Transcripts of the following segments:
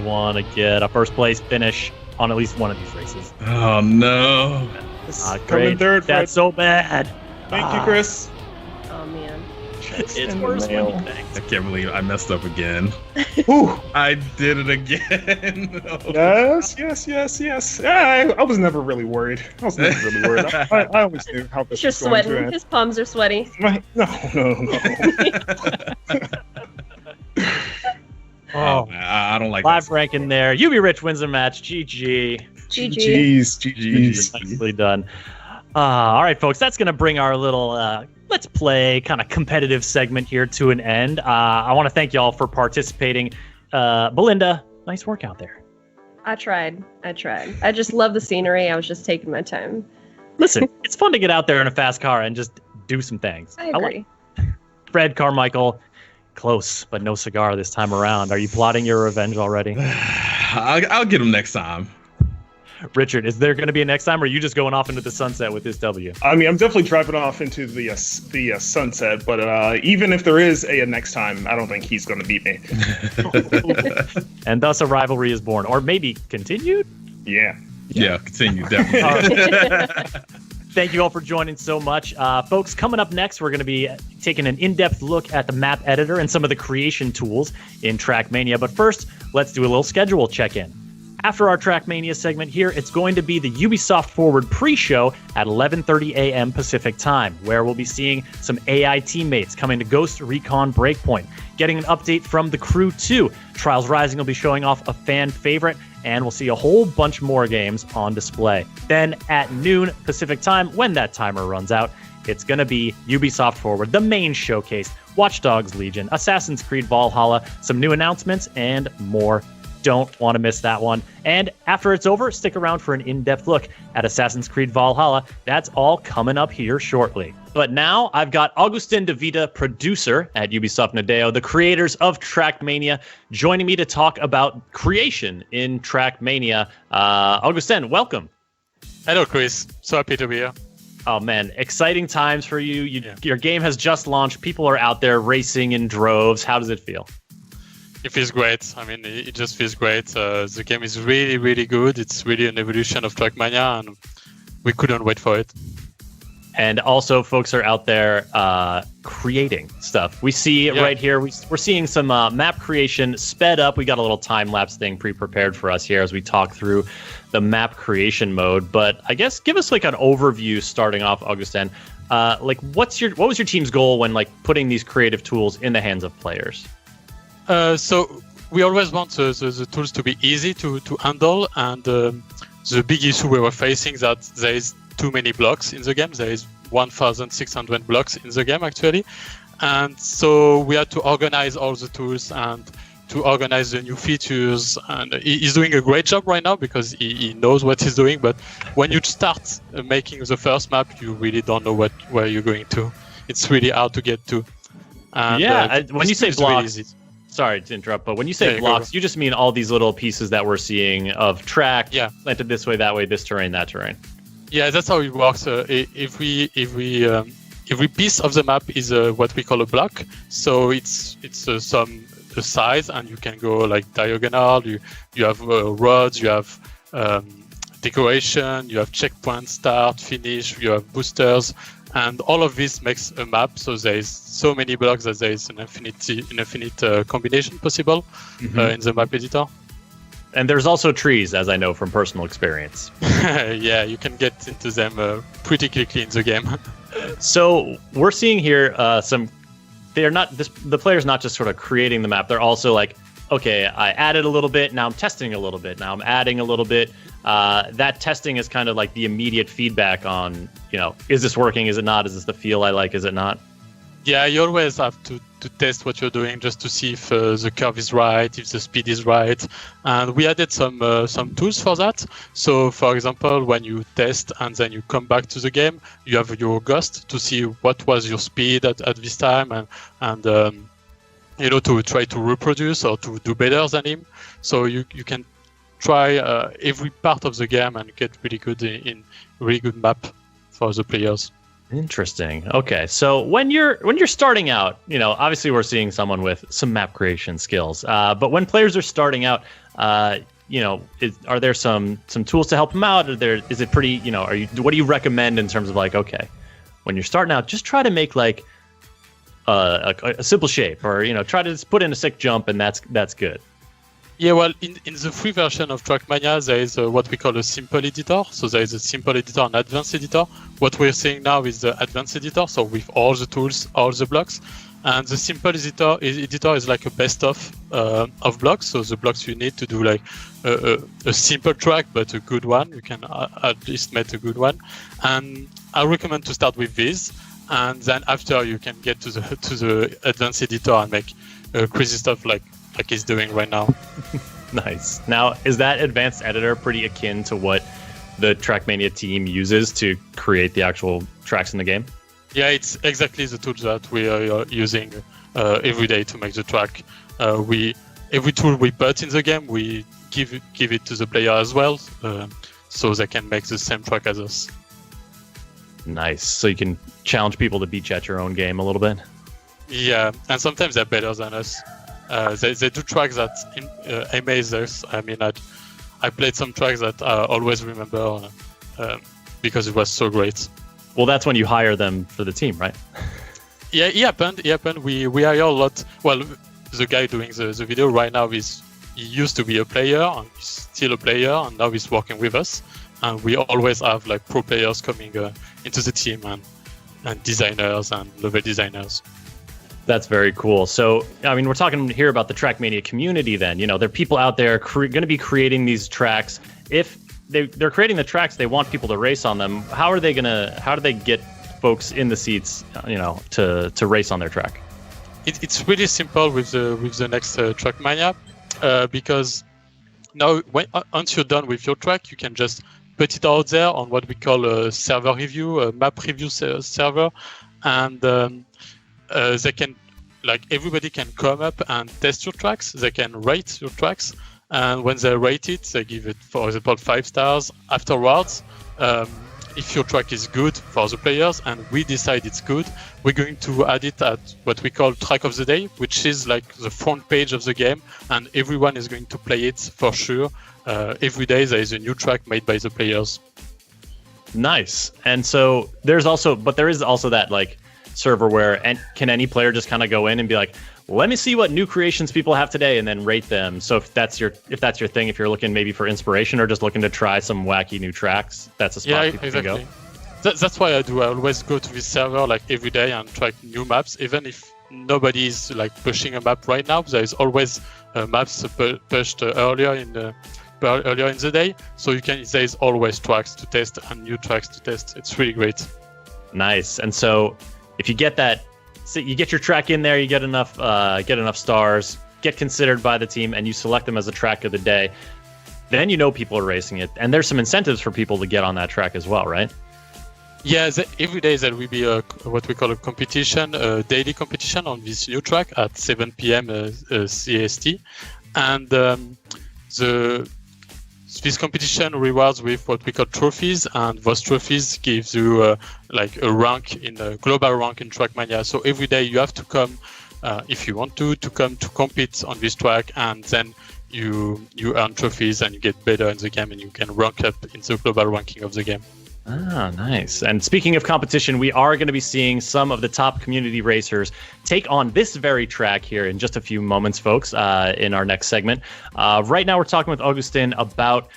want to get a first place finish on at least one of these races. Oh no! Coming third. That's so bad. Thank you, Chris. Oh man. It's worse when you think. I can't believe I messed up again. Ooh. I did it again. Yes. I was never really worried. I always knew how this He's just was going to sweating. end. His palms are sweaty. No. Oh, I don't like live that. rank in there. UB Rich wins the match. GG. GG's. Nicely done. All right, folks, that's going to bring our little Let's Play kind of competitive segment here to an end. I want to thank y'all for participating. Belinda, nice work out there. I tried. I just love the scenery. I was just taking my time. Listen, it's fun to get out there in a fast car and just do some things. I agree. Fred Carmichael, close, but no cigar this time around. Are you plotting your revenge already? I'll get him next time. Richard, is there going to be a next time, or are you just going off into the sunset with this W? I mean, I'm definitely driving off into the sunset, but even if there is a next time, I don't think he's going to beat me. And thus a rivalry is born, or maybe continued? Yeah, continue, definitely. Thank you all for joining so much. Folks, coming up next, we're going to be taking an in-depth look at the map editor and some of the creation tools in Trackmania. But first, let's do a little schedule check-in. After our Trackmania segment here, it's going to be the Ubisoft Forward pre-show at 11:30 a.m. Pacific time, where we'll be seeing some AI teammates coming to Ghost Recon Breakpoint, getting an update from The Crew 2. Trials Rising will be showing off a fan favorite, and we'll see a whole bunch more games on display. Then at noon Pacific time, when that timer runs out, it's going to be Ubisoft Forward, the main showcase, Watch Dogs Legion, Assassin's Creed Valhalla, some new announcements, and more. Don't want to miss that one. And after it's over, stick around for an in-depth look at Assassin's Creed Valhalla. That's all coming up here shortly. But now I've got Augustin De Vita, producer at Ubisoft Nadeo, the creators of Trackmania, joining me to talk about creation in Trackmania. Augustin, welcome. Hello, Chris. So happy to be here. Oh, man. Exciting times for you. Your game has just launched. People are out there racing in droves. How does it feel? It feels great. I mean, it just feels great. The game is really, really good. It's really an evolution of Trackmania, and we couldn't wait for it. And also, folks are out there creating stuff. We see right here, we're seeing some map creation sped up. We got a little time-lapse thing pre-prepared for us here as we talk through the map creation mode. But I guess give us like an overview starting off, Augustin. What was your team's goal when like putting these creative tools in the hands of players? So we always want the tools to be easy to handle, and the big issue we were facing that there is too many blocks in the game. There is 1,600 blocks in the game actually, and so we had to organize all the tools and to organize the new features. And he's doing a great job right now because he knows what he's doing. But when you start making the first map, you really don't know where you're going to. It's really hard to get to. And, when you say blocks. Really sorry to interrupt, but when you say blocks, you just mean all these little pieces that we're seeing of track, planted this way, that way, this terrain, that terrain. Yeah, that's how it works. Every piece of the map is what we call a block. So it's some size, and you can go like diagonal. You have roads, you have decoration, you have checkpoint, start, finish, you have boosters. And all of this makes a map, so there is so many blocks that there is an infinite combination possible in the map editor. And there's also trees, as I know from personal experience. Yeah, you can get into them pretty quickly in the game. So we're seeing here the player's not just sort of creating the map. They're also like, okay, I added a little bit, now I'm testing a little bit, now I'm adding a little bit. That testing is kind of like the immediate feedback on, is this working? Is it not? Is this the feel I like? Is it not? Yeah, you always have to test what you're doing just to see if the curve is right, if the speed is right. And we added some tools for that. So, for example, when you test and then you come back to the game, you have your ghost to see what was your speed at this time and to try to reproduce or to do better than him. So you can try every part of the game and get really good in really good map for the players. Interesting. Okay, so when you're starting out, obviously we're seeing someone with some map creation skills. But when players are starting out, Are there some tools to help them out? Is it pretty, what do you recommend in terms of like, okay, when you're starting out, just try to make like a simple shape, or try to just put in a sick jump, and that's good. Yeah, well, in the free version of Trackmania, there is what we call a simple editor. So there is a simple editor and advanced editor. What we're seeing now is the advanced editor, so with all the tools, all the blocks. And the simple editor is like a best of blocks. So the blocks you need to do like a simple track, but a good one. You can at least make a good one. And I recommend to start with this, and then after you can get to the advanced editor and make crazy stuff like he's doing right now. Nice. Now, is that advanced editor pretty akin to what the Trackmania team uses to create the actual tracks in the game? Yeah, it's exactly the tools that we are using every day to make the track. Every tool we put in the game, we give it to the player as well, so they can make the same track as us. Nice. So you can challenge people to beat you at your own game a little bit? Yeah, and sometimes they're better than us. They do tracks that amaze us. I mean, I played some tracks that I always remember because it was so great. Well, that's when you hire them for the team, right? Yeah, it happened. We hire a lot. Well, the guy doing the video right now he used to be a player, and he's still a player, and now he's working with us. And we always have like pro players coming into the team, and designers and level designers. That's very cool. So, I mean, we're talking here about the Trackmania community then. There are people out there going to be creating these tracks. If they're creating the tracks, they want people to race on them. How do they get folks in the seats, to race on their track? It's really simple with the next Trackmania, because now once you're done with your track, you can just put it out there on what we call a server review, a map review server, and they can, like, everybody can come up and test your tracks. They can rate your tracks, and when they rate it, they give it, for example, 5 stars. Afterwards, if your track is good for the players and we decide it's good, we're going to add it at what we call track of the day, which is like the front page of the game, and everyone is going to play it for sure. Every day there is a new track made by the players. Nice. And so there is also that like server where can any player just kind of go in and be like, let me see what new creations people have today, and then rate them. So if that's your thing, if you're looking maybe for inspiration or just looking to try some wacky new tracks, that's a spot people can go. That's why I do. I always go to this server like every day and try new maps, even if nobody is like pushing a map right now. There is always maps pushed earlier in the day, so there is always tracks to test and new tracks to test. It's really great. Nice. And so if you get that, so you get your track in there, you get enough stars, get considered by the team, and you select them as a track of the day, then people are racing it, and there's some incentives for people to get on that track as well, right? Yeah, every day there will be what we call a competition, a daily competition on this new track at 7 p.m. CST, and this competition rewards with what we call trophies, and those trophies gives you like a rank in a global rank in Trackmania. So every day you have to come, if you want to come to compete on this track, and then you earn trophies and you get better in the game, and you can rank up in the global ranking of the game. Ah, nice. And speaking of competition, we are going to be seeing some of the top community racers take on this very track here in just a few moments, folks, in our next segment. Right now, we're talking with Augustin about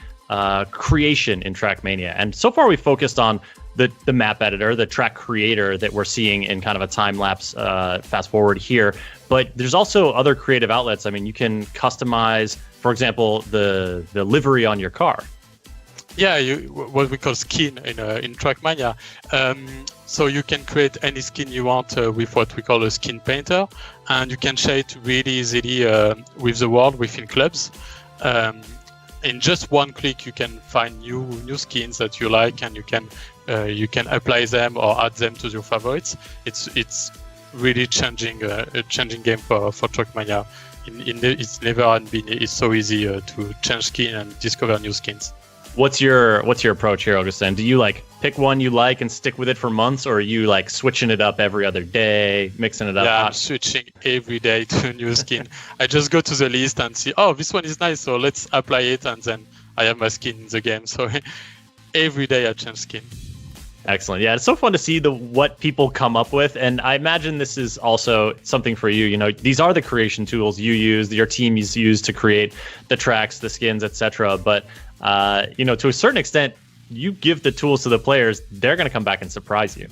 creation in Trackmania. And so far, we focused on the map editor, the track creator that we're seeing in kind of a time-lapse fast forward here. But there's also other creative outlets. I mean, you can customize, for example, the livery on your car. Yeah, what we call skin in Trackmania. So you can create any skin you want with what we call a skin painter, and you can share it really easily with the world within clubs. In just one click, you can find new skins that you like, and you can apply them or add them to your favorites. It's really changing game for Trackmania. It's never been so easy to change skin and discover new skins. What's your approach here, Augustin? Do you like pick one you like and stick with it for months, or are you like switching it up every other day, mixing it up? Yeah, I'm switching every day to a new skin. I just go to the list and see, oh, this one is nice, so let's apply it, and then I have my skin in the game. So every day I change skin. Excellent. Yeah, it's so fun to see what people come up with, and I imagine this is also something for you. You know, these are the creation tools you use, your team is used to create the tracks, the skins, etc. But you know, to a certain extent, you give the tools to the players; they're going to come back and surprise you.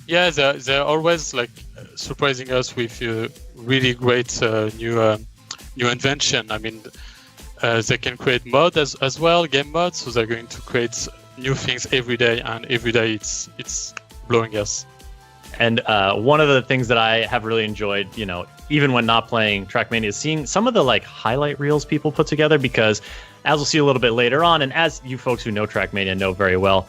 Yeah, they're always like surprising us with really great new invention. I mean, they can create mods as well, game mods. So they're going to create new things every day, and every day it's blowing us. And one of the things that I have really enjoyed, you know, even when not playing Trackmania, is seeing some of the like highlight reels people put together, because as we'll see a little bit later on, and as you folks who know Trackmania know very well,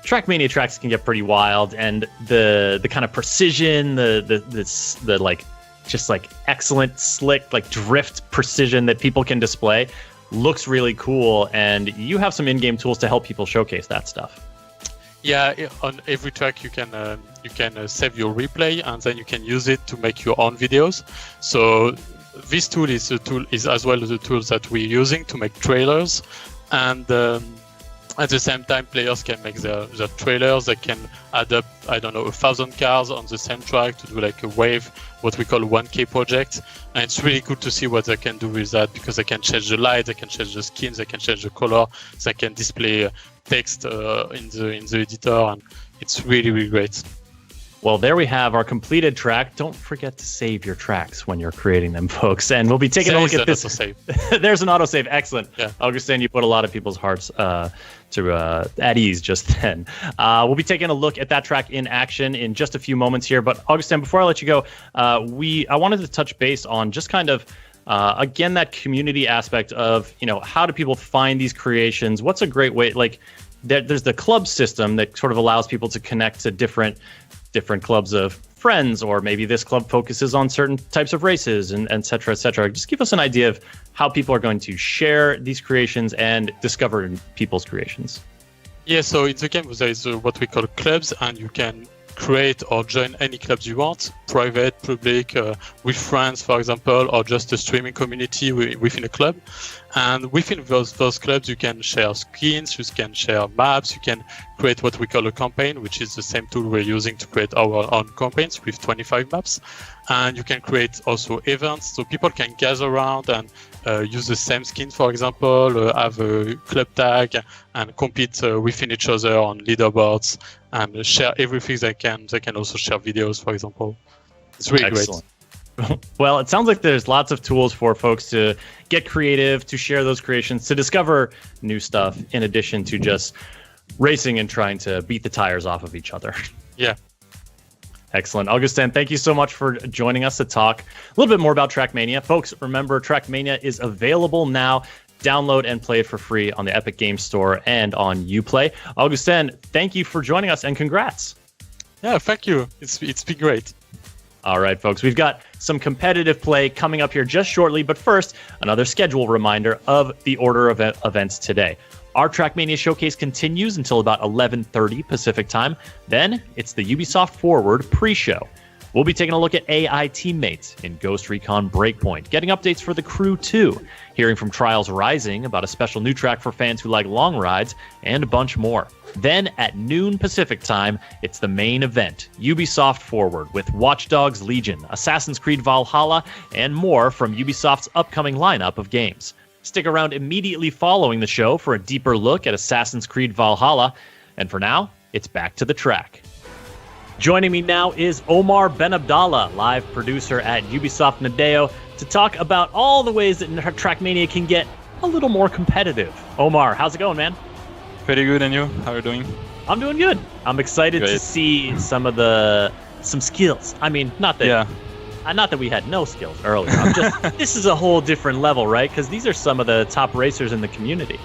Trackmania tracks can get pretty wild, and the kind of precision, the like just like excellent slick like drift precision that people can display looks really cool, and you have some in-game tools to help people showcase that stuff. Yeah, on every track you can save your replay, and then you can use it to make your own videos. So this tool is as well the tools that we're using to make trailers, and at the same time players can make their trailers. They can add up, I don't know, 1,000 cars on the same track to do like a wave, what we call 1K project. And it's really cool to see what they can do with that, because they can change the light, they can change the skins, they can change the color, they can display text in the editor, and it's really, really great. Well, there we have our completed track. Don't forget to save your tracks when you're creating them, folks. And we'll be taking a look at this. There's an autosave. Excellent. Yeah. Augustin, you put a lot of people's hearts at ease just then. We'll be taking a look at that track in action in just a few moments here. But Augustin, before I let you go, I wanted to touch base on just kind of again that community aspect of, you know, how do people find these creations? What's a great way? Like there's the club system that sort of allows people to connect to different clubs of friends, or maybe this club focuses on certain types of races, and et cetera, et cetera. Just give us an idea of how people are going to share these creations and discover people's creations. Yeah, so in the game there is what we call clubs, and you can create or join any clubs you want, private, public, with friends, for example, or just a streaming community within a club. And within those clubs, you can share skins, you can share maps, you can create what we call a campaign, which is the same tool we're using to create our own campaigns with 25 maps. And you can create also events, so people can gather around and use the same skin, for example, have a club tag and compete within each other on leaderboards and share everything they can. They can also share videos, for example. It's really Excellent. Great. Well, it sounds like there's lots of tools for folks to get creative, to share those creations, to discover new stuff, in addition to just racing and trying to beat the tires off of each other. Yeah. Excellent. Augustin, thank you so much for joining us to talk a little bit more about Trackmania. Folks, remember, Trackmania is available now. Download and play it for free on the Epic Games Store and on Uplay. Augustin, thank you for joining us, and congrats. Yeah, thank you. It's been great. All right, folks, we've got some competitive play coming up here just shortly, but first, another schedule reminder of the order of events today. Our Trackmania showcase continues until about 11:30 Pacific time. Then it's the Ubisoft Forward pre-show. We'll be taking a look at AI teammates in Ghost Recon Breakpoint, getting updates for The Crew 2, hearing from Trials Rising about a special new track for fans who like long rides, and a bunch more. Then at noon Pacific time, it's the main event, Ubisoft Forward, with Watch Dogs Legion, Assassin's Creed Valhalla, and more from Ubisoft's upcoming lineup of games. Stick around immediately following the show for a deeper look at Assassin's Creed Valhalla. And for now, it's back to the track. Joining me now is Omar Ben Abdallah, live producer at Ubisoft Nadeo, to talk about all the ways that Trackmania can get a little more competitive. Omar, how's it going, man? Pretty good, and you? How are you doing? I'm doing good. I'm excited to see some skills. I mean, not that we had no skills earlier. This is a whole different level, right? Because these are some of the top racers in the community.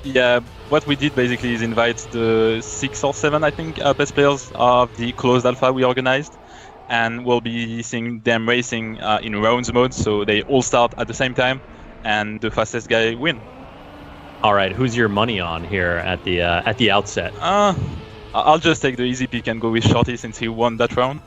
Yeah, what we did basically is invite the 6 or 7, I think, best players of the closed alpha we organized, and we'll be seeing them racing in rounds mode, so they all start at the same time, and the fastest guy win. All right, who's your money on here at the outset? I'll just take the easy pick and go with Shorty since he won that round.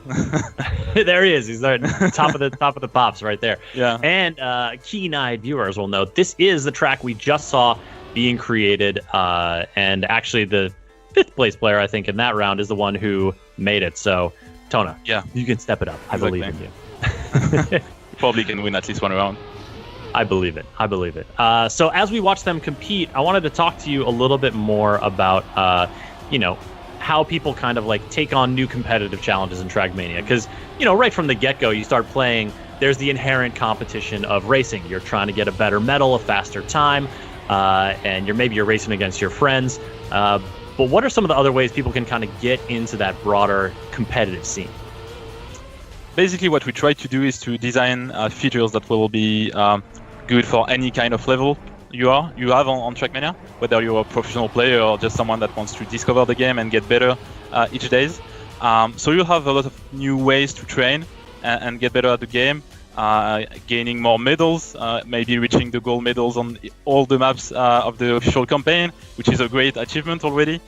There he is. He's there, top of the pops right there. Yeah. And keen-eyed viewers will note this is the track we just saw being created, and actually the 5th place player I think in that round is the one who made it. So, Tona, yeah, you can step it up. I believe in you. Probably can win at least one round. I believe it. So as we watch them compete, I wanted to talk to you a little bit more about, how people kind of like take on new competitive challenges in Trackmania. Because, right from the get-go, you start playing, there's the inherent competition of racing. You're trying to get a better medal, a faster time, and you're racing against your friends. But what are some of the other ways people can kind of get into that broader competitive scene? Basically, what we try to do is to design features that will be good for any kind of level you have on Trackmania, whether you're a professional player or just someone that wants to discover the game and get better each day. So you have a lot of new ways to train and get better at the game, gaining more medals, maybe reaching the gold medals on all the maps of the official campaign, which is a great achievement already.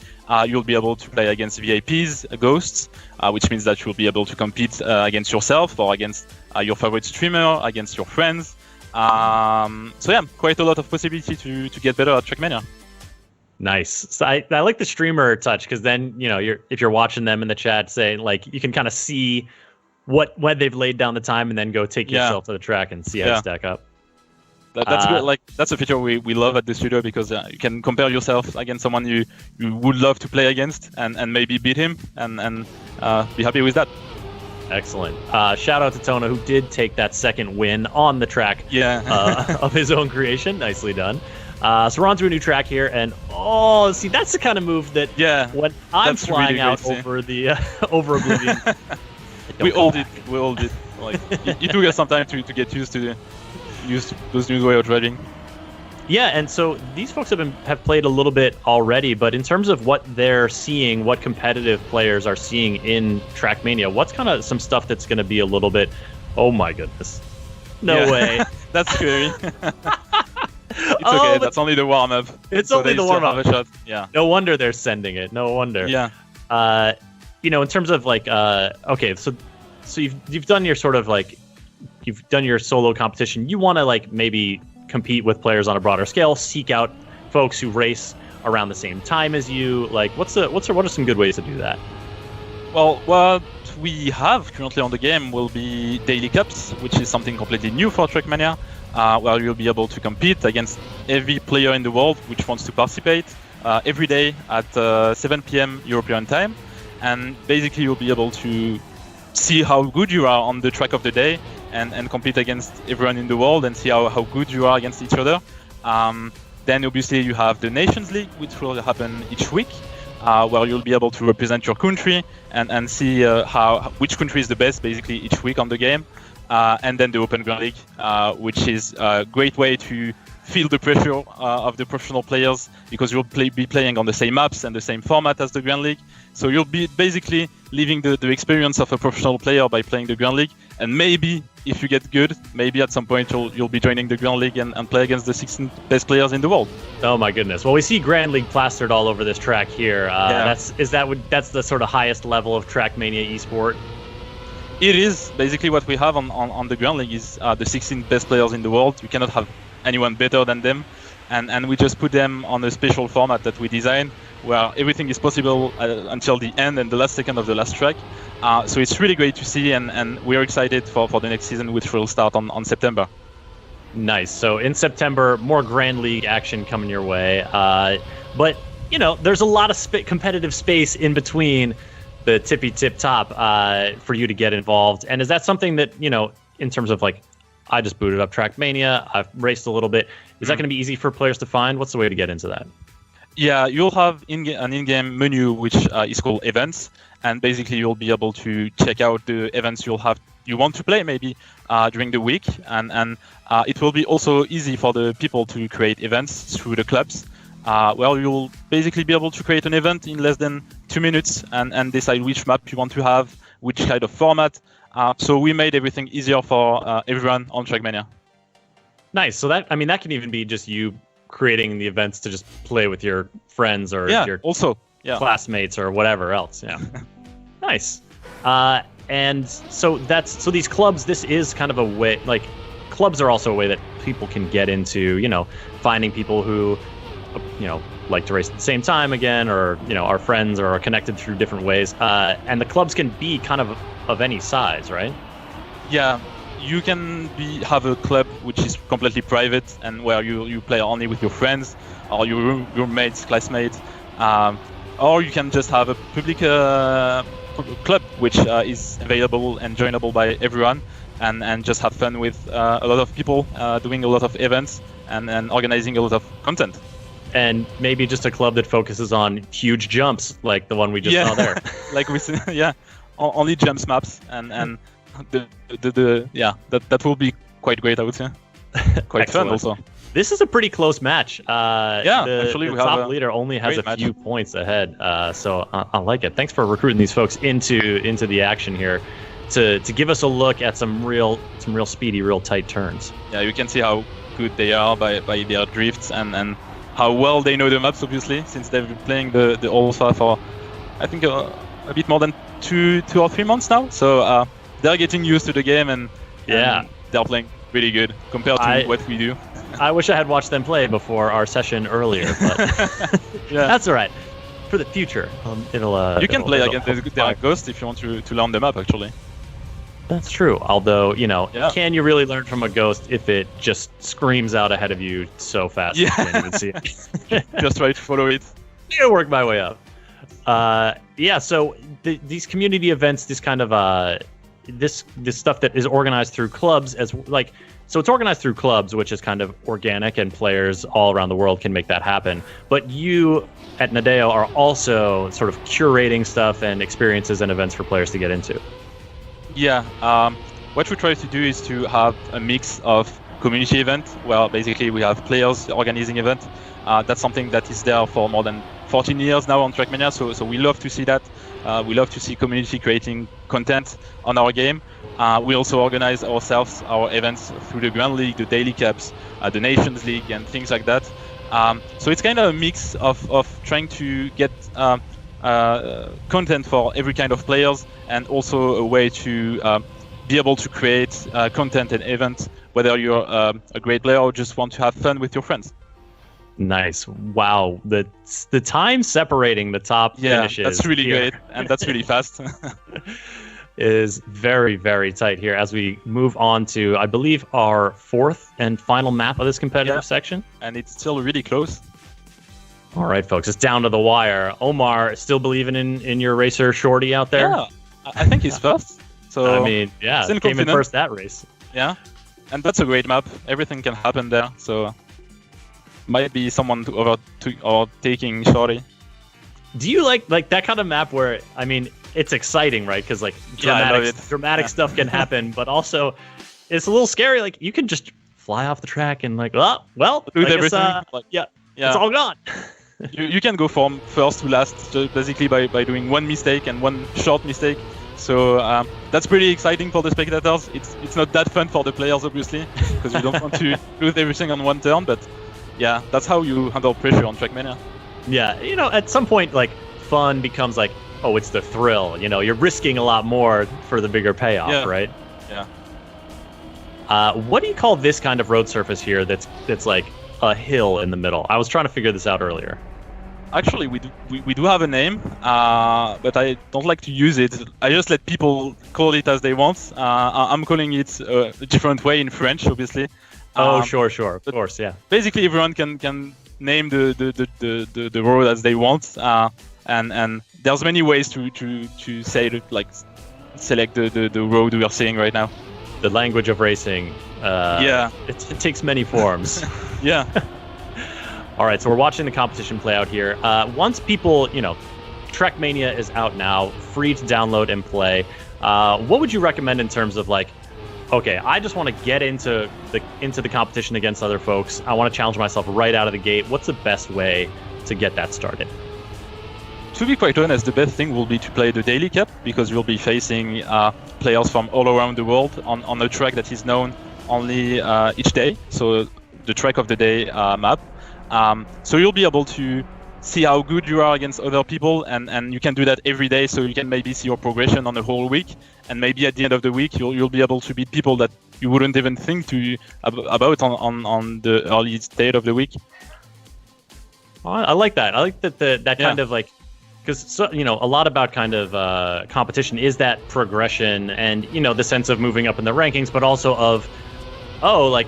You'll be able to play against VIPs, ghosts, which means that you'll be able to compete against yourself or against your favorite streamer, against your friends. So yeah, quite a lot of possibility to get better at Trackmania. Nice. So I like the streamer touch because then if you're watching them in the chat, say like you can kind of see when they've laid down the time and then go take yourself to the track and see how you stack up. That's good. Like that's a feature we love at the studio because you can compare yourself against someone you would love to play against and maybe beat him and be happy with that. Excellent. Shout out to Tona, who did take that second win on the track of his own creation. Nicely done. So we're on to a new track here, and see, that's the kind of move that when I'm flying really out over the over Oblivion. We all did. Like it took us some time to get used to those new way of driving. Yeah, and so these folks have played a little bit already, but in terms of what they're seeing, what competitive players are seeing in Trackmania, what's kind of some stuff that's going to be a little bit, oh my goodness, no way. That's scary. It's okay, that's only the warm-up. It's only the warm-up. Yeah. No wonder they're sending it. No wonder. Yeah. In terms of like, okay, so you've done your sort of like, you've done your solo competition. You want to like maybe compete with players on a broader scale, seek out folks who race around the same time as you. Like, what are some good ways to do that? Well, what we have currently on the game will be daily cups, which is something completely new for Trackmania, where you'll be able to compete against every player in the world which wants to participate every day at 7 p.m. European time, and basically you'll be able to see how good you are on the track of the day and compete against everyone in the world and see how good you are against each other. Then obviously you have the Nations League, which will happen each week, where you'll be able to represent your country and see which country is the best basically each week on the game. And then the Open Grand League, which is a great way to feel the pressure of the professional players because you'll be playing on the same maps and the same format as the Grand League. So you'll be basically living the experience of a professional player by playing the Grand League. And maybe if you get good, maybe at some point you'll be joining the Grand League and play against the 16 best players in the world. Oh my goodness! Well, we see Grand League plastered all over this track here. That's the sort of highest level of Trackmania esport. It is basically what we have on the Grand League is the 16 best players in the world. You cannot have anyone better than them, and we just put them on a special format that we designed where everything is possible until the end and the last second of the last track. So it's really great to see, and we're excited for the next season, which will start on September. Nice. So in September, more Grand League action coming your way. But there's a lot of competitive space in between the tippy tip top for you to get involved. And is that something that in terms of like, I just booted up Trackmania, I've raced a little bit. Is that going to be easy for players to find? What's the way to get into that? Yeah, you'll have an in-game menu which is called events, and basically you'll be able to check out the events you want to play maybe during the week, and it will be also easy for the people to create events through the clubs, where you'll basically be able to create an event in less than 2 minutes and decide which map you want to have, which kind of format. So we made everything easier for everyone on Trackmania. Nice. So that can even be just you creating the events to just play with your friends or Yeah, your also. Yeah. classmates or whatever else. Yeah. Nice. And so these clubs, this is kind of a way, like clubs are also a way that people can get into, finding people who, like to race at the same time again, or, are friends or are connected through different ways. And the clubs can be kind of any size, right? Yeah, you can have a club which is completely private and where you play only with your friends or your roommates, classmates, or you can just have a public club which is available and joinable by everyone, and just have fun with a lot of people doing a lot of events and organizing a lot of content. And maybe just a club that focuses on huge jumps, like the one we just saw there. Like we see, only jumps maps, and that will be quite great, I would say. Quite fun also. This is a pretty close match. Actually, the we have top a leader only has a great few points ahead, so I like it. Thanks for recruiting these folks into the action here, to give us a look at some real speedy, real tight turns. Yeah, you can see how good they are by their drifts and how well they know the maps, obviously, since they've been playing the alpha for, I think, a bit more than two or 3 months now. So they're getting used to the game, and they're playing really good compared to what we do. I wish I had watched them play before our session earlier, but that's all right. For the future, you can play against their Ghost if you want to learn the map, actually. That's true. Although, can you really learn from a Ghost if it just screams out ahead of you so fast you can't even see it? Just try to follow it. I'll work my way up. So these community events, this kind of this stuff that is organized through clubs, so it's organized through clubs, which is kind of organic, and players all around the world can make that happen. But you at Nadeo are also sort of curating stuff and experiences and events for players to get into. Yeah, what we try to do is to have a mix of community event, where basically we have players organizing event. That's something that is there for more than 14 years now on Trackmania, so we love to see that. We love to see community creating content on our game. We also organize ourselves our events through the Grand League, the Daily Cups, the Nations League, and things like that. So it's kind of a mix of trying to get content for every kind of players, and also a way to be able to create content and events, whether you're a great player or just want to have fun with your friends. Nice. Wow. The time separating the top finishes. That's really great, and that's really fast. Is very, very tight here as we move on to, I believe, our fourth and final map of this competitive section. And it's still really close. All right, folks, it's down to the wire. Omar, still believing in your racer Shorty out there? Yeah, I think he's first. So I mean, came in first that race. Yeah, and that's a great map. Everything can happen there. So might be someone overtaking Shorty. Do you like that kind of map where, I mean, it's exciting, right? Because dramatic stuff can happen, but also it's a little scary. Like, you can just fly off the track and lose everything. It's all gone. you can go from first to last basically by doing one mistake and one short mistake. So that's pretty exciting for the spectators. It's not that fun for the players, obviously, because you don't want to lose everything on one turn. But yeah, that's how you handle pressure on Trackmania. Yeah, at some point, fun becomes it's the thrill. You're risking a lot more for the bigger payoff, right? Yeah. What do you call this kind of road surface here that's like a hill in the middle? I was trying to figure this out earlier. Actually, we do have a name, but I don't like to use it. I just let people call it as they want. I'm calling it a different way in French, obviously. Sure, of course, yeah. Basically, everyone can name the road as they want, and there's many ways to say it, select the road we are seeing right now. The language of racing. It takes many forms. Yeah. All right, so we're watching the competition play out here. Once people, Trackmania is out now, free to download and play. What would you recommend in terms of okay, I just want to get into the competition against other folks. I want to challenge myself right out of the gate. What's the best way to get that started? To be quite honest, the best thing will be to play the Daily Cup, because you'll be facing players from all around the world on a track that is known only each day. So the track of the day map. So you'll be able to see how good you are against other people, and you can do that every day. So you can maybe see your progression on the whole week, and maybe at the end of the week you'll be able to beat people that you wouldn't even think about on the early state of the week. I like that. I like that kind of like, because a lot about kind of competition is that progression and the sense of moving up in the rankings, but also of like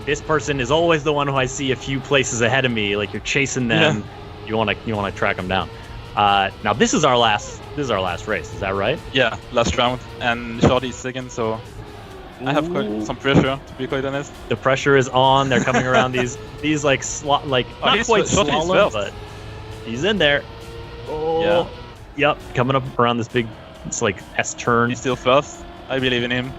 this person is always the one who I see a few places ahead of me. Like you're chasing them. Yeah. You want to track them down. Now this is our last race. Is that right? Yeah, last round, and Shorty is second, so I have quite some pressure, to be quite honest. The pressure is on. They're coming around these not quite slalom, but he's in there. Oh, yeah. Yep, coming up around this big, it's like S turn. He's still first. I believe in him.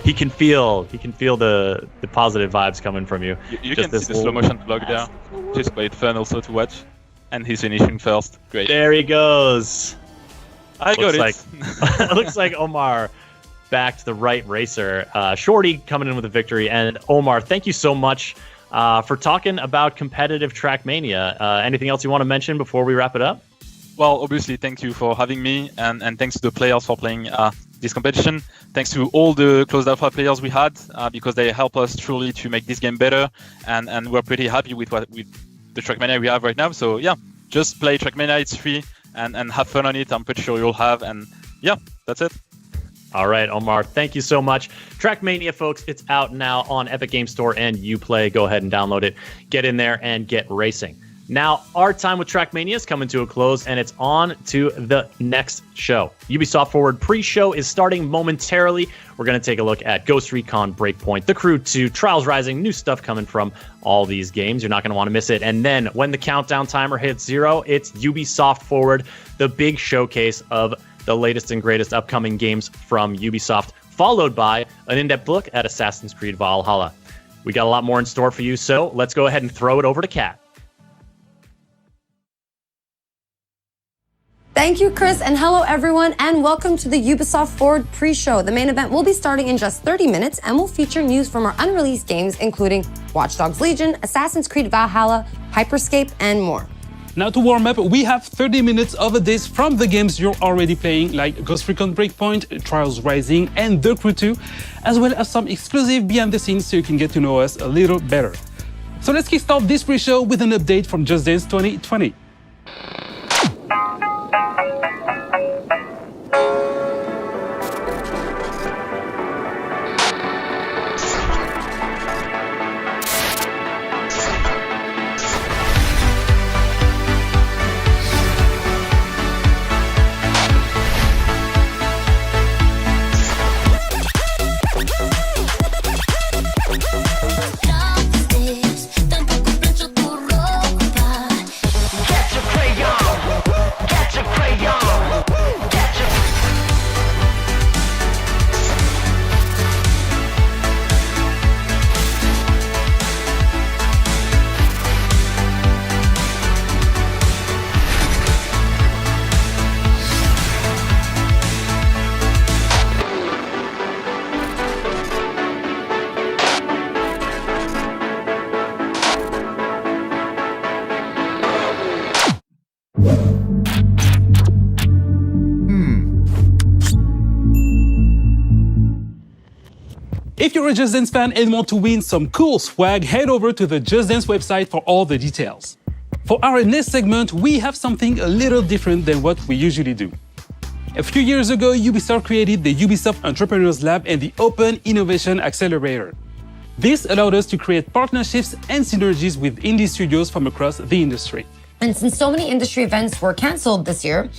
He can feel the positive vibes coming from you. You can see the slow motion vlog there, which is quite fun also to watch. And he's finishing first. Great. There he goes. I got it. Looks like Omar backed the right racer. Shorty coming in with a victory. And Omar, thank you so much for talking about competitive Trackmania. Anything else you want to mention before we wrap it up? Well, obviously, thank you for having me, and thanks to the players for playing this competition. Thanks to all the closed alpha players we had, because they help us truly to make this game better, and we're pretty happy with the Trackmania we have right now. So yeah, just play Trackmania, it's free, and have fun on it. I'm pretty sure you'll have, and yeah, that's it. All right, Omar, thank you so much. Trackmania, folks, it's out now on Epic Games Store and Uplay. Go ahead and download it. Get in there and get racing. Now, our time with Trackmania is coming to a close, and it's on to the next show. Ubisoft Forward pre-show is starting momentarily. We're going to take a look at Ghost Recon Breakpoint, The Crew 2, Trials Rising, new stuff coming from all these games. You're not going to want to miss it. And then when the countdown timer hits 0, it's Ubisoft Forward, the big showcase of the latest and greatest upcoming games from Ubisoft, followed by an in-depth look at Assassin's Creed Valhalla. We got a lot more in store for you, so let's go ahead and throw it over to Kat. Thank you, Chris, and hello, everyone, and welcome to the Ubisoft Forward pre-show. The main event will be starting in just 30 minutes and will feature news from our unreleased games, including Watch Dogs Legion, Assassin's Creed Valhalla, Hyperscape, and more. Now to warm up, we have 30 minutes of this from the games you're already playing, like Ghost Recon Breakpoint, Trials Rising, and The Crew 2, as well as some exclusive behind the scenes so you can get to know us a little better. So let's kickstart this pre-show with an update from Just Dance 2020. If you're a Just Dance fan and want to win some cool swag, head over to the Just Dance website for all the details. For our next segment, we have something a little different than what we usually do. A few years ago, Ubisoft created the Ubisoft Entrepreneurs Lab and the Open Innovation Accelerator. This allowed us to create partnerships and synergies with indie studios from across the industry. And since so many industry events were canceled this year,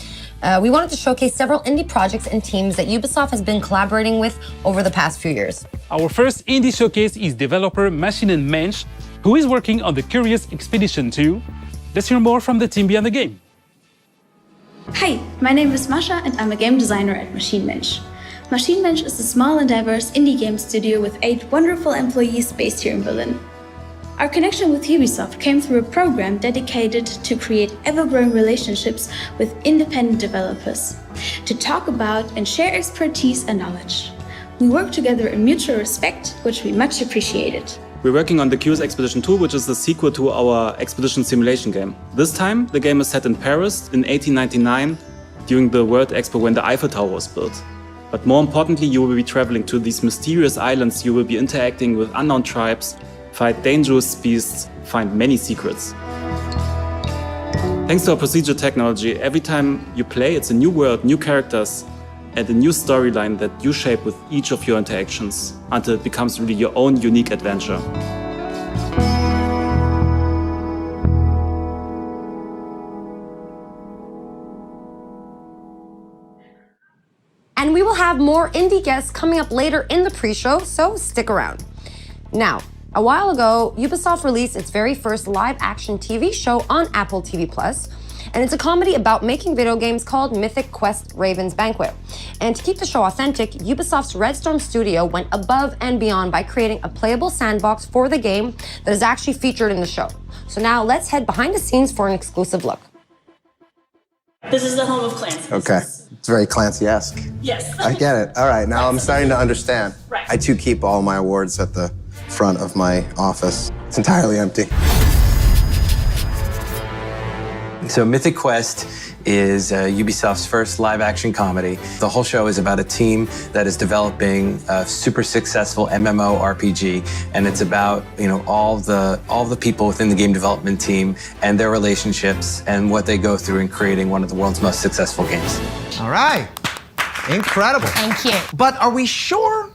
we wanted to showcase several indie projects and teams that Ubisoft has been collaborating with over the past few years. Our first indie showcase is developer Machine & Mensch, who is working on the Curious Expedition 2. Let's hear more from the team behind the game. Hi, my name is Masha and I'm a game designer at Machine Mensch. Machine Mensch is a small and diverse indie game studio with 8 wonderful employees based here in Berlin. Our connection with Ubisoft came through a program dedicated to create ever-growing relationships with independent developers, to talk about and share expertise and knowledge. We work together in mutual respect, which we much appreciated. We're working on the Curious Expedition 2, which is the sequel to our expedition simulation game. This time, the game is set in Paris in 1899 during the World Expo when the Eiffel Tower was built. But more importantly, you will be traveling to these mysterious islands, you will be interacting with unknown tribes, fight dangerous beasts, find many secrets. Thanks to our procedure technology, every time you play, it's a new world, new characters, and a new storyline that you shape with each of your interactions until it becomes really your own unique adventure. And we will have more indie guests coming up later in the pre-show, so stick around. Now, a while ago, Ubisoft released its very first live-action TV show on Apple TV+, and it's a comedy about making video games called Mythic Quest Raven's Banquet. And to keep the show authentic, Ubisoft's Red Storm studio went above and beyond by creating a playable sandbox for the game that is actually featured in the show. So now let's head behind the scenes for an exclusive look. This is the home of Clancy. Okay. It's very Clancy-esque. Yes. I get it. All right, now I'm starting to understand. Right. I too keep all my awards at the front of my office. It's entirely empty. So Mythic Quest is Ubisoft's first live-action comedy. The whole show is about a team that is developing a super successful MMORPG, and it's about all the people within the game development team and their relationships and what they go through in creating one of the world's most successful games. All right, incredible. Thank you. But are we sure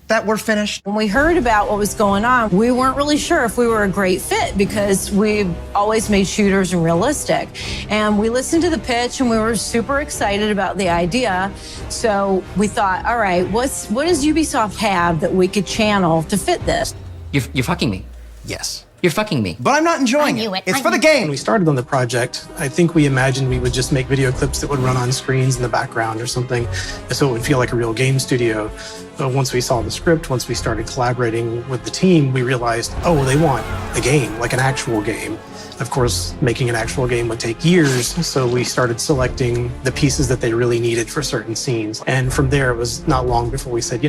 that we're finished? When we heard about what was going on, we weren't really sure if we were a great fit because we've always made shooters realistic. And we listened to the pitch and we were super excited about the idea. So we thought, all right, what does Ubisoft have that we could channel to fit this? You're fucking me. Yes. You're fucking me. But I'm not enjoying it. It's for the game. When we started on the project, I think we imagined we would just make video clips that would run on screens in the background or something, so it would feel like a real game studio. But once we saw the script, once we started collaborating with the team, we realized, oh, they want a game, like an actual game. Of course, making an actual game would take years, so we started selecting the pieces that they really needed for certain scenes. And from there, it was not long before we said,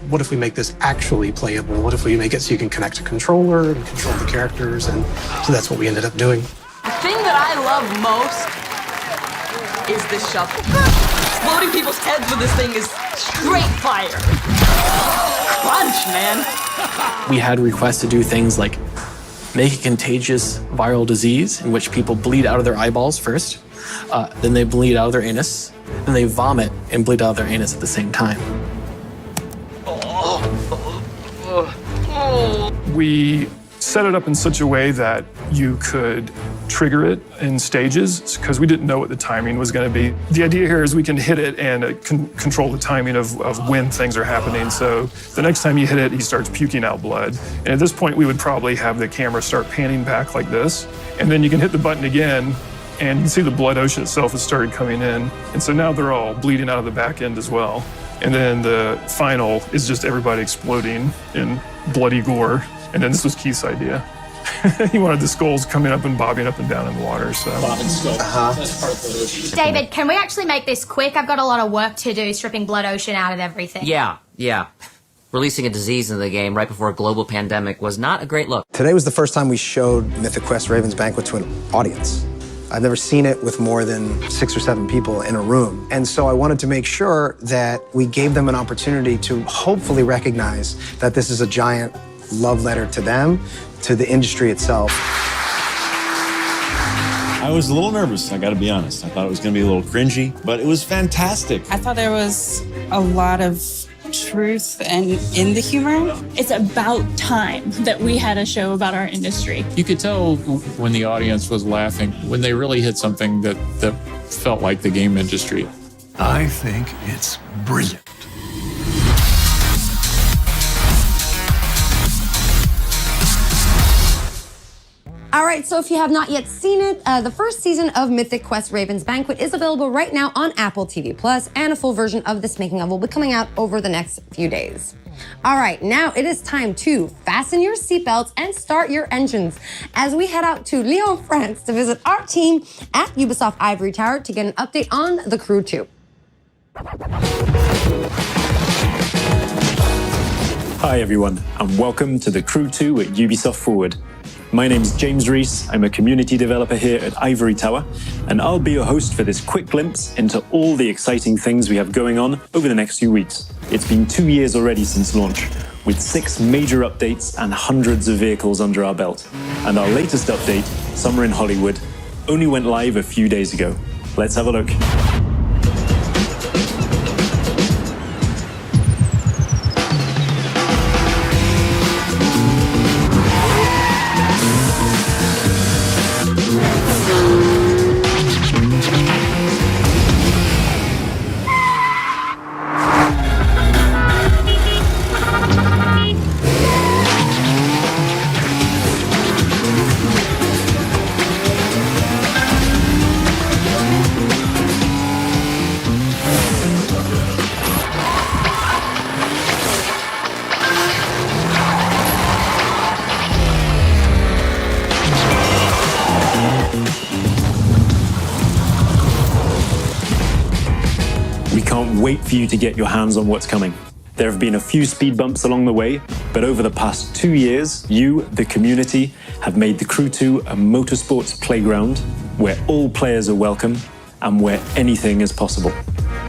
what if we make this actually playable? What if we make it so you can connect a controller and control the characters? And so that's what we ended up doing. The thing that I love most is the shovel. Exploding people's heads with this thing is straight fire. Crunch, man. We had requests to do things like make a contagious viral disease in which people bleed out of their eyeballs first, then they bleed out of their anus, then they vomit and bleed out of their anus at the same time. We set it up in such a way that you could trigger it in stages because we didn't know what the timing was going to be. The idea here is we can hit it and control the timing of when things are happening. So the next time you hit it, he starts puking out blood. And at this point, we would probably have the camera start panning back like this. And then you can hit the button again, and you can see the blood ocean itself has started coming in. And so now they're all bleeding out of the back end as well. And then the final is just everybody exploding in bloody gore. And then this was Keith's idea. He wanted the skulls coming up and bobbing up and down in the water. So. That's part of Blood Ocean. David, can we actually make this quick? I've got a lot of work to do stripping Blood Ocean out of everything. Yeah. Releasing a disease into the game right before a global pandemic was not a great look. Today was the first time we showed Mythic Quest Raven's Banquet to an audience. I've never seen it with more than 6 or 7 people in a room. And so I wanted to make sure that we gave them an opportunity to hopefully recognize that this is a giant love letter to them, to the industry itself. I was a little nervous, I gotta be honest. I thought it was gonna be a little cringy, but it was fantastic. I thought there was a lot of truth and in the humor. It's about time that we had a show about our industry. You could tell when the audience was laughing, when they really hit something that felt like the game industry. I think it's brilliant. All right, so if you have not yet seen it, the first season of Mythic Quest Raven's Banquet is available right now on Apple TV+, and a full version of this making of will be coming out over the next few days. All right, now it is time to fasten your seatbelts and start your engines as we head out to Lyon, France to visit our team at Ubisoft Ivory Tower to get an update on The Crew 2. Hi everyone, and welcome to the Crew 2 at Ubisoft Forward. My name's James Reese, I'm a community developer here at Ivory Tower, and I'll be your host for this quick glimpse into all the exciting things we have going on over the next few weeks. It's been 2 years already since launch, with 6 major updates and hundreds of vehicles under our belt. And our latest update, Summer in Hollywood, only went live a few days ago. Let's have a look. Wait for you to get your hands on what's coming. There have been a few speed bumps along the way, but over the past 2 years, you, the community, have made the Crew 2 a motorsports playground where all players are welcome and where anything is possible.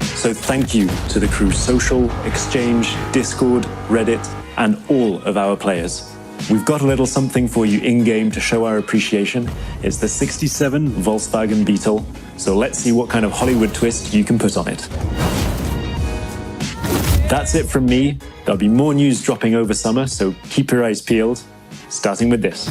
So thank you to the Crew social, Exchange, Discord, Reddit, and all of our players. We've got a little something for you in-game to show our appreciation. It's the 67 Volkswagen Beetle, so let's see what kind of Hollywood twist you can put on it. That's it from me. There'll be more news dropping over summer, so keep your eyes peeled, starting with this.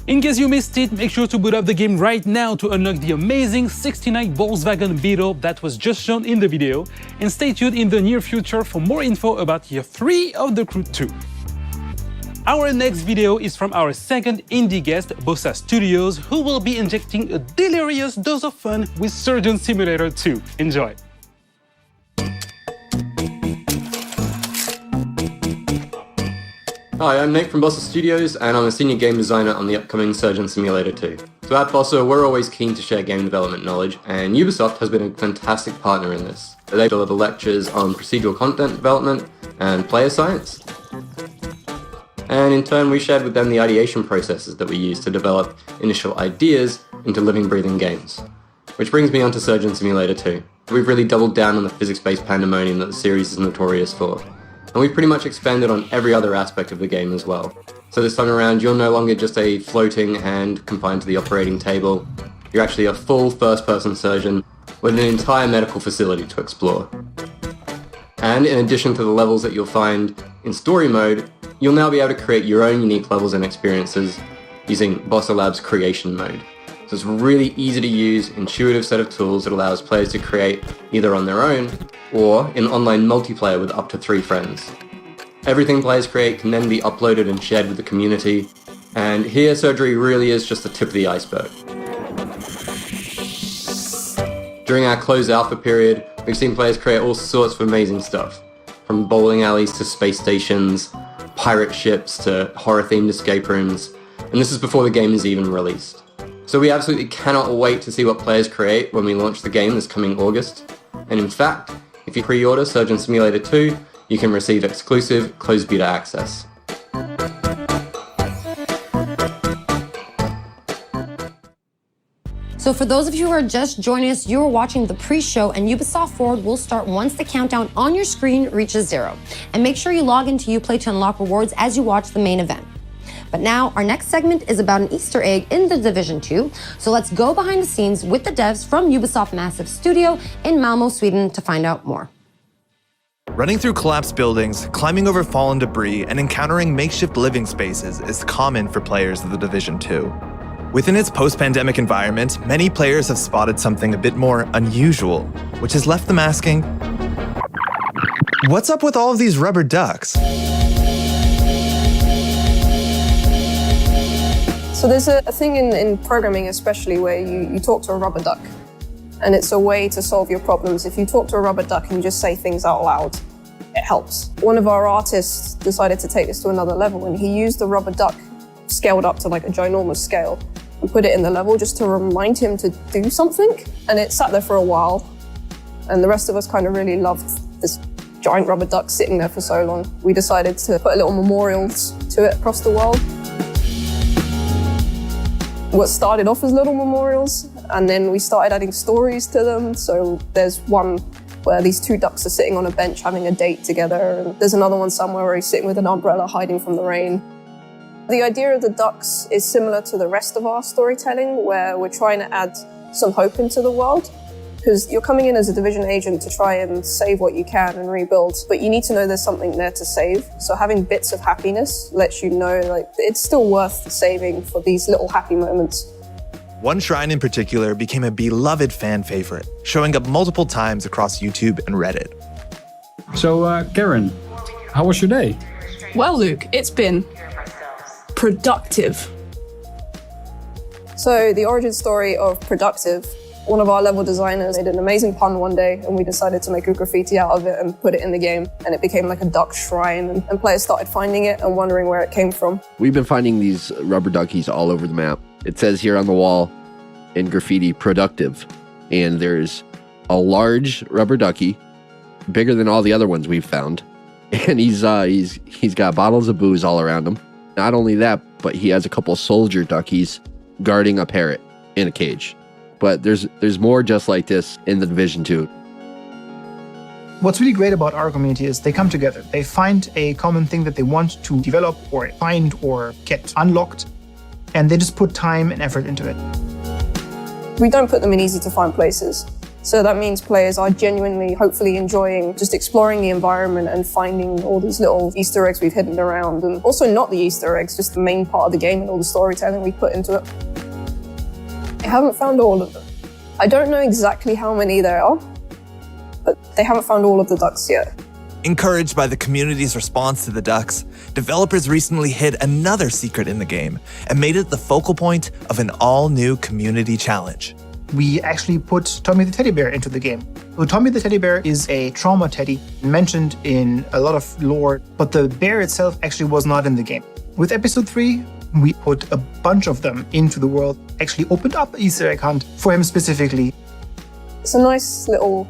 In case you missed it, make sure to boot up the game right now to unlock the amazing 69 Volkswagen Beetle that was just shown in the video, and stay tuned in the near future for more info about Year 3 of the Crew 2. Our next video is from our second indie guest, Bossa Studios, who will be injecting a delirious dose of fun with Surgeon Simulator 2. Enjoy! Hi, I'm Nate from Bossa Studios, and I'm a senior game designer on the upcoming Surgeon Simulator 2. So at Bossa, we're always keen to share game development knowledge, and Ubisoft has been a fantastic partner in this. They deliver lectures on procedural content development and player science. And in turn, we shared with them the ideation processes that we use to develop initial ideas into living, breathing games. Which brings me on to Surgeon Simulator 2. We've really doubled down on the physics-based pandemonium that the series is notorious for. And we've pretty much expanded on every other aspect of the game as well. So this time around, you're no longer just a floating hand confined to the operating table. You're actually a full first-person surgeon with an entire medical facility to explore. And in addition to the levels that you'll find in story mode, you'll now be able to create your own unique levels and experiences using Bossa Labs Creation Mode. So it's a really easy to use, intuitive set of tools that allows players to create either on their own or in online multiplayer with up to 3 friends. Everything players create can then be uploaded and shared with the community, and here surgery really is just the tip of the iceberg. During our closed alpha period, we've seen players create all sorts of amazing stuff, from bowling alleys to space stations, pirate ships to horror-themed escape rooms, and this is before the game is even released. So we absolutely cannot wait to see what players create when we launch the game this coming August. And in fact, if you pre-order Surgeon Simulator 2, you can receive exclusive closed beta access. So for those of you who are just joining us, you are watching the pre-show, and Ubisoft Forward will start once the countdown on your screen reaches 0. And make sure you log into Uplay to unlock rewards as you watch the main event. But now, our next segment is about an Easter egg in The Division 2, so let's go behind the scenes with the devs from Ubisoft Massive Studio in Malmo, Sweden to find out more. Running through collapsed buildings, climbing over fallen debris, and encountering makeshift living spaces is common for players of The Division 2. Within its post-pandemic environment, many players have spotted something a bit more unusual, which has left them asking, what's up with all of these rubber ducks? So there's a thing in programming especially where you talk to a rubber duck, and it's a way to solve your problems. If you talk to a rubber duck and you just say things out loud, it helps. One of our artists decided to take this to another level, and he used the rubber duck scaled up to like a ginormous scale and put it in the level just to remind him to do something. And it sat there for a while, and the rest of us kind of really loved this giant rubber duck sitting there for so long. We decided to put little memorials to it across the world. What started off as little memorials, and then we started adding stories to them. So there's one where these two ducks are sitting on a bench having a date together, and there's another one somewhere where he's sitting with an umbrella hiding from the rain. The idea of the ducks is similar to the rest of our storytelling, where we're trying to add some hope into the world. Because you're coming in as a Division agent to try and save what you can and rebuild, but you need to know there's something there to save. So having bits of happiness lets you know like it's still worth saving for these little happy moments. One shrine in particular became a beloved fan favorite, showing up multiple times across YouTube and Reddit. So, Karen, how was your day? Well, Luke, it's been productive. So the origin story of productive, one of our level designers made an amazing pun one day, and we decided to make a graffiti out of it and put it in the game, and it became like a duck shrine, and players started finding it and wondering where it came from. We've been finding these rubber duckies all over the map. It says here on the wall in graffiti, productive, and there's a large rubber ducky, bigger than all the other ones we've found, and he's got bottles of booze all around him. Not only that, but he has a couple soldier duckies guarding a parrot in a cage. But there's more just like this in the Division 2. What's really great about our community is they come together. They find a common thing that they want to develop or find or get unlocked, and they just put time and effort into it. We don't put them in easy to find places. So that means players are genuinely, hopefully enjoying just exploring the environment and finding all these little Easter eggs we've hidden around. And also not the Easter eggs, just the main part of the game and all the storytelling we put into it. I haven't found all of them. I don't know exactly how many there are, but they haven't found all of the ducks yet. Encouraged by the community's response to the ducks, developers recently hid another secret in the game and made it the focal point of an all-new community challenge. We actually put Tommy the teddy bear into the game. So Tommy the teddy bear is a trauma teddy mentioned in a lot of lore, but the bear itself actually was not in the game. With episode 3, we put a bunch of them into the world, actually opened up an Easter egg hunt for him specifically. It's a nice little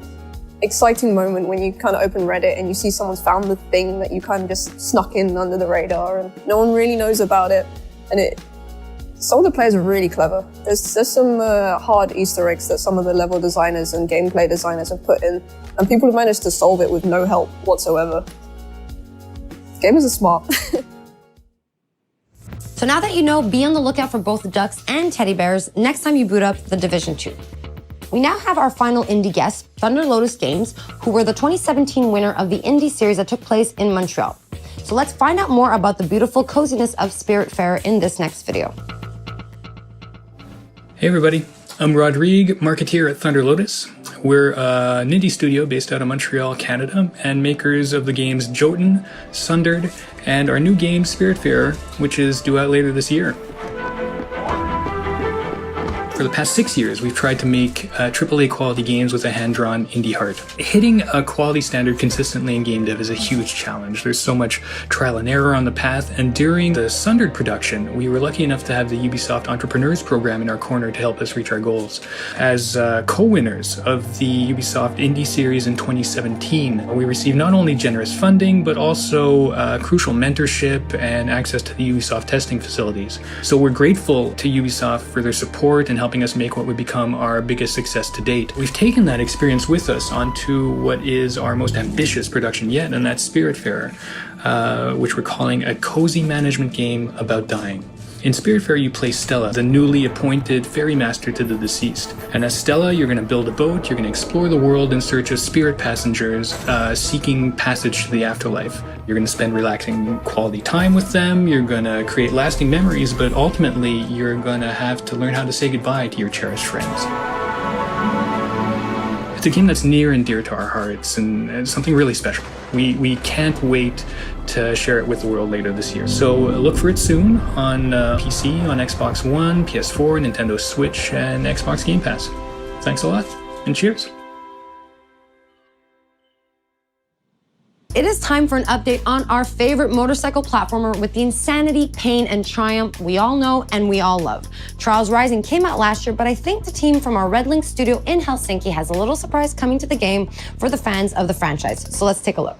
exciting moment when you kind of open Reddit and you see someone's found the thing that you kind of just snuck in under the radar and no one really knows about it. And some of the players are really clever. There's some hard Easter eggs that some of the level designers and gameplay designers have put in, and people have managed to solve it with no help whatsoever. Gamers are smart. So now that you know, be on the lookout for both ducks and teddy bears next time you boot up the Division 2. We now have our final indie guest, Thunder Lotus Games, who were the 2017 winner of the indie series that took place in Montreal. So let's find out more about the beautiful coziness of Spiritfarer in this next video. Hey everybody, I'm Rodrigue, marketeer at Thunder Lotus. We're an indie studio based out of Montreal, Canada, and makers of the games Jotun, Sundered, and our new game Spiritfarer, which is due out later this year. For the past 6 years, we've tried to make AAA quality games with a hand-drawn indie heart. Hitting a quality standard consistently in game dev is a huge challenge. There's so much trial and error on the path, and during the Sundered production, we were lucky enough to have the Ubisoft Entrepreneurs Program in our corner to help us reach our goals. As co-winners of the Ubisoft Indie Series in 2017, we received not only generous funding, but also crucial mentorship and access to the Ubisoft testing facilities. So we're grateful to Ubisoft for their support and helping us make what would become our biggest success to date. We've taken that experience with us onto what is our most ambitious production yet, and that's Spiritfarer, which we're calling a cozy management game about dying. In Spiritfarer, you play Stella, the newly appointed ferry master to the deceased. And as Stella, you're going to build a boat, you're going to explore the world in search of spirit passengers seeking passage to the afterlife. You're going to spend relaxing quality time with them, you're going to create lasting memories, but ultimately, you're going to have to learn how to say goodbye to your cherished friends. It's a game that's near and dear to our hearts, and it's something really special. We can't wait to share it with the world later this year. So look for it soon on PC, on Xbox One, PS4, Nintendo Switch, and Xbox Game Pass. Thanks a lot, and cheers. It is time for an update on our favorite motorcycle platformer with the insanity, pain, and triumph we all know and we all love. Trials Rising came out last year, but I think the team from our Red Link studio in Helsinki has a little surprise coming to the game for the fans of the franchise. So let's take a look.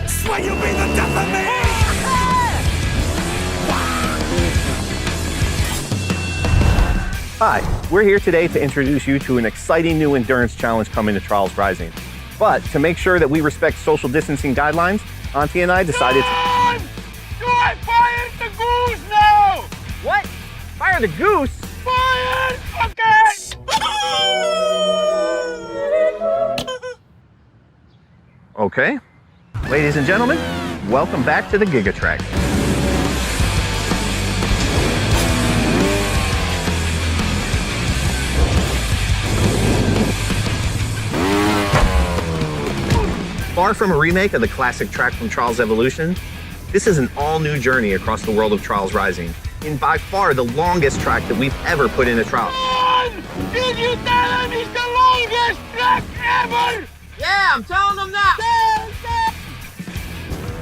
Swear you'll be the death of me! Hi, we're here today to introduce you to an exciting new endurance challenge coming to Trials Rising. But to make sure that we respect social distancing guidelines, Auntie and I decided to... Do I fire the goose now? What? Fire the goose? Fire! Okay! Okay. Ladies and gentlemen, welcome back to the Gigatrack. Far from a remake of the classic track from Trials Evolution, this is an all-new journey across the world of Trials Rising, in by far the longest track that we've ever put in a trial. Did you tell him it's the longest track ever? Yeah, I'm telling them that!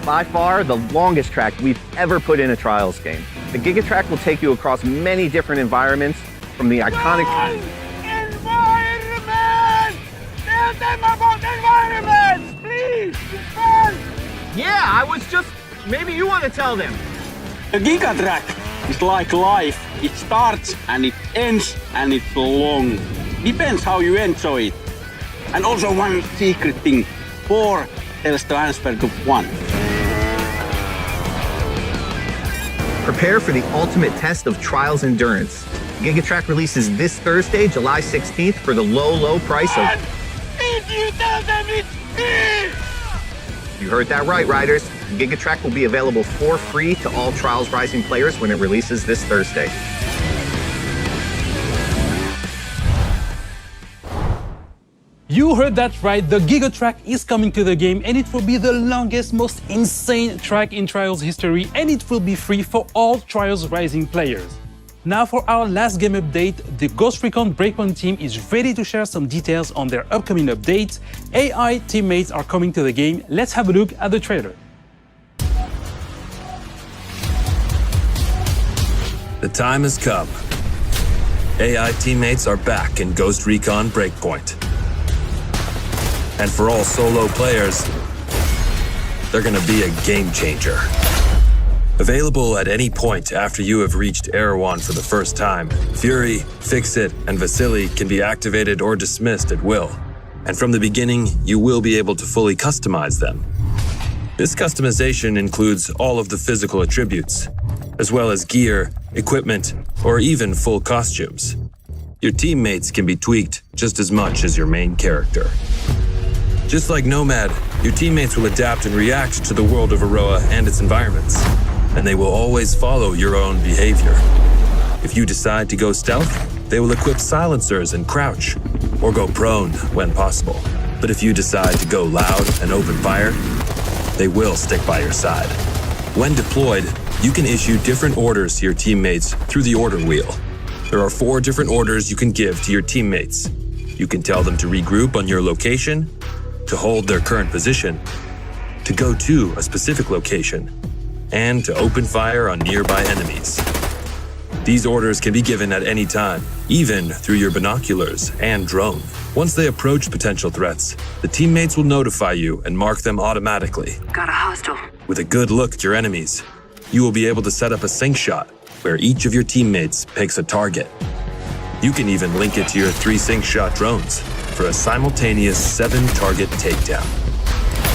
By far the longest track we've ever put in a Trials game. The Gigatrack will take you across many different environments, from the iconic... Environment! Tell them about environments, please! Yeah, I was just... Maybe you want to tell them. The Gigatrack is like life. It starts and it ends and it's long. Depends how you enjoy it. And also one secret thing. 4 tells the answer to 1. Prepare for the ultimate test of Trials endurance. Gigatrack releases this Thursday, July 16th for the low price of... Did you tell them it's free? You heard that right, riders. Gigatrack will be available for free to all Trials Rising players when it releases this Thursday. You heard that right, the Gigatrack is coming to the game and it will be the longest, most insane track in Trials history, and it will be free for all Trials Rising players. Now for our last game update, the Ghost Recon Breakpoint team is ready to share some details on their upcoming updates. AI teammates are coming to the game. Let's have a look at the trailer. The time has come. AI teammates are back in Ghost Recon Breakpoint. And for all solo players, they're gonna be a game changer. Available at any point after you have reached Erewhon for the first time, Fury, Fix-It, and Vasily can be activated or dismissed at will. And from the beginning, you will be able to fully customize them. This customization includes all of the physical attributes, as well as gear, equipment, or even full costumes. Your teammates can be tweaked just as much as your main character. Just like Nomad, your teammates will adapt and react to the world of Aroa and its environments, and they will always follow your own behavior. If you decide to go stealth, they will equip silencers and crouch, or go prone when possible. But if you decide to go loud and open fire, they will stick by your side. When deployed, you can issue different orders to your teammates through the order wheel. There are 4 different orders you can give to your teammates. You can tell them to regroup on your location, to hold their current position, to go to a specific location, and to open fire on nearby enemies. These orders can be given at any time, even through your binoculars and drone. Once they approach potential threats, the teammates will notify you and mark them automatically. Got a hostile. With a good look at your enemies, you will be able to set up a sync shot where each of your teammates picks a target. You can even link it to your 3 sync shot drones for a simultaneous 7-target takedown.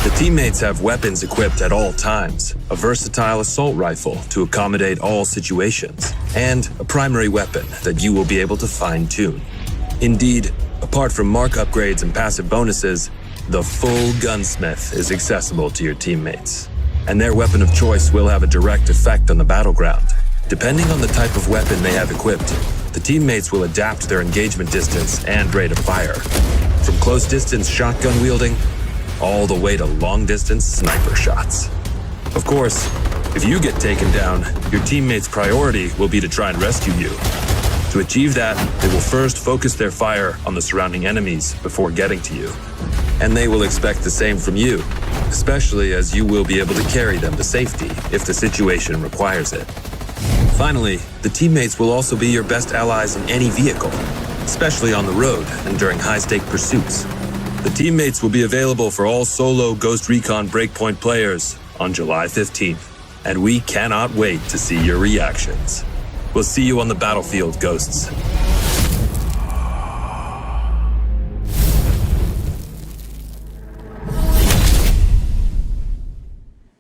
The teammates have weapons equipped at all times, a versatile assault rifle to accommodate all situations, and a primary weapon that you will be able to fine-tune. Indeed, apart from mark upgrades and passive bonuses, the full gunsmith is accessible to your teammates. And their weapon of choice will have a direct effect on the battleground. Depending on the type of weapon they have equipped, the teammates will adapt their engagement distance and rate of fire. From close distance shotgun wielding, all the way to long distance sniper shots. Of course, if you get taken down, your teammates' priority will be to try and rescue you. To achieve that, they will first focus their fire on the surrounding enemies before getting to you. And they will expect the same from you, especially as you will be able to carry them to safety if the situation requires it. Finally, the teammates will also be your best allies in any vehicle, especially on the road and during high-stake pursuits. The teammates will be available for all solo Ghost Recon Breakpoint players on July 15th, and we cannot wait to see your reactions. We'll see you on the battlefield, Ghosts.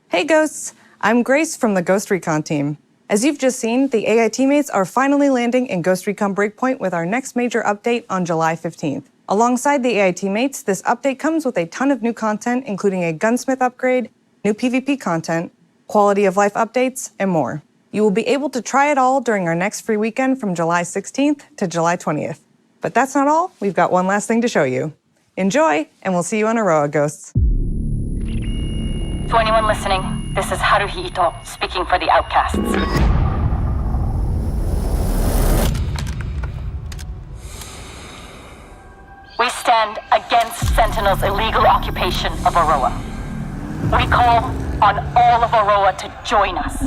Hey Ghosts, I'm Grace from the Ghost Recon team. As you've just seen, the AI teammates are finally landing in Ghost Recon Breakpoint with our next major update on July 15th. Alongside the AI teammates, this update comes with a ton of new content, including a gunsmith upgrade, new PvP content, quality of life updates, and more. You will be able to try it all during our next free weekend from July 16th to July 20th. But that's not all, we've got one last thing to show you. Enjoy, and we'll see you on Aroa, Ghosts. To anyone listening, this is Haruhi Ito speaking for the Outcasts. We stand against Sentinel's illegal occupation of Aroa. We call on all of Aroa to join us.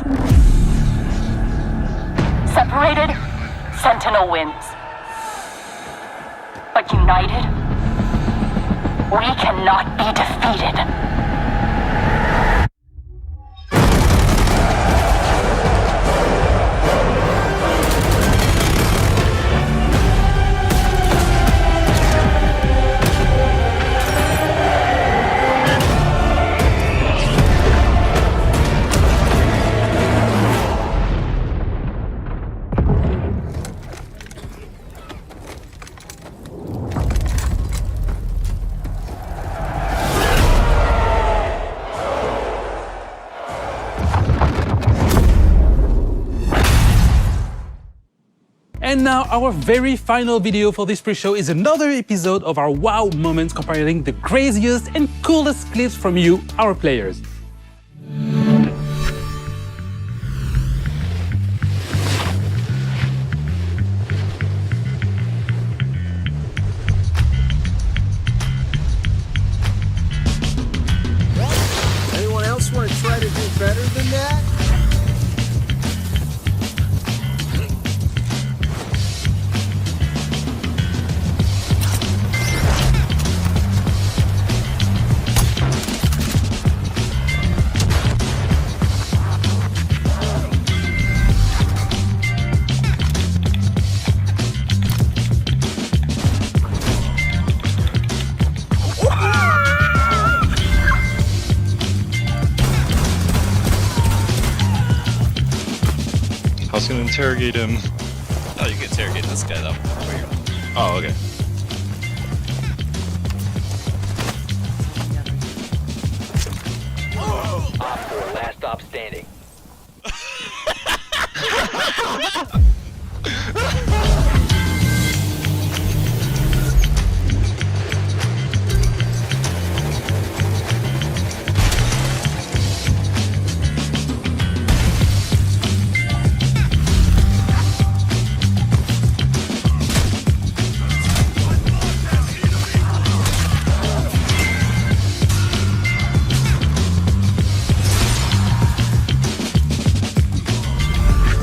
Separated, Sentinel wins. But united, we cannot be defeated. And now our very final video for this pre-show is another episode of our wow moments comparing the craziest and coolest clips from you, our players. Anyone else want to try to do better than that? I was gonna interrogate him. Oh, you can interrogate this guy though. Oh, okay. Op 4, last stop standing.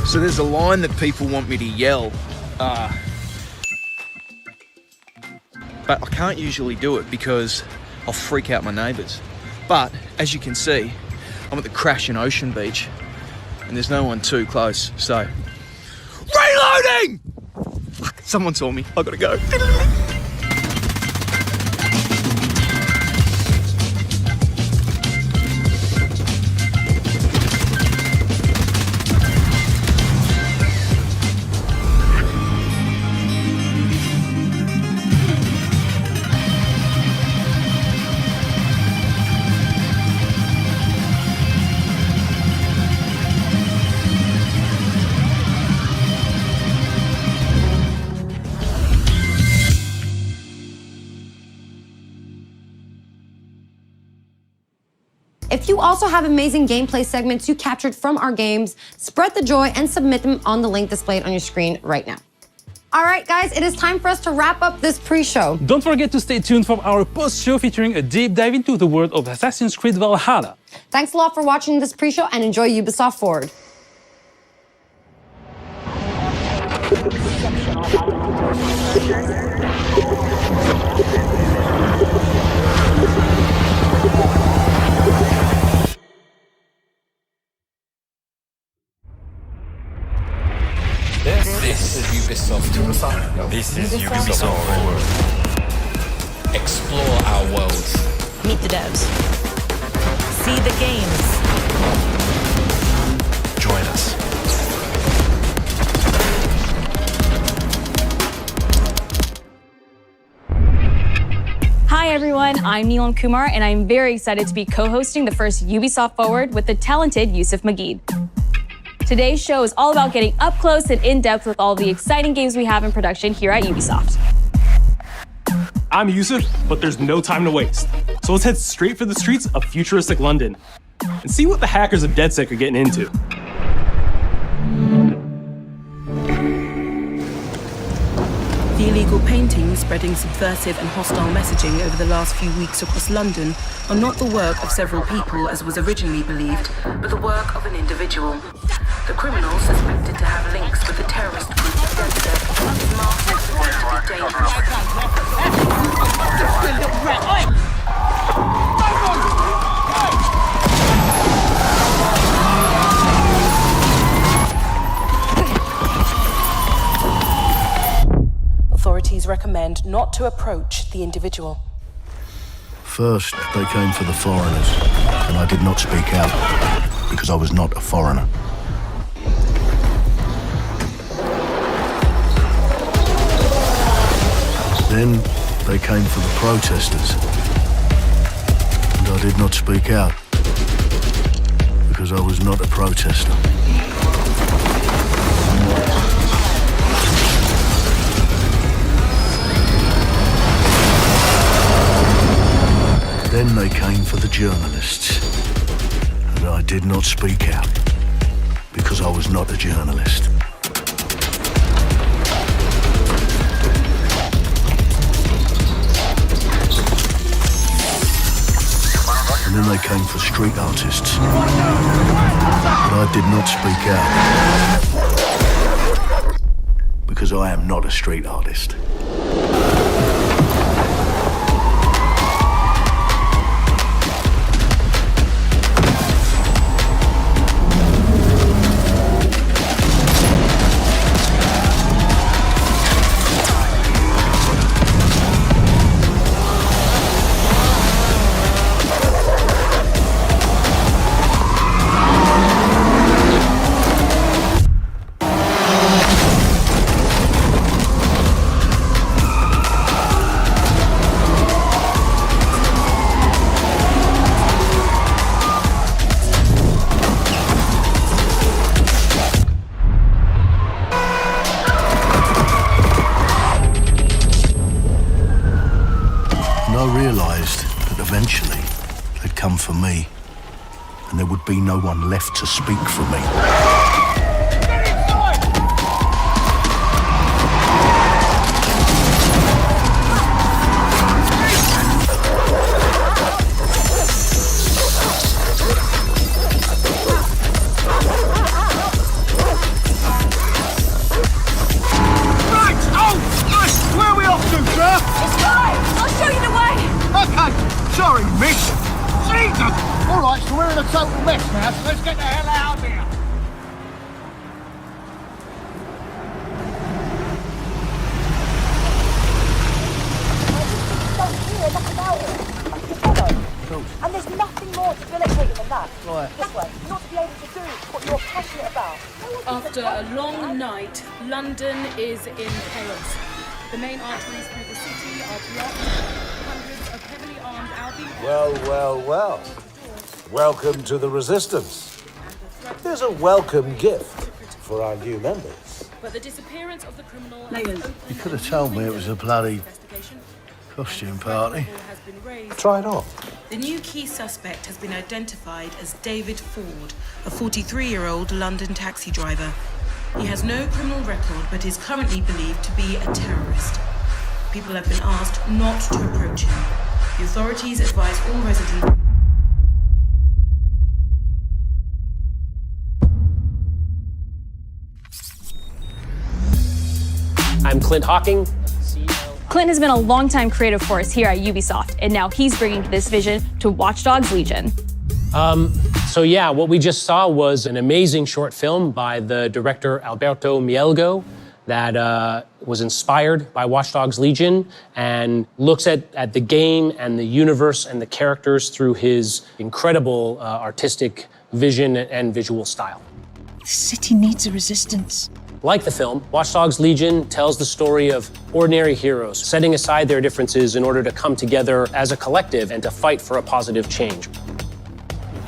So there's a line that people want me to yell, but I can't usually do it because I'll freak out my neighbours. But as you can see, I'm at the Crashing Ocean Beach and there's no one too close, so... Reloading! Fuck, someone saw me, I gotta go. If you also have amazing gameplay segments you captured from our games, spread the joy and submit them on the link displayed on your screen right now. All right, guys, it is time for us to wrap up this pre-show. Don't forget to stay tuned for our post-show featuring a deep dive into the world of Assassin's Creed Valhalla. Thanks a lot for watching this pre-show and enjoy Ubisoft Forward. This is Ubisoft. This is Ubisoft Forward. Explore our worlds. Meet the devs. See the games. Join us. Hi everyone, I'm Neelam Kumar and I'm very excited to be co-hosting the first Ubisoft Forward with the talented Yusuf Mageed. Today's show is all about getting up close and in-depth with all the exciting games we have in production here at Ubisoft. I'm Yusuf, but there's no time to waste. So let's head straight for the streets of futuristic London and see what the hackers of DedSec are getting into. The illegal paintings spreading subversive and hostile messaging over the last few weeks across London are not the work of several people as was originally believed, but the work of an individual. The criminal suspected to have links with the terrorist group DedSec is marked as potentially dangerous. Authorities recommend not to approach the individual. First, they came for the foreigners, and I did not speak out because I was not a foreigner. Then they came for the protesters, and I did not speak out because I was not a protester. Then they came for the journalists, and I did not speak out because I was not a journalist. And then they came for street artists, but I did not speak out because I am not a street artist. For me, and there would be no one left to speak for me. Right! Oh! Where are we off to, sir? It's fine! I'll show you the way! Okay, sorry, miss. Jesus! All right, so we're in a total mess now, so let's get the hell out of here. And there's nothing more debilitating than that. Right. This way, not to be able to do what you're passionate about. After a long night, London is in chaos. The main arteries through the city are blocked. Hundreds of heavily armed Albion... Well. Welcome to the Resistance. There's a welcome gift for our new members. But the disappearance of the criminal... You could have told me it was a bloody costume party. Try it on. The new key suspect has been identified as David Ford, a 43-year-old London taxi driver. He has no criminal record, but is currently believed to be a terrorist. People have been asked not to approach him. The authorities advise all residents. I'm Clint Hawking. Clint has been a longtime creative force here at Ubisoft, and now he's bringing this vision to Watch Dogs Legion. So yeah, what we just saw was an amazing short film by the director Alberto Mielgo that was inspired by Watch Dogs Legion and looks at the game and the universe and the characters through his incredible artistic vision and visual style. The city needs a resistance. Like the film, Watch Dogs Legion tells the story of ordinary heroes setting aside their differences in order to come together as a collective and to fight for a positive change.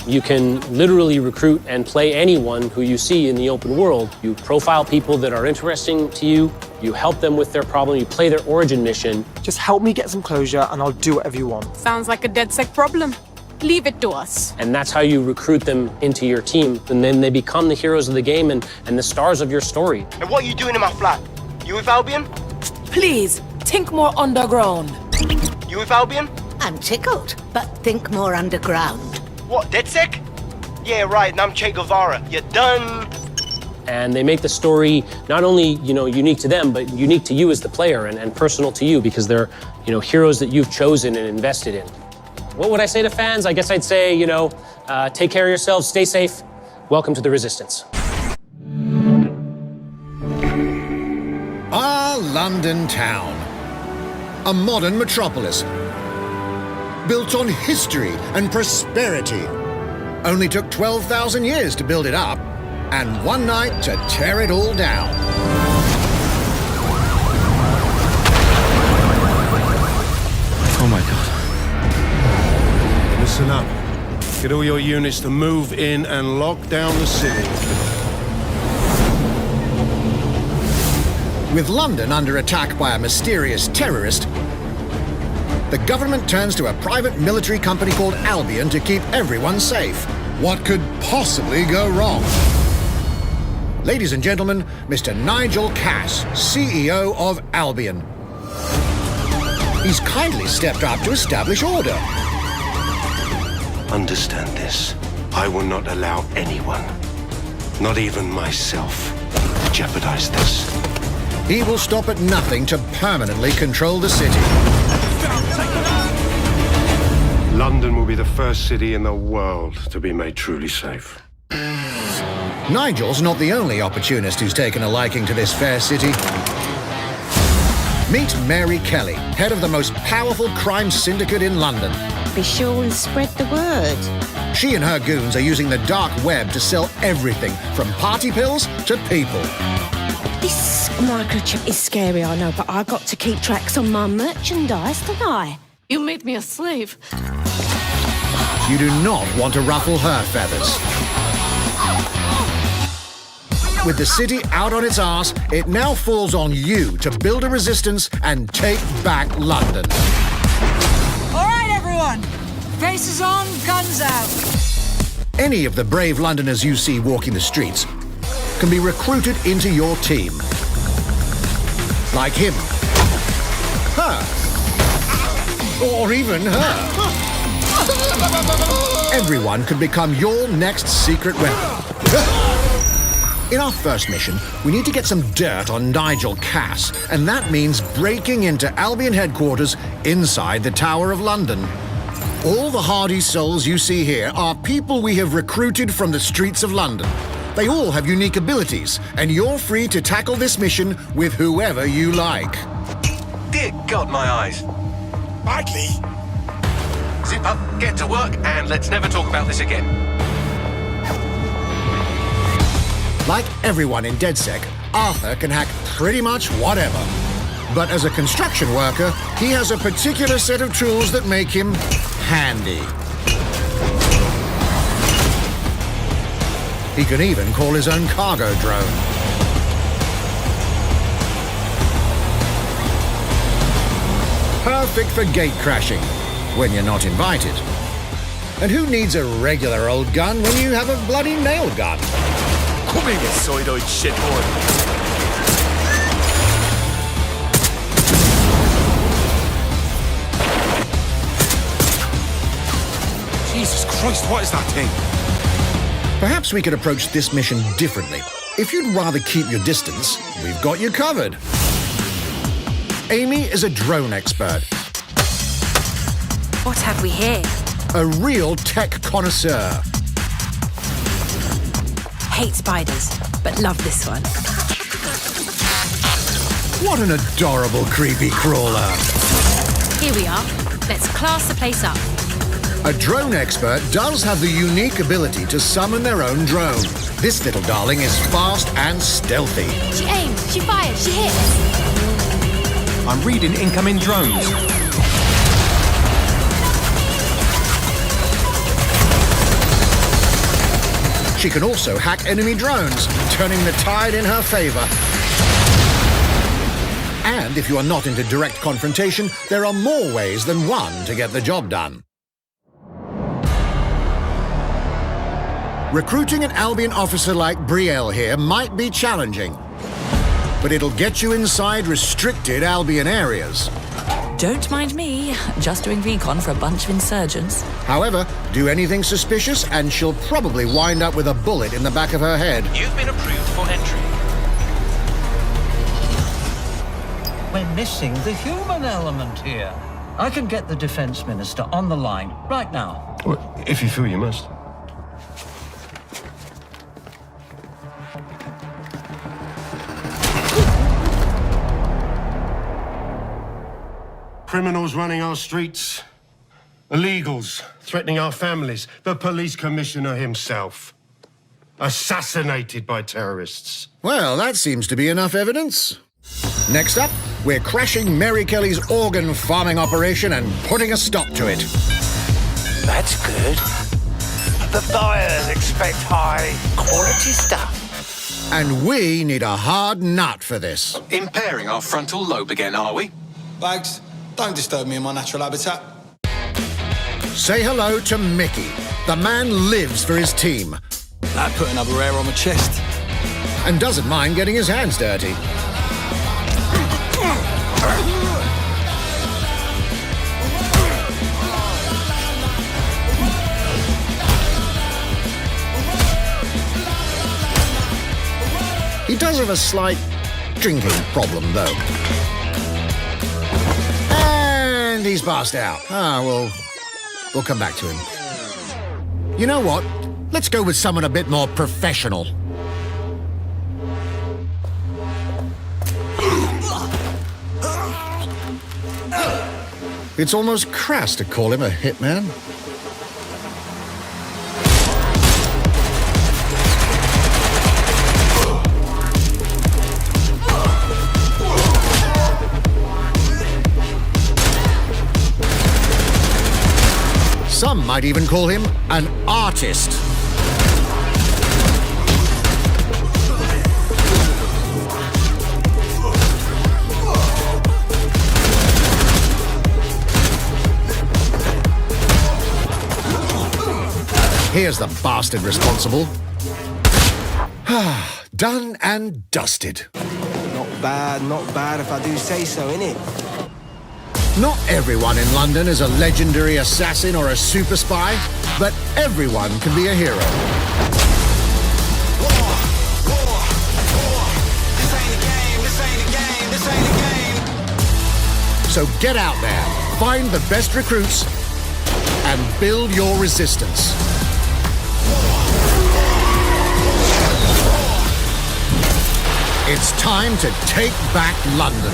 You can literally recruit and play anyone who you see in the open world. You profile people that are interesting to you, you help them with their problem, you play their origin mission. Just help me get some closure and I'll do whatever you want. Sounds like a DedSec problem. Leave it to us. And that's how you recruit them into your team. And then they become the heroes of the game and the stars of your story. And what are you doing in my flat? You with Albion? Please, think more underground. You with Albion? I'm tickled, but think more underground. What, DedSec? Yeah, right, and I'm Che Guevara. You're done. And they make the story not only, unique to them, but unique to you as the player and personal to you because they're, heroes that you've chosen and invested in. What would I say to fans? I guess I'd say, take care of yourselves, stay safe. Welcome to the Resistance. Our London town. A modern metropolis. Built on history and prosperity. Only took 12,000 years to build it up, and one night to tear it all down. Oh my God. Listen up. Get all your units to move in and lock down the city. With London under attack by a mysterious terrorist, the government turns to a private military company called Albion to keep everyone safe. What could possibly go wrong? Ladies and gentlemen, Mr. Nigel Cass, CEO of Albion. He's kindly stepped up to establish order. Understand this. I will not allow anyone, not even myself, to jeopardize this. He will stop at nothing to permanently control the city. London will be the first city in the world to be made truly safe. Nigel's not the only opportunist who's taken a liking to this fair city. Meet Mary Kelly, head of the most powerful crime syndicate in London. Be sure and spread the word. She and her goons are using the dark web to sell everything from party pills to people. This microchip is scary, I know, but I got to keep tracks on my merchandise, don't I? You made me a slave. You do not want to ruffle her feathers. With the city out on its arse, it now falls on you to build a resistance and take back London. All right, everyone. Faces on, guns out. Any of the brave Londoners you see walking the streets can be recruited into your team. Like him, her, or even her. Everyone could become your next secret weapon. In our first mission, we need to get some dirt on Nigel Cass, and that means breaking into Albion headquarters inside the Tower of London. All the hardy souls you see here are people we have recruited from the streets of London. They all have unique abilities, and you're free to tackle this mission with whoever you like. Dear God, my eyes. Badly. Zip up, get to work, and let's never talk about this again. Like everyone in DedSec, Arthur can hack pretty much whatever. But as a construction worker, he has a particular set of tools that make him handy. He can even call his own cargo drone. Perfect for gate crashing, when you're not invited. And who needs a regular old gun when you have a bloody nail gun? Come in, you soidoid shitboy. Jesus Christ, what is that thing? Perhaps we could approach this mission differently. If you'd rather keep your distance, we've got you covered. Amy is a drone expert. What have we here? A real tech connoisseur. Hate spiders, but love this one. What an adorable creepy crawler. Here we are. Let's class the place up. A drone expert does have the unique ability to summon their own drone. This little darling is fast and stealthy. She aims, she fires, she hits. I'm reading incoming drones. She can also hack enemy drones, turning the tide in her favor. And if you are not into direct confrontation, there are more ways than one to get the job done. Recruiting an Albion officer like Brielle here might be challenging, but it'll get you inside restricted Albion areas. Don't mind me, just doing recon for a bunch of insurgents. However, do anything suspicious and she'll probably wind up with a bullet in the back of her head. You've been approved for entry. We're missing the human element here. I can get the Defense Minister on the line right now. Well, if you feel you must. Criminals running our streets, illegals threatening our families, the police commissioner himself, assassinated by terrorists. Well, that seems to be enough evidence. Next up, we're crashing Mary Kelly's organ farming operation and putting a stop to it. That's good. The buyers expect high quality stuff. And we need a hard nut for this. Impairing our frontal lobe again, are we? Bags, don't disturb me in my natural habitat. Say hello to Mickey. The man lives for his team. That put another hair on my chest. And doesn't mind getting his hands dirty. He does have a slight drinking problem, though. And he's passed out. We'll come back to him. You know what? Let's go with someone a bit more professional. It's almost crass to call him a hitman. Some might even call him an artist. Here's the bastard responsible. Done and dusted. Not bad if I do say so, innit? Not everyone in London is a legendary assassin or a super spy, but everyone can be a hero. So get out there, find the best recruits, and build your resistance. It's time to take back London.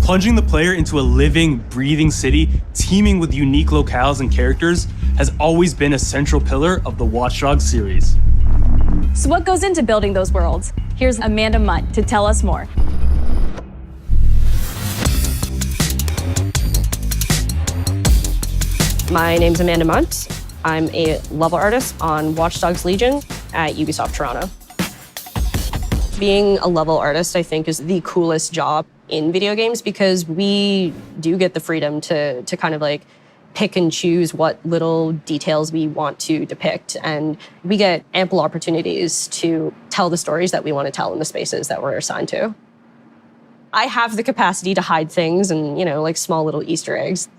Plunging the player into a living, breathing city teeming with unique locales and characters has always been a central pillar of the Watch Dogs series. So what goes into building those worlds? Here's Amanda Munt to tell us more. My name's Amanda Munt. I'm a level artist on Watch Dogs Legion at Ubisoft Toronto. Being a level artist, I think, is the coolest job in video games because we do get the freedom to kind of like pick and choose what little details we want to depict. And we get ample opportunities to tell the stories that we want to tell in the spaces that we're assigned to. I have the capacity to hide things and, like small little Easter eggs.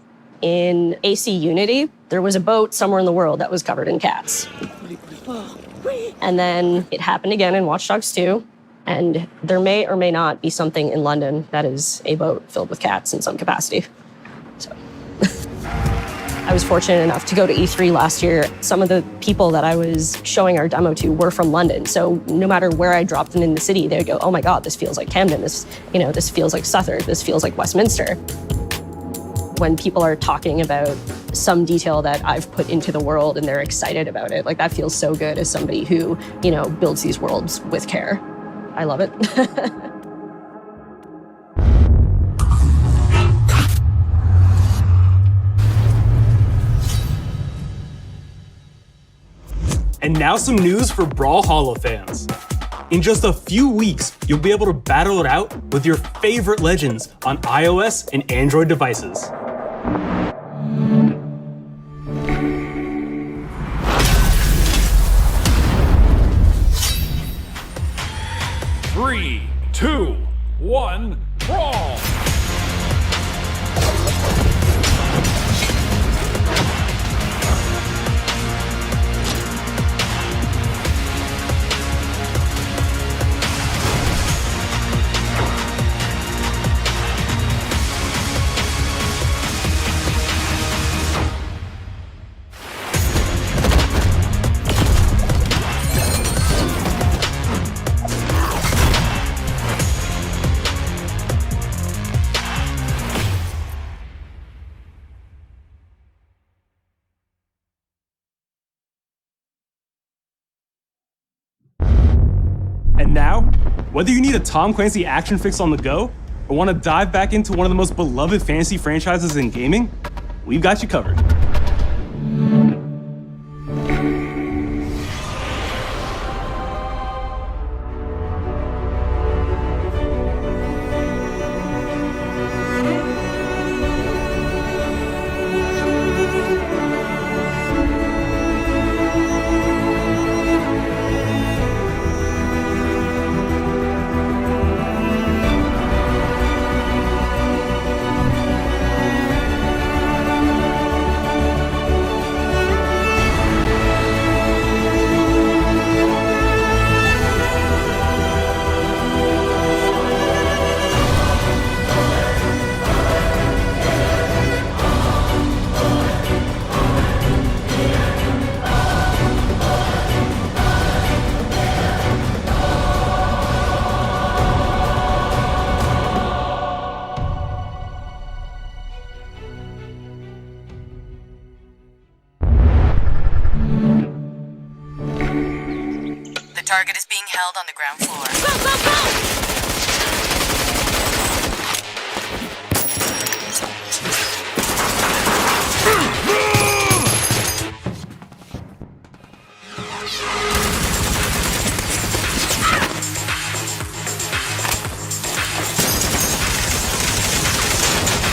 In AC Unity, there was a boat somewhere in the world that was covered in cats. And then it happened again in Watch Dogs 2. And there may or may not be something in London that is a boat filled with cats in some capacity. So I was fortunate enough to go to E3 last year. Some of the people that I was showing our demo to were from London. So no matter where I dropped them in the city, they'd go, oh my God, this feels like Camden. This feels like Southwark. This feels like Westminster. When people are talking about some detail that I've put into the world and they're excited about it, like that feels so good as somebody who, builds these worlds with care. I love it. And now some news for Brawlhalla fans. In just a few weeks, you'll be able to battle it out with your favorite legends on iOS and Android devices. Three, two, one, brawl! And now, whether you need a Tom Clancy action fix on the go, or want to dive back into one of the most beloved fantasy franchises in gaming, we've got you covered. Target is being held on the ground floor. Go, go, go!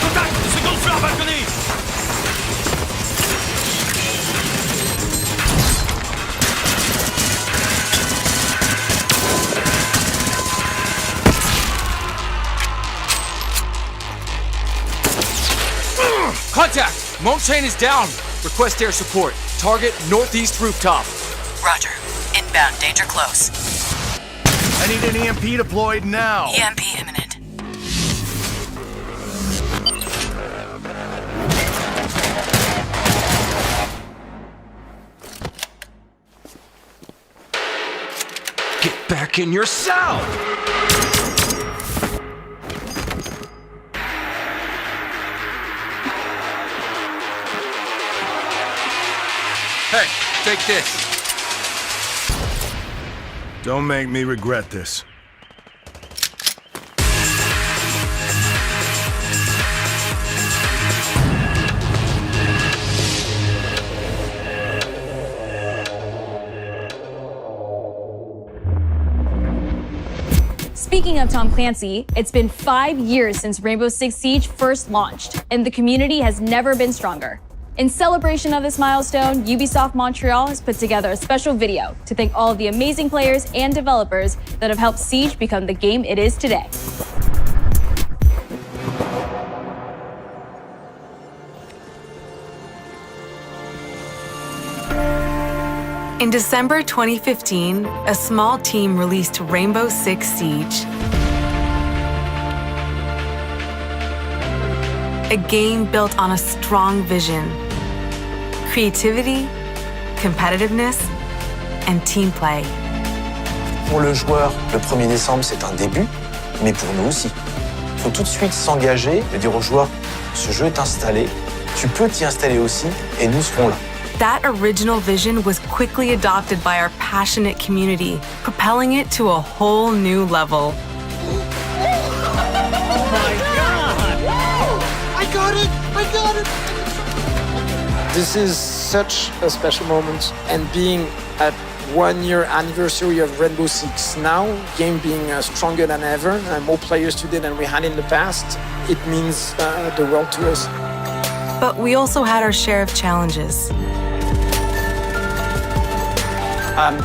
Contact! Second floor balcony! Contact! Monk chain is down. Request air support. Target northeast rooftop. Roger. Inbound. Danger close. I need an EMP deployed now. EMP imminent. Get back in your cell! Hey, take this. Don't make me regret this. Speaking of Tom Clancy, it's been 5 years since Rainbow Six Siege first launched, and the community has never been stronger. In celebration of this milestone, Ubisoft Montreal has put together a special video to thank all of the amazing players and developers that have helped Siege become the game it is today. In December 2015, a small team released Rainbow Six Siege. A game built on a strong vision, creativity, competitiveness, and team play. Pour le joueur, le 1er décembre, c'est un début, mais pour nous aussi. Il faut tout de suite s'engager et dire aux joueurs, ce jeu est installé, tu peux t'y installer aussi, et nous serons là. That original vision was quickly adopted by our passionate community, propelling it to a whole new level. I got it! This is such a special moment, and being at 1 year anniversary of Rainbow Six now, game being stronger than ever, more players today than we had in the past, it means the world to us. But we also had our share of challenges.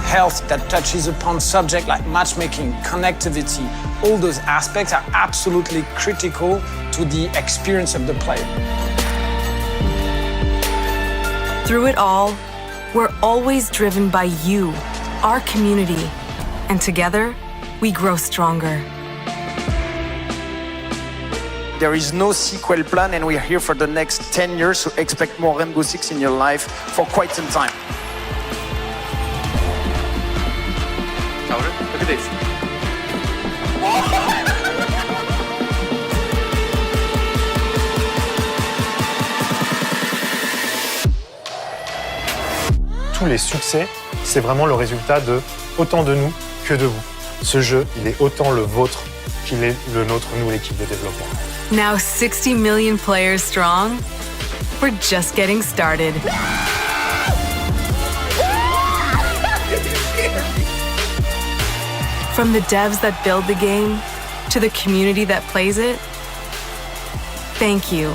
Health that touches upon subjects like matchmaking, connectivity, all those aspects are absolutely critical to the experience of the player. Through it all, we're always driven by you, our community, and together, we grow stronger. There is no sequel plan, and we're here for the next 10 years, so expect more Rainbow Six in your life for quite some time. Look at this. Tous les succès, c'est vraiment le résultat de autant de nous que de vous. Ce jeu, il est autant le vôtre qu'il est le nôtre, nous, l'équipe de développement. Now 60 million players strong, we're just getting started. From the devs that build the game to the community that plays it, thank you.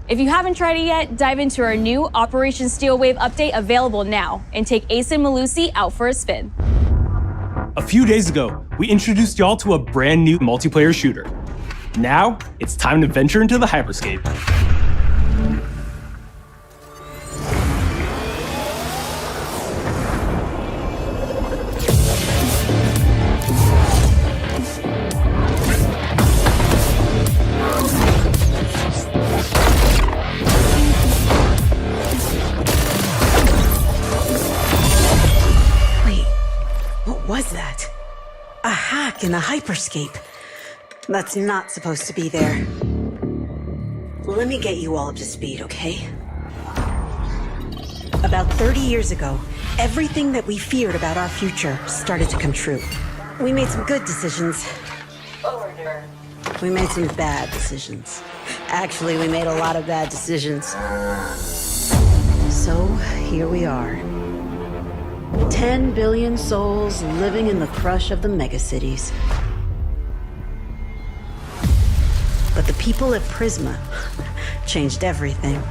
If you haven't tried it yet, dive into our new Operation Steel Wave update available now and take Ace and Malusi out for a spin. A few days ago, we introduced y'all to a brand new multiplayer shooter. Now, it's time to venture into the hyperscape. What was that? A hack in a hyperscape. That's not supposed to be there. Let me get you all up to speed, okay? About 30 years ago, everything that we feared about our future started to come true. We made some good decisions. We made some bad decisions. Actually, we made a lot of bad decisions. So, here we are. 10 billion souls living in the crush of the megacities. But the people at Prisma changed everything.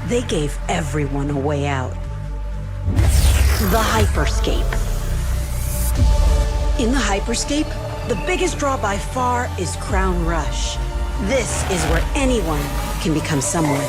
They gave everyone a way out. The hyperscape. In the hyperscape, the biggest draw by far is Crown Rush. This is where anyone can become someone.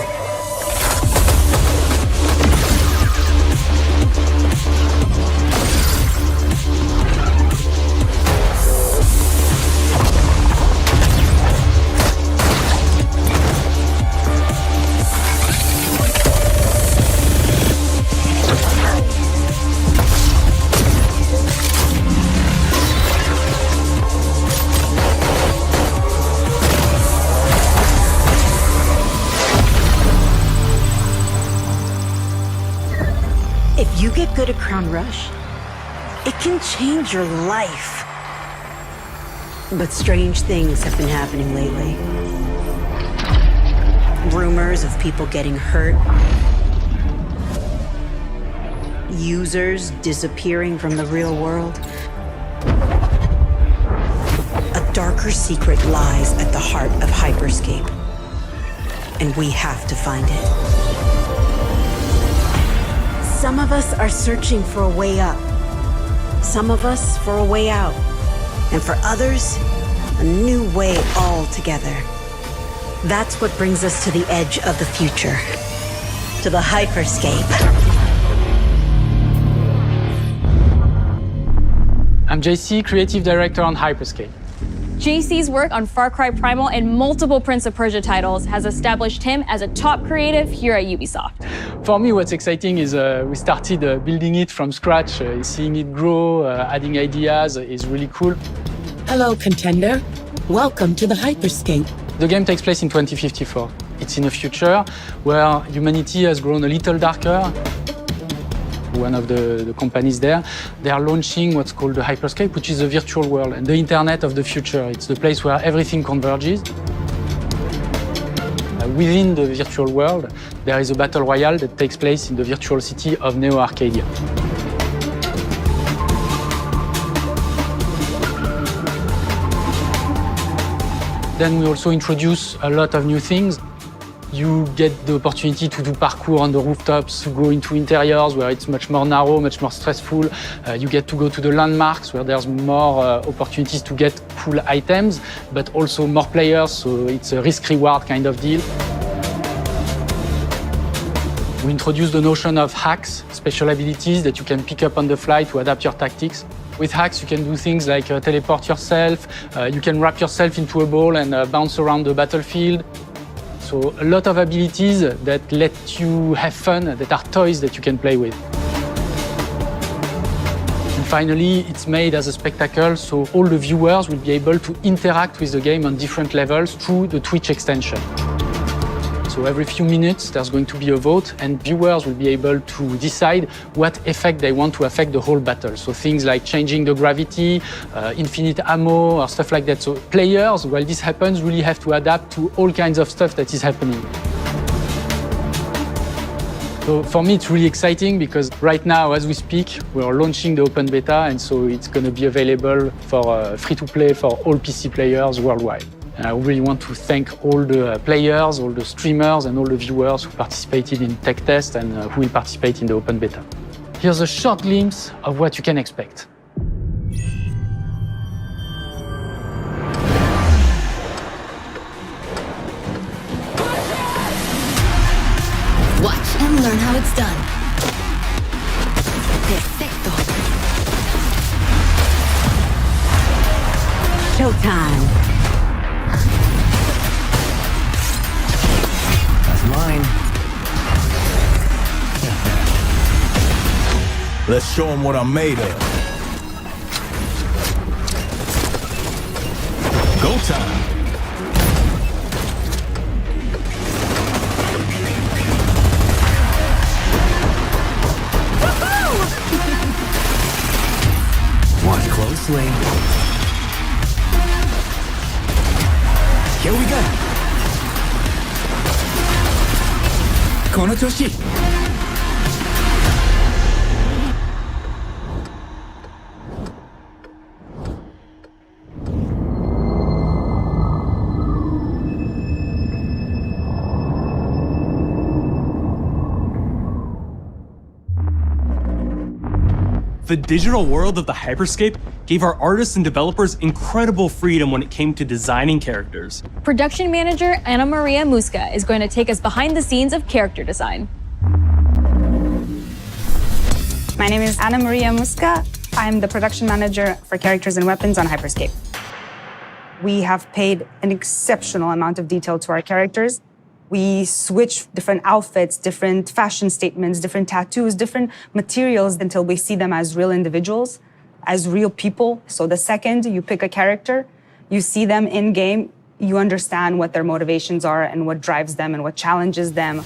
If you get good at Crown Rush, it can change your life. But strange things have been happening lately. Rumors of people getting hurt. Users disappearing from the real world. A darker secret lies at the heart of Hyperscape. And we have to find it. Some of us are searching for a way up. Some of us for a way out. And for others, a new way altogether. That's what brings us to the edge of the future. To the Hyperscape. I'm JC, Creative Director on Hyperscape. JC's work on Far Cry Primal and multiple Prince of Persia titles has established him as a top creative here at Ubisoft. For me, what's exciting is we started building it from scratch. Seeing it grow, adding ideas is really cool. Hello, contender. Welcome to the Hyperscape. The game takes place in 2054. It's in a future where humanity has grown a little darker. One of the companies there, they are launching what's called the Hyperscape, which is a virtual world and the internet of the future. It's the place where everything converges. Within the virtual world, there is a battle royale that takes place in the virtual city of Neo Arcadia. Then we also introduce a lot of new things. You get the opportunity to do parkour on the rooftops, to go into interiors where it's much more narrow, much more stressful. You get to go to the landmarks where there's more opportunities to get cool items, but also more players, so it's a risk-reward kind of deal. We introduce the notion of hacks, special abilities that you can pick up on the fly to adapt your tactics. With hacks, you can do things like teleport yourself, you can wrap yourself into a ball and bounce around the battlefield. So a lot of abilities that let you have fun, that are toys that you can play with. And finally, it's made as a spectacle, so all the viewers will be able to interact with the game on different levels through the Twitch extension. So every few minutes, there's going to be a vote, and viewers will be able to decide what effect they want to affect the whole battle. So things like changing the gravity, infinite ammo, or stuff like that. So players, while this happens, really have to adapt to all kinds of stuff that is happening. So for me, it's really exciting because right now, as we speak, we're launching the open beta, and so it's going to be available for free-to-play for all PC players worldwide. And I really want to thank all the players, all the streamers, and all the viewers who participated in tech test and who will participate in the open beta. Here's a short glimpse of what you can expect. Watch and learn how it's done. Perfecto. Showtime. Mine. Let's show them what I'm made of. Go time. Watch closely. Here we go. この調子。The digital world of the Hyperscape gave our artists and developers incredible freedom when it came to designing characters. Production manager Ana Maria Musca is going to take us behind the scenes of character design. My name is Ana Maria Musca. I'm the production manager for characters and weapons on Hyperscape. We have paid an exceptional amount of detail to our characters. We switch different outfits, different fashion statements, different tattoos, different materials until we see them as real individuals, as real people. So the second you pick a character, you see them in game, you understand what their motivations are and what drives them and what challenges them.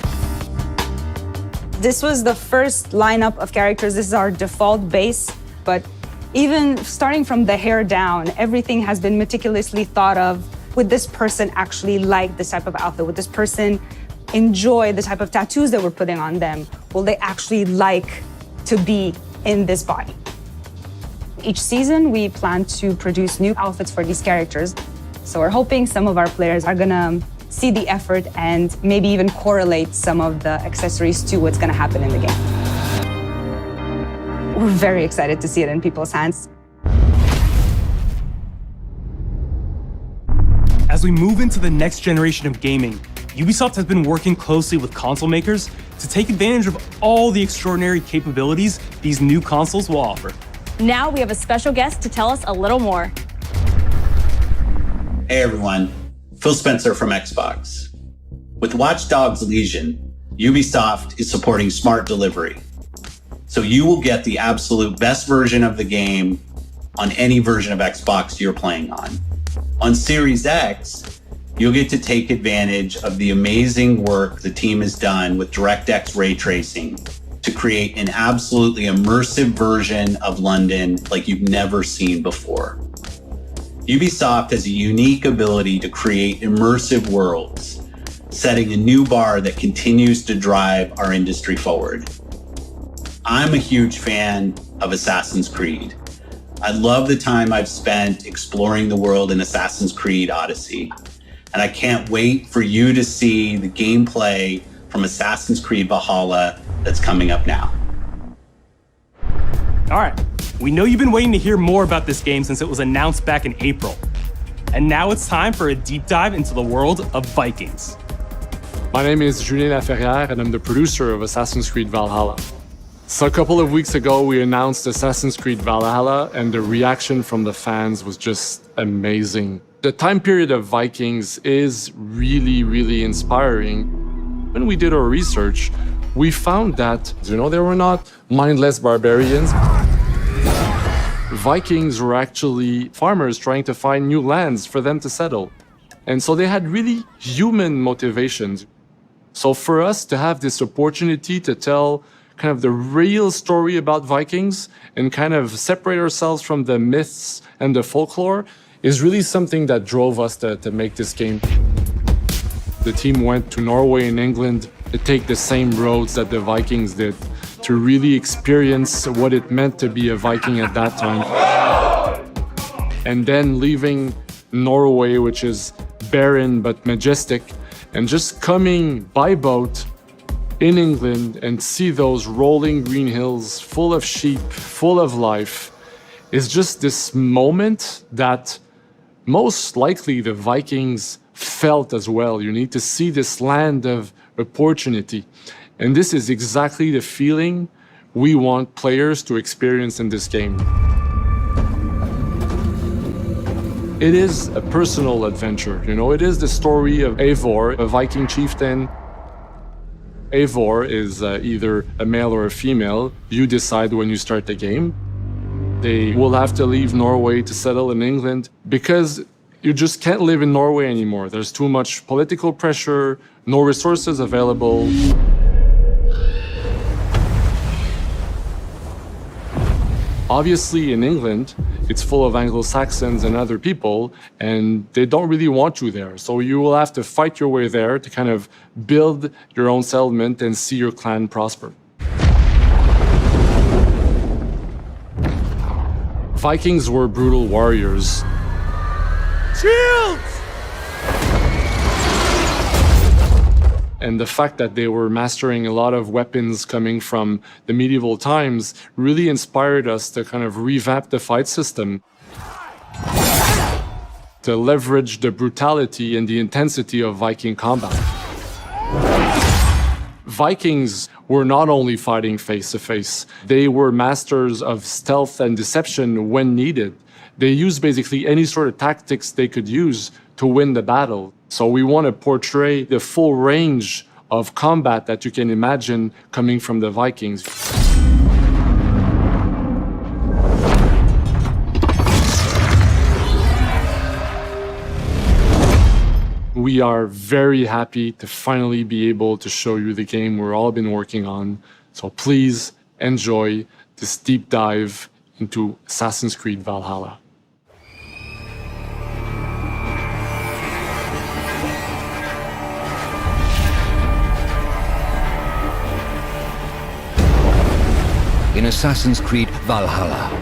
This was the first lineup of characters. This is our default base, but Even starting from the hair down, everything has been meticulously thought of. Would this person actually like this type of outfit? Would this person enjoy the type of tattoos that we're putting on them? Will they actually like to be in this body? Each season, we plan to produce new outfits for these characters. So we're hoping some of our players are gonna see the effort and maybe even correlate some of the accessories to what's gonna happen in the game. We're very excited to see it in people's hands. As we move into the next generation of gaming, Ubisoft has been working closely with console makers to take advantage of all the extraordinary capabilities these new consoles will offer. Now we have a special guest to tell us a little more. Hey everyone, Phil Spencer from Xbox. With Watch Dogs Legion, Ubisoft is supporting smart delivery. So you will get the absolute best version of the game on any version of Xbox you're playing on. On Series X, you'll get to take advantage of the amazing work the team has done with DirectX ray tracing to create an absolutely immersive version of London like you've never seen before. Ubisoft has a unique ability to create immersive worlds, setting a new bar that continues to drive our industry forward. I'm a huge fan of Assassin's Creed. I love the time I've spent exploring the world in Assassin's Creed Odyssey, and I can't wait for you to see the gameplay from Assassin's Creed Valhalla that's coming up now. All right, we know you've been waiting to hear more about this game since it was announced back in April. And now it's time for a deep dive into the world of Vikings. My name is Julio Laferrière, and I'm the producer of Assassin's Creed Valhalla. So a couple of weeks ago, we announced Assassin's Creed Valhalla, and the reaction from the fans was just amazing. The time period of Vikings is really, really inspiring. When we did our research, we found that, they were not mindless barbarians. Vikings were actually farmers trying to find new lands for them to settle. And so they had really human motivations. So for us to have this opportunity to tell kind of the real story about Vikings and kind of separate ourselves from the myths and the folklore is really something that drove us to make this game. The team went to Norway and England to take the same roads that the Vikings did, to really experience what it meant to be a Viking at that time. And then leaving Norway, which is barren but majestic, and just coming by boat in England and see those rolling green hills full of sheep, full of life, is just this moment that most likely the Vikings felt as well. You need to see this land of opportunity. And this is exactly the feeling we want players to experience in this game. It is a personal adventure, it is the story of Eivor, a Viking chieftain. Eivor is either a male or a female. You decide when you start the game. They will have to leave Norway to settle in England because you just can't live in Norway anymore. There's too much political pressure, no resources available. Obviously, in England, it's full of Anglo-Saxons and other people, and they don't really want you there. So you will have to fight your way there to kind of build your own settlement and see your clan prosper. Vikings were brutal warriors. Shields! And the fact that they were mastering a lot of weapons coming from the medieval times really inspired us to kind of revamp the fight system, to leverage the brutality and the intensity of Viking combat. Vikings were not only fighting face-to-face, they were masters of stealth and deception when needed. They used basically any sort of tactics they could use to win the battle. So we want to portray the full range of combat that you can imagine coming from the Vikings. We are very happy to finally be able to show you the game we've all been working on. So please enjoy this deep dive into Assassin's Creed Valhalla. In Assassin's Creed Valhalla,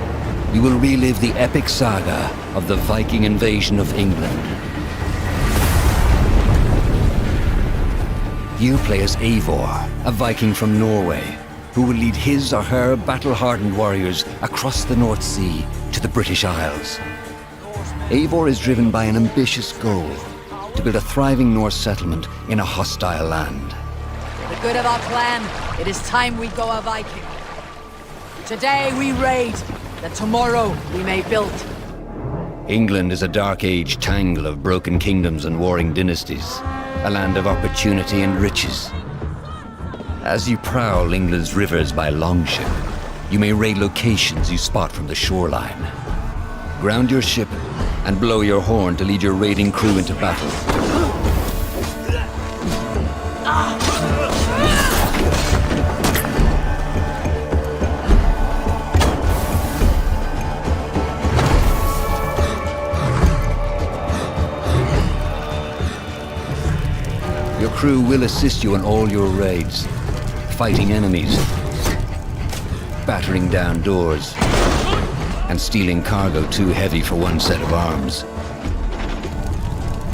you will relive the epic saga of the Viking invasion of England. You play as Eivor, a Viking from Norway, who will lead his or her battle-hardened warriors across the North Sea to the British Isles. Eivor is driven by an ambitious goal, to build a thriving Norse settlement in a hostile land. For the good of our clan, it is time we go a Viking. Today we raid, that tomorrow we may build. England is a dark age tangle of broken kingdoms and warring dynasties, a land of opportunity and riches. As you prowl England's rivers by longship, you may raid locations you spot from the shoreline. Ground your ship and blow your horn to lead your raiding crew into battle. Your crew will assist you on all your raids, fighting enemies, battering down doors, and stealing cargo too heavy for one set of arms.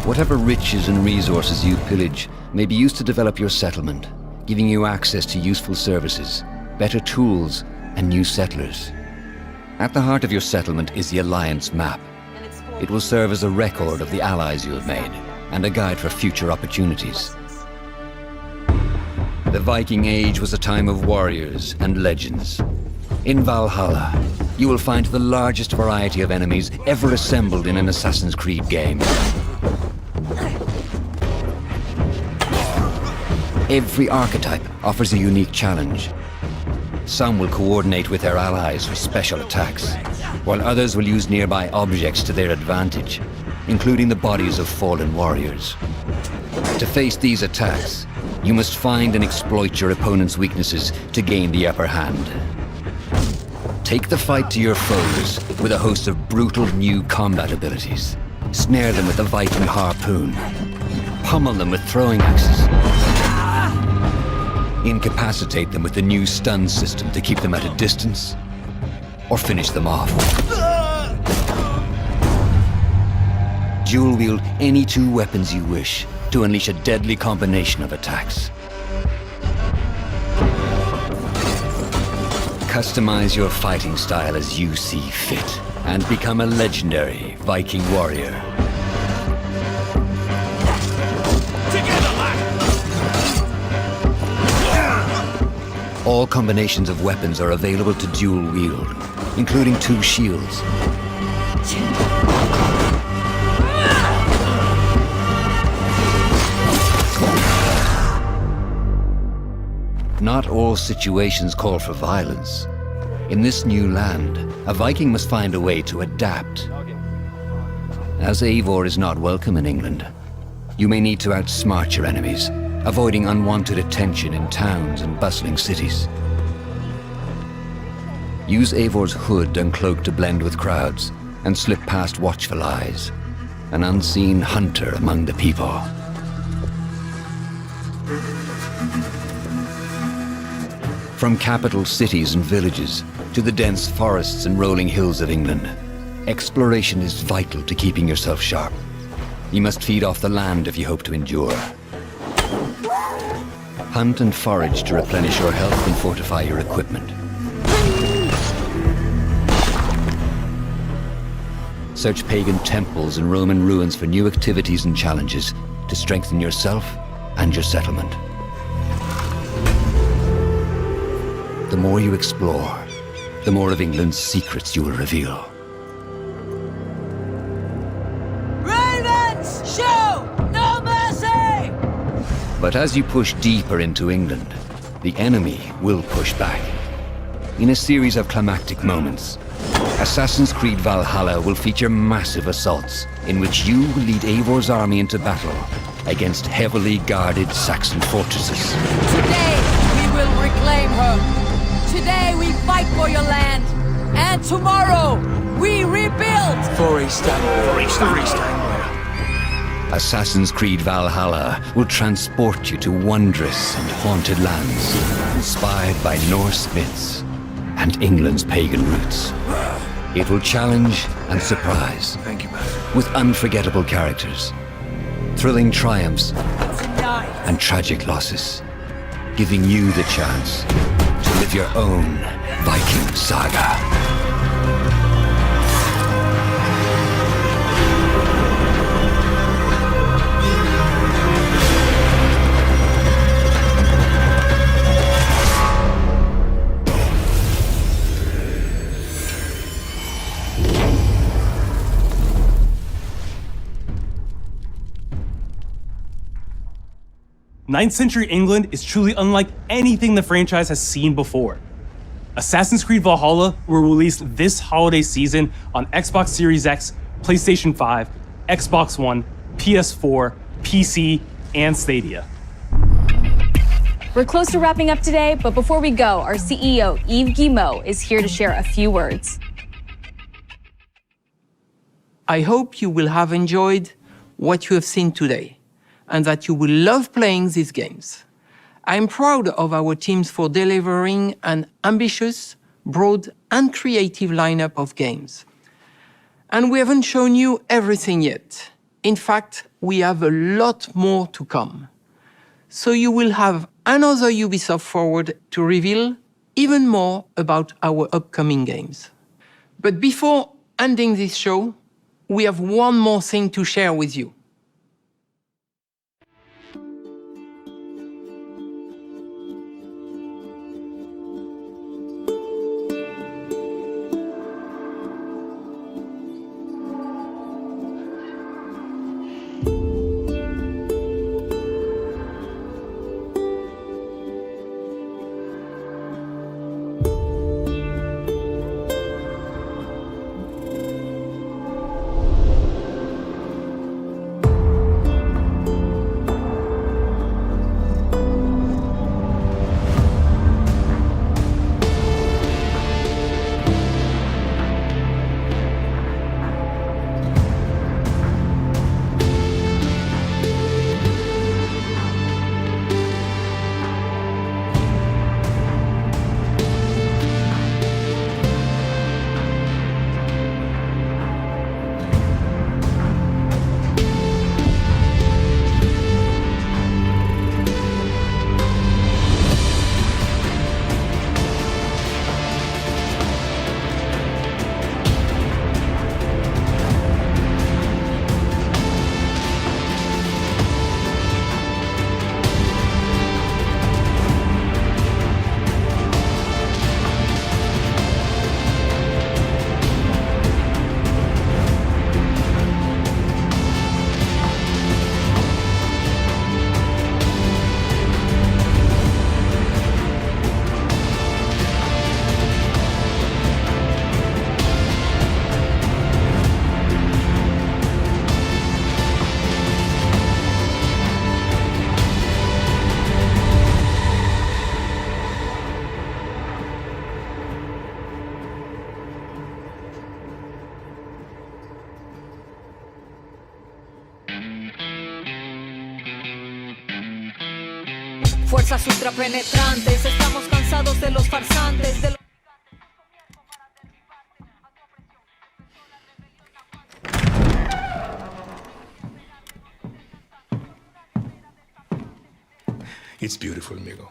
Whatever riches and resources you pillage may be used to develop your settlement, giving you access to useful services, better tools, and new settlers. At the heart of your settlement is the Alliance map. It will serve as a record of the allies you have made, and a guide for future opportunities. The Viking Age was a time of warriors and legends. In Valhalla, you will find the largest variety of enemies ever assembled in an Assassin's Creed game. Every archetype offers a unique challenge. Some will coordinate with their allies for special attacks, while others will use nearby objects to their advantage, including the bodies of fallen warriors. To face these attacks, you must find and exploit your opponent's weaknesses to gain the upper hand. Take the fight to your foes with a host of brutal new combat abilities. Snare them with the Viking harpoon. Pummel them with throwing axes. Incapacitate them with the new stun system to keep them at a distance, or finish them off. Dual wield any two weapons you wish to unleash a deadly combination of attacks. Customize your fighting style as you see fit, and become a legendary Viking warrior. All combinations of weapons are available to dual wield, including two shields. Not all situations call for violence. In this new land, a Viking must find a way to adapt. As Eivor is not welcome in England, you may need to outsmart your enemies, avoiding unwanted attention in towns and bustling cities. Use Eivor's hood and cloak to blend with crowds, and slip past watchful eyes, an unseen hunter among the people. From capital cities and villages to the dense forests and rolling hills of England, exploration is vital to keeping yourself sharp. You must feed off the land if you hope to endure. Hunt and forage to replenish your health and fortify your equipment. Search pagan temples and Roman ruins for new activities and challenges to strengthen yourself and your settlement. The more you explore, the more of England's secrets you will reveal. Ravens, show no mercy! But as you push deeper into England, the enemy will push back. In a series of climactic moments, Assassin's Creed Valhalla will feature massive assaults in which you will lead Eivor's army into battle against heavily guarded Saxon fortresses. Today we will reclaim her. Today we fight for your land And tomorrow, we rebuild! For Hosteando. Assassin's Creed Valhalla will transport you to wondrous and haunted lands, inspired by Norse myths and England's pagan roots. It will challenge and surprise. Thank you, man. With unforgettable characters, thrilling triumphs, and tragic losses, giving you the chance to live your own Viking saga. Ninth Century England is truly unlike anything the franchise has seen before. Assassin's Creed Valhalla will release this holiday season on Xbox Series X, PlayStation 5, Xbox One, PS4, PC, and Stadia. We're close to wrapping up today, but before we go, our CEO, Yves Guillemot, is here to share a few words. I hope you will have enjoyed what you have seen today, and that you will love playing these games. I'm proud of our teams for delivering an ambitious, broad, and creative lineup of games. And we haven't shown you everything yet. In fact, we have a lot more to come. So you will have another Ubisoft Forward to reveal even more about our upcoming games. But before ending this show, we have one more thing to share with you. Fuerzas ultrapenetrantes, estamos cansados de los farsantes, de los... It's beautiful, amigo.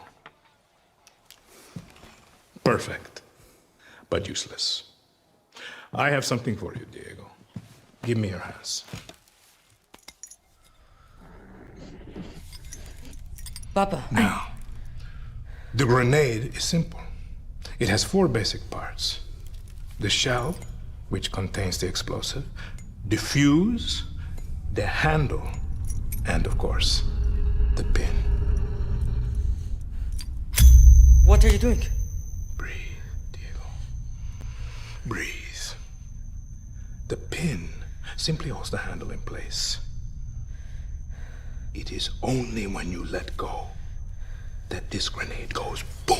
Perfect, but useless. I have something for you, Diego. Give me your hands. Papa. Now, the grenade is simple. It has 4 basic parts. The shell, which contains the explosive, the fuse, the handle, and of course, the pin. What are you doing? Breathe, Diego. Breathe. The pin simply holds the handle in place. It is only when you let go that this grenade goes boom.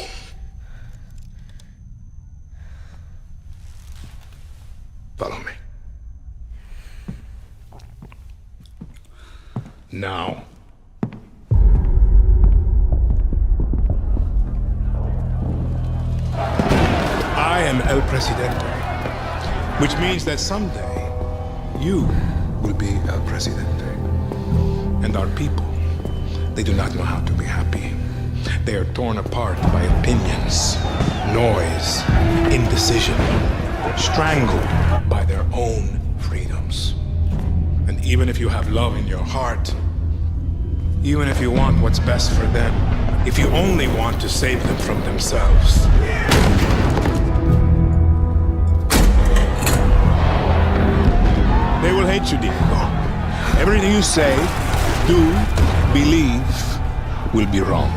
now. I am El Presidente, which means that someday you will be El Presidente. And our people, they do not know how to be happy. They are torn apart by opinions, noise, indecision, strangled by their own freedoms. And even if you have love in your heart, even if you want what's best for them, if you only want to save them from themselves, they will hate you, Diego. Everything you say, do, believe, will be wrong.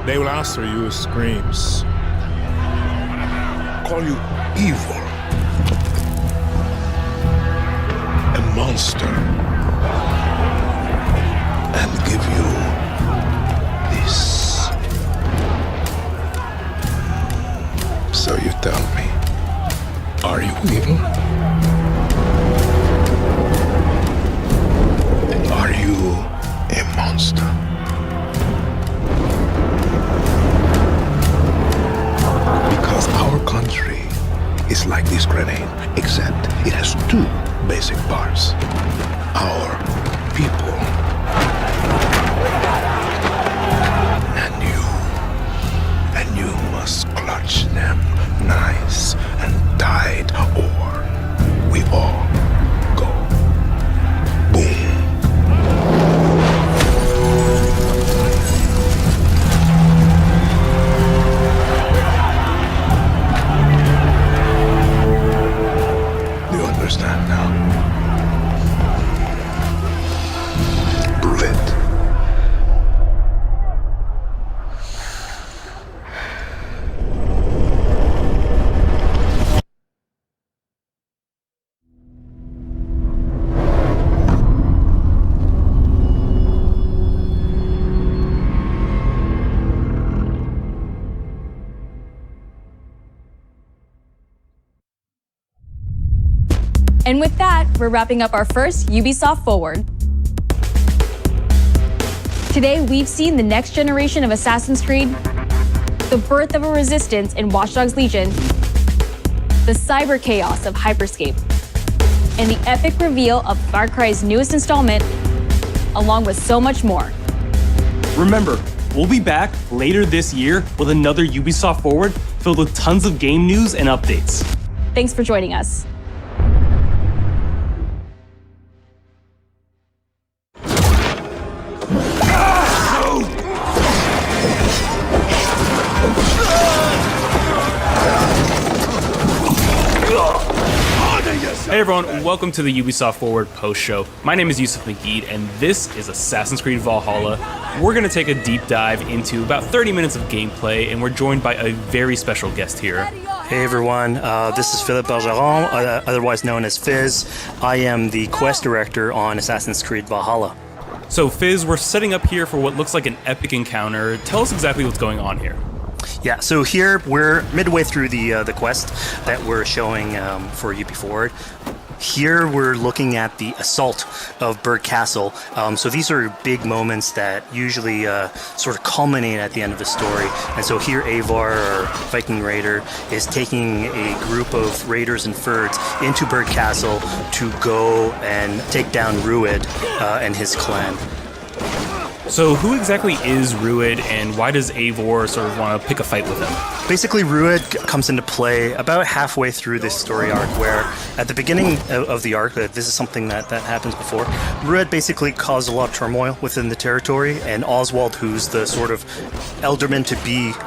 They will answer you with screams, call you evil, a monster, and give you this. So you tell me, are you evil? Are you a monster? Because our country is like this grenade, except it has two basic parts. Our people and you must clutch them nice and tight, or we all go boom. Understand now. Prove it. And with that, we're wrapping up our first Ubisoft Forward. Today, we've seen the next generation of Assassin's Creed, the birth of a resistance in Watch Dogs Legion, the cyber chaos of Hyperscape, and the epic reveal of Far Cry's newest installment, along with so much more. Remember, we'll be back later this year with another Ubisoft Forward filled with tons of game news and updates. Thanks for joining us. Hey everyone, welcome to the Ubisoft Forward post show. My name is Yusuf Magid, and this is Assassin's Creed Valhalla. We're going to take a deep dive into about 30 minutes of gameplay, and we're joined by a very special guest here. Hey everyone, this is Philippe Bergeron, otherwise known as Fizz. I am the quest director on Assassin's Creed Valhalla. So Fizz, we're setting up here for what looks like an epic encounter. Tell us exactly what's going on here. Yeah, so here we're midway through the quest that we're showing for UB Forward. Here we're looking at the assault of Berg Castle. So these are big moments that usually sort of culminate at the end of the story. And so here Eivor, or Viking Raider, is taking a group of raiders and Fyrds into Berg Castle to go and take down Rued and his clan. So who exactly is Rued, and why does Eivor sort of want to pick a fight with him? Basically, Rued comes into play about halfway through this story arc, where at the beginning of the arc, this is something that happens before, Rued basically caused a lot of turmoil within the territory, and Oswald, who's the sort of elderman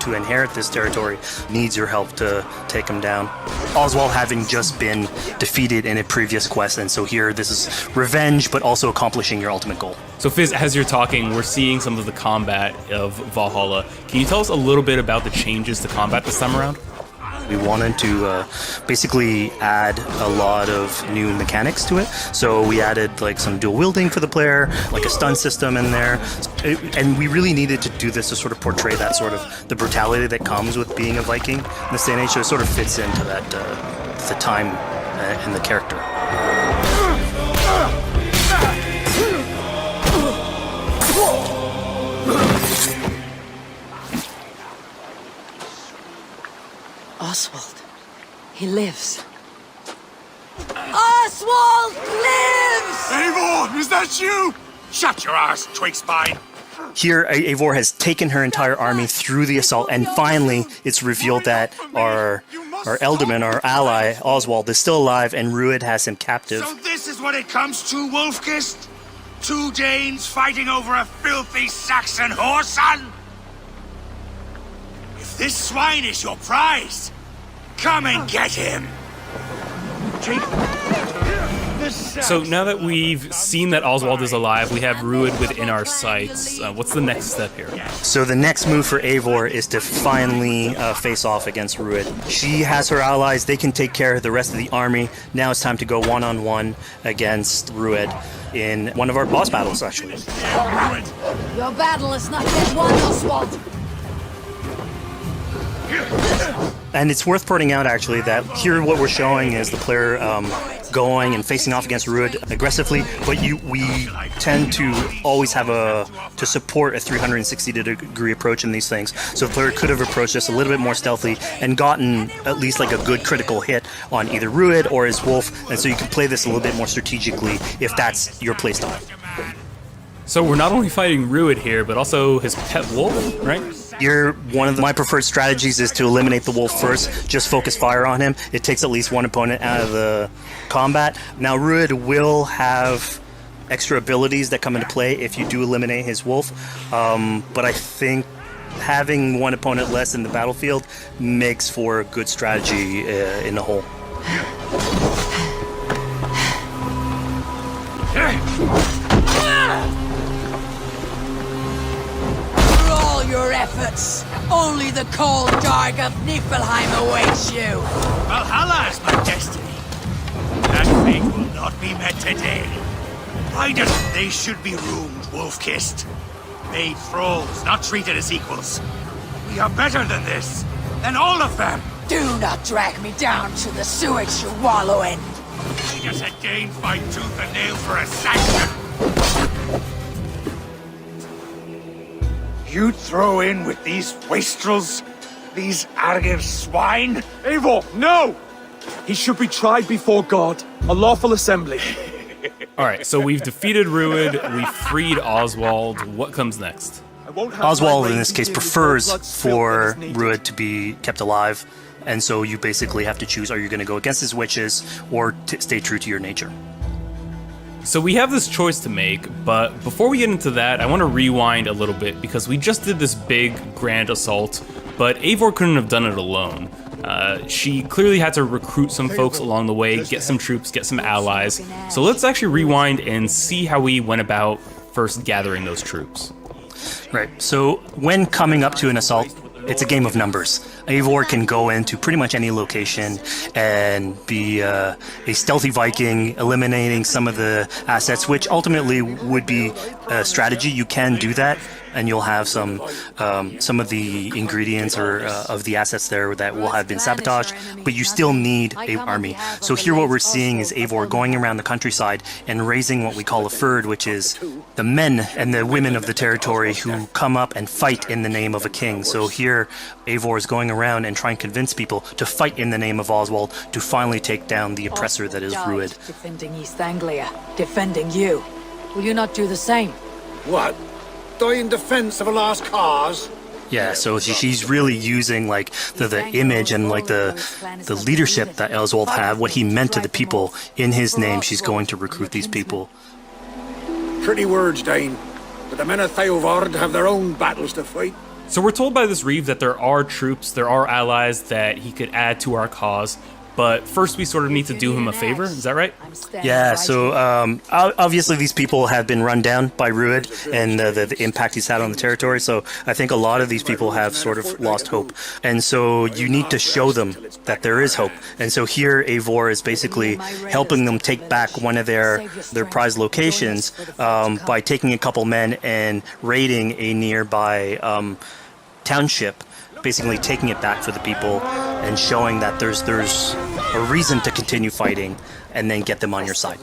to inherit this territory, needs your help to take him down. Oswald having just been defeated in a previous quest, and so here this is revenge, but also accomplishing your ultimate goal. So Fizz, as you're talking, we're seeing some of the combat of Valhalla. Can you tell us a little bit about the changes to combat this time around? We wanted to basically add a lot of new mechanics to it. So we added like some dual wielding for the player, like a stun system in there. And we really needed to do this to sort of portray that sort of the brutality that comes with being a Viking in this day and age. So it sort of fits into that, the time and the character. Oswald. He lives. Oswald lives! Eivor, is that you? Shut your ass, twig spine. Here, Eivor has taken her entire army through the assault, and finally it's revealed that our Elderman, our ally, Oswald, is still alive, and Rued has him captive. So this is what it comes to, Wolfkist? 2 Danes fighting over a filthy Saxon whoreson? If this swine is your prize, come and get him! So now that we've seen that Oswald is alive, we have Rued within our sights. What's the next step here? So the next move for Eivor is to finally face off against Rued. She has her allies, they can take care of the rest of the army. Now it's time to go one-on-one against Rued in one of our boss battles, actually. Your battle is not yet won, Oswald. And it's worth pointing out, actually, that here what we're showing is the player going and facing off against Rued aggressively, but we tend to always have to support a 360-degree approach in these things. So the player could have approached this a little bit more stealthily and gotten at least like a good critical hit on either Rued or his wolf, and so you can play this a little bit more strategically if that's your playstyle. So we're not only fighting Rued here, but also his pet wolf, right? Here, one of my preferred strategies is to eliminate the wolf first, just focus fire on him. It takes at least one opponent out of the combat. Now, Rued will have extra abilities that come into play if you do eliminate his wolf, but I think having one opponent less in the battlefield makes for a good strategy in the whole. Your efforts. Only the cold dark of Niflheim awaits you. Valhalla is my destiny. That fate will not be met today. Riders, they should be roomed, Wolf-kissed. Made thralls, not treated as equals. We are better than this. Than all of them. Do not drag me down to the sewage you wallow in. Just a Dane fight tooth and nail for a Saxon. You'd throw in with these wastrels? These arrogant swine? Eivor, no! He should be tried before God, a lawful assembly. All right, so we've defeated Rued, we freed Oswald. What comes next? Oswald, in this case, prefers for Rued to be kept alive, and so you basically have to choose, are you going to go against his wishes or stay true to your nature? So we have this choice to make, but before we get into that, I want to rewind a little bit because we just did this big, grand assault, but Eivor couldn't have done it alone. She clearly had to recruit some folks along the way, get some troops, get some allies. So let's actually rewind and see how we went about first gathering those troops. Right, so when coming up to an assault, it's a game of numbers. Eivor can go into pretty much any location and be a stealthy Viking, eliminating some of the assets, which ultimately would be a strategy. You can do that, and you'll have some of the ingredients or of the assets there that will have been sabotaged, but you still need an army. So here what we're seeing is Eivor going around the countryside and raising what we call a fyrd, which is the men and the women of the territory who come up and fight in the name of a king. So here Eivor is going around and trying to convince people to fight in the name of Oswald to finally take down the oppressor that is Rued. Defending East Anglia, defending you. Will you not do the same? What? Die in defense of a lost cause? Yeah, so she's really using like the image and like the leadership that Oswald had, what he meant to the people in his name. She's going to recruit these people. Pretty words, Dane. But the men of Theovard have their own battles to fight. So we're told by this Reeve that there are troops, there are allies that he could add to our cause. But first, we sort of need to do him a favor. Is that right? Yeah, so obviously these people have been run down by Rued and the impact he's had on the territory. So I think a lot of these people have sort of lost hope. And so you need to show them that there is hope. And so here Eivor is basically helping them take back one of their prized locations by taking a couple men and raiding a nearby township, basically taking it back for the people and showing that there's a reason to continue fighting and then get them on your side.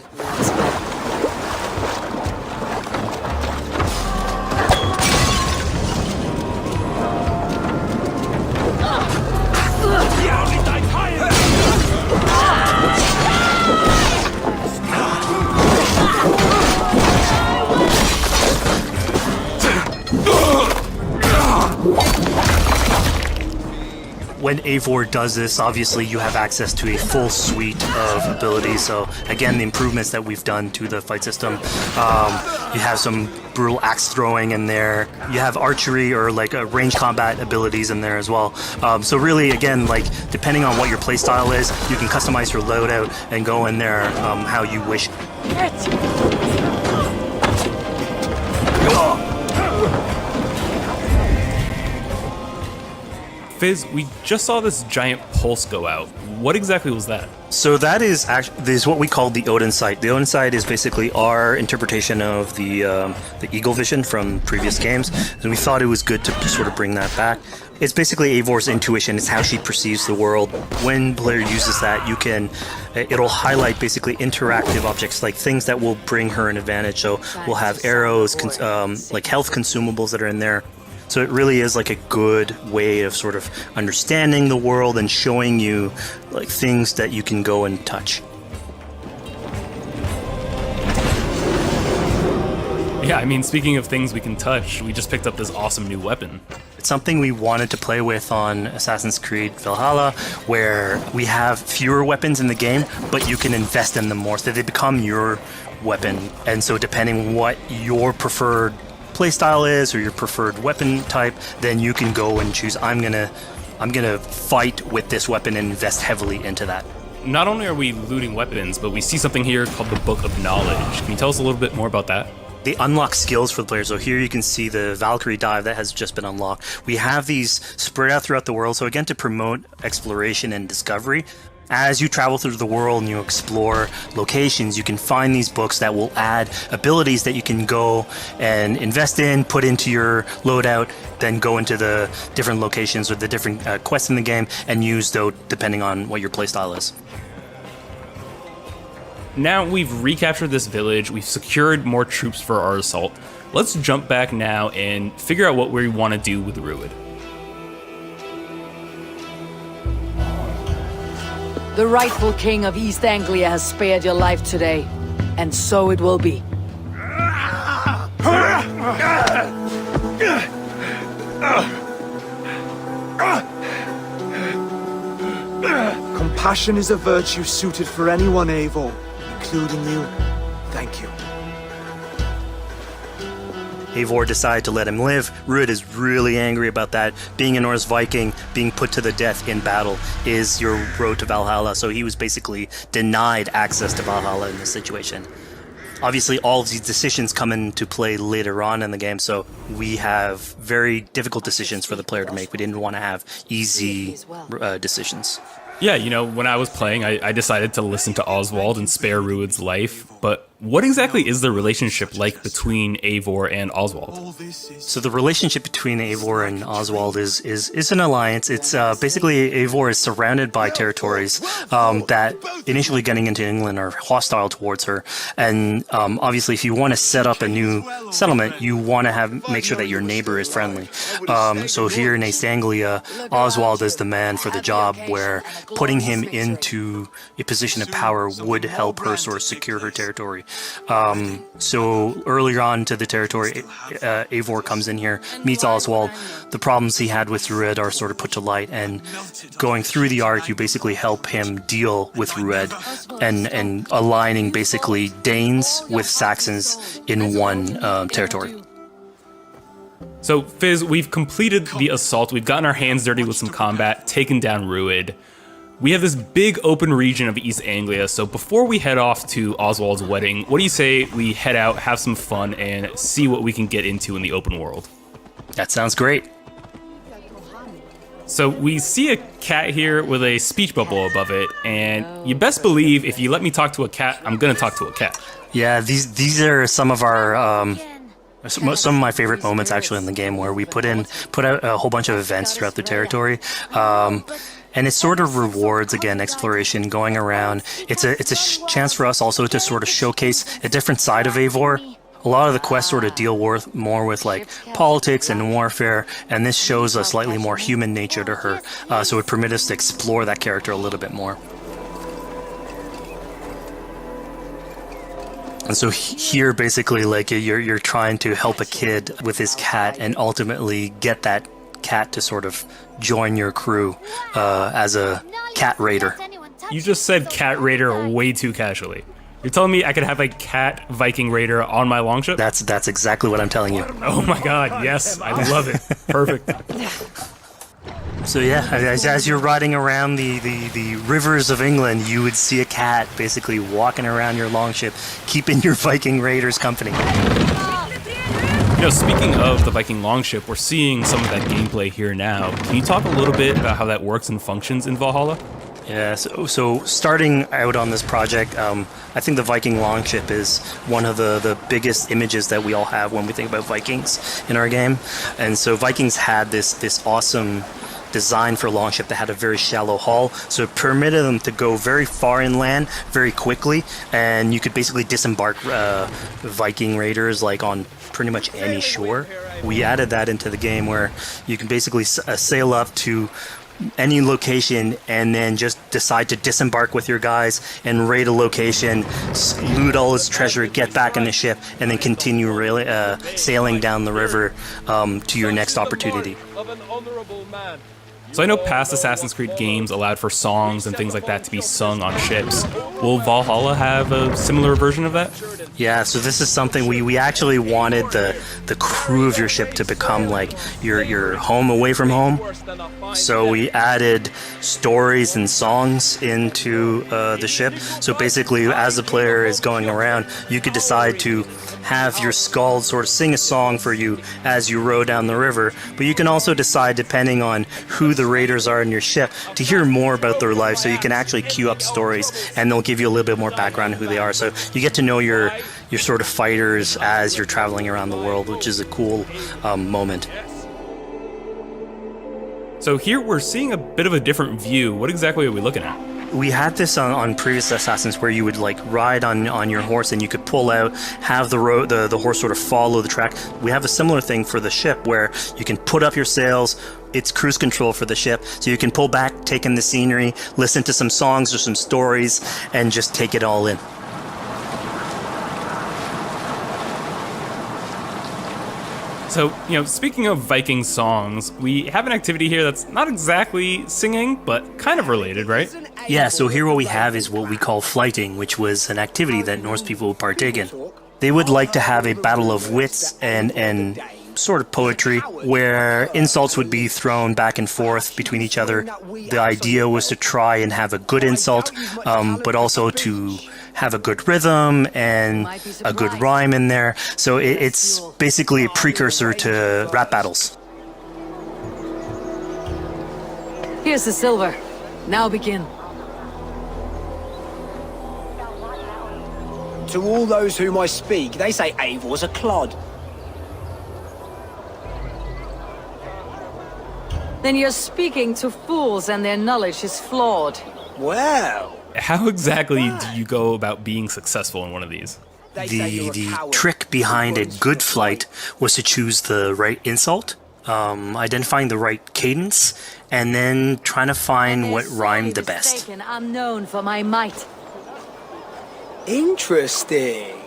When Eivor does this, obviously you have access to a full suite of abilities. So again, the improvements that we've done to the fight system, you have some brutal axe throwing in there. You have archery or like range combat abilities in there as well. So really, again, like depending on what your playstyle is, you can customize your loadout and go in there how you wish. Fizz, we just saw this giant pulse go out. What exactly was that? So that is what we call the Odin sight. The Odin sight is basically our interpretation of the eagle vision from previous games, and we thought it was good to sort of bring that back. It's basically Eivor's intuition. It's how she perceives the world. When the player uses that, it'll highlight basically interactive objects, like things that will bring her an advantage. So we'll have arrows, like health consumables that are in there. So it really is like a good way of sort of understanding the world and showing you like things that you can go and touch. Yeah, I mean, speaking of things we can touch, we just picked up this awesome new weapon. It's something we wanted to play with on Assassin's Creed Valhalla, where we have fewer weapons in the game, but you can invest in them more, so they become your weapon. And so depending what your preferred playstyle is or your preferred weapon type, then you can go and choose, I'm gonna fight with this weapon and invest heavily into that. Not only are we looting weapons, but we see something here called the Book of Knowledge. Can you tell us a little bit more about that? They unlock skills for the player. So here you can see the Valkyrie dive that has just been unlocked. We have these spread out throughout the world. So again, to promote exploration and discovery. As you travel through the world and you explore locations, you can find these books that will add abilities that you can go and invest in, put into your loadout, then go into the different locations or the different quests in the game and use those depending on what your playstyle is. Now we've recaptured this village, we've secured more troops for our assault. Let's jump back now and figure out what we want to do with Rued. The rightful king of East Anglia has spared your life today, and so it will be. Compassion is a virtue suited for anyone, Eivor, including you. Thank you. Eivor decided to let him live. Rued is really angry about that. Being a Norse Viking, being put to the death in battle is your road to Valhalla. So he was basically denied access to Valhalla in this situation. Obviously, all of these decisions come into play later on in the game, so we have very difficult decisions for the player to make. We didn't want to have easy decisions. Yeah, you know, when I was playing, I decided to listen to Oswald and spare Rued's life, but what exactly is the relationship like between Eivor and Oswald? So the relationship between Eivor and Oswald is an alliance. It's basically Eivor is surrounded by territories that initially getting into England are hostile towards her, and obviously if you want to set up a new settlement, you want to make sure that your neighbor is friendly. So here in East Anglia, Oswald is the man for the job, where putting him into a position of power would help her sort of secure her territory. So earlier on to the territory, Eivor comes in here, meets Oswald. The problems he had with Rued are sort of put to light, and going through the arc, you basically help him deal with Rued and aligning basically Danes with Saxons in one territory. So, Fizz, we've completed the assault. We've gotten our hands dirty with some combat, taken down Rued. We have this big open region of East Anglia, so before we head off to Oswald's wedding, what do you say we head out, have some fun, and see what we can get into in the open world? That sounds great. So we see a cat here with a speech bubble above it, and you best believe if you let me talk to a cat, I'm gonna talk to a cat. Yeah, these are some of our some of my favorite moments actually in the game, where we put out a whole bunch of events throughout the territory. And it sort of rewards, again, exploration, going around. It's a chance for us also to sort of showcase a different side of Eivor. A lot of the quests sort of deal more with like politics and warfare, and this shows a slightly more human nature to her, so it permits us to explore that character a little bit more. And so here, basically, like you're trying to help a kid with his cat, and ultimately get that cat to sort of join your crew as a cat raider. You just said cat raider way too casually. You're telling me I could have a cat Viking raider on my longship? That's exactly what I'm telling you. Oh my god, yes, I love it. Perfect. So yeah, as you're riding around the rivers of England, you would see a cat basically walking around your longship, keeping your Viking raiders company. You know, speaking of the Viking longship, we're seeing some of that gameplay here now. Can you talk a little bit about how that works and functions in Valhalla? Yeah, so starting out on this project, I think the Viking longship is one of the biggest images that we all have when we think about Vikings in our game. And so Vikings had this awesome design for longship that had a very shallow hull, so it permitted them to go very far inland very quickly, and you could basically disembark Viking raiders like on pretty much any shore. We added that into the game where you can basically sail up to any location and then just decide to disembark with your guys and raid a location, loot all its treasure, get back in the ship, and then continue sailing down the river to your next opportunity. So I know past Assassin's Creed games allowed for songs and things like that to be sung on ships. Will Valhalla have a similar version of that? Yeah, so this is something we actually wanted the crew of your ship to become like your home away from home. So we added stories and songs into the ship. So basically, as the player is going around, you could decide to have your skald sort of sing a song for you as you row down the river. But you can also decide, depending on who the raiders are in your ship, to hear more about their life. So you can actually queue up stories, and they'll give you a little bit more background on who they are. So you get to know your sort of fighters as you're traveling around the world, which is a cool moment. So here we're seeing a bit of a different view. What exactly are we looking at? We had this on previous Assassins, where you would like ride on your horse, and you could pull out, have the horse sort of follow the track. We have a similar thing for the ship, where you can put up your sails. It's cruise control for the ship, so you can pull back, take in the scenery, listen to some songs or some stories, and just take it all in. So, speaking of Viking songs, we have an activity here that's not exactly singing, but kind of related, right? Yeah, so here what we have is what we call flighting, which was an activity that Norse people would partake in. They would like to have a battle of wits and sort of poetry, where insults would be thrown back and forth between each other. The idea was to try and have a good insult, but also to have a good rhythm and a good rhyme in there. So it's basically a precursor to rap battles. Here's the silver. Now begin. To all those whom I speak, they say Eivor's a clod. Then you're speaking to fools and their knowledge is flawed. Well... How exactly do you go about being successful in one of these? The trick behind a good flight was to choose the right insult, identifying the right cadence, and then trying to find what rhymed the best. I'm known for my might. Interesting.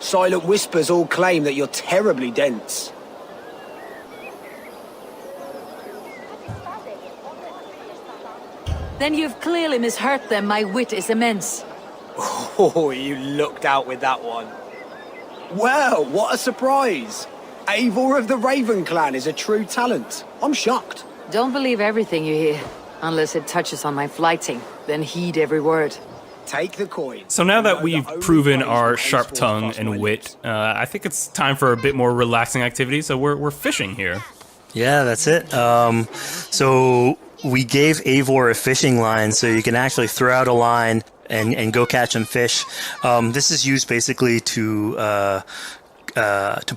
Silent whispers all claim that you're terribly dense. Then you've clearly misheard them. My wit is immense. Oh, you looked out with that one. Well, what a surprise. Eivor of the Raven clan is a true talent. I'm shocked. Don't believe everything you hear, unless it touches on my flighting. Then heed every word. Take the coin. So now that we've proven our sharp tongue and wit, I think it's time for a bit more relaxing activity. So we're fishing here. Yeah, that's it. So we gave Eivor a fishing line, so you can actually throw out a line and go catch some fish. This is used basically to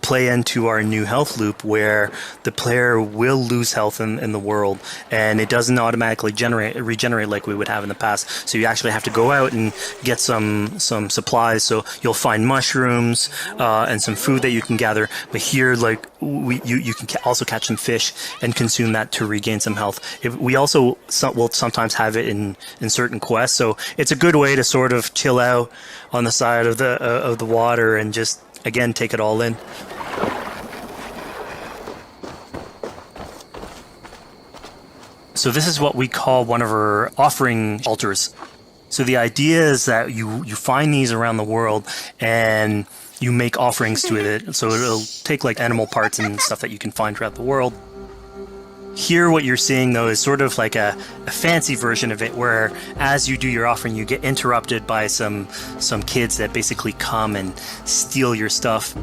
play into our new health loop, where the player will lose health in the world, and it doesn't automatically regenerate like we would have in the past. So you actually have to go out and get some supplies. So you'll find mushrooms and some food that you can gather. But here, like you can also catch some fish and consume that to regain some health. We also will sometimes have it in certain quests. So it's a good way to sort of chill out on the side of the water and just, again, take it all in. So this is what we call one of our offering altars. So the idea is that you find these around the world and you make offerings to it. So it'll take like animal parts and stuff that you can find throughout the world. Here, what you're seeing, though, is sort of like a fancy version of it, where as you do your offering, you get interrupted by some kids that basically come and steal your stuff.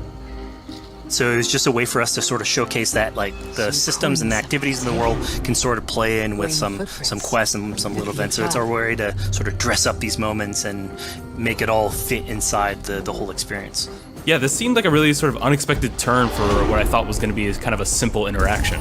So it's just a way for us to sort of showcase that, like, the systems and the activities in the world can sort of play in with some quests and some little events. So it's our way to sort of dress up these moments and make it all fit inside the whole experience. Yeah, this seemed like a really sort of unexpected turn for what I thought was going to be kind of a simple interaction.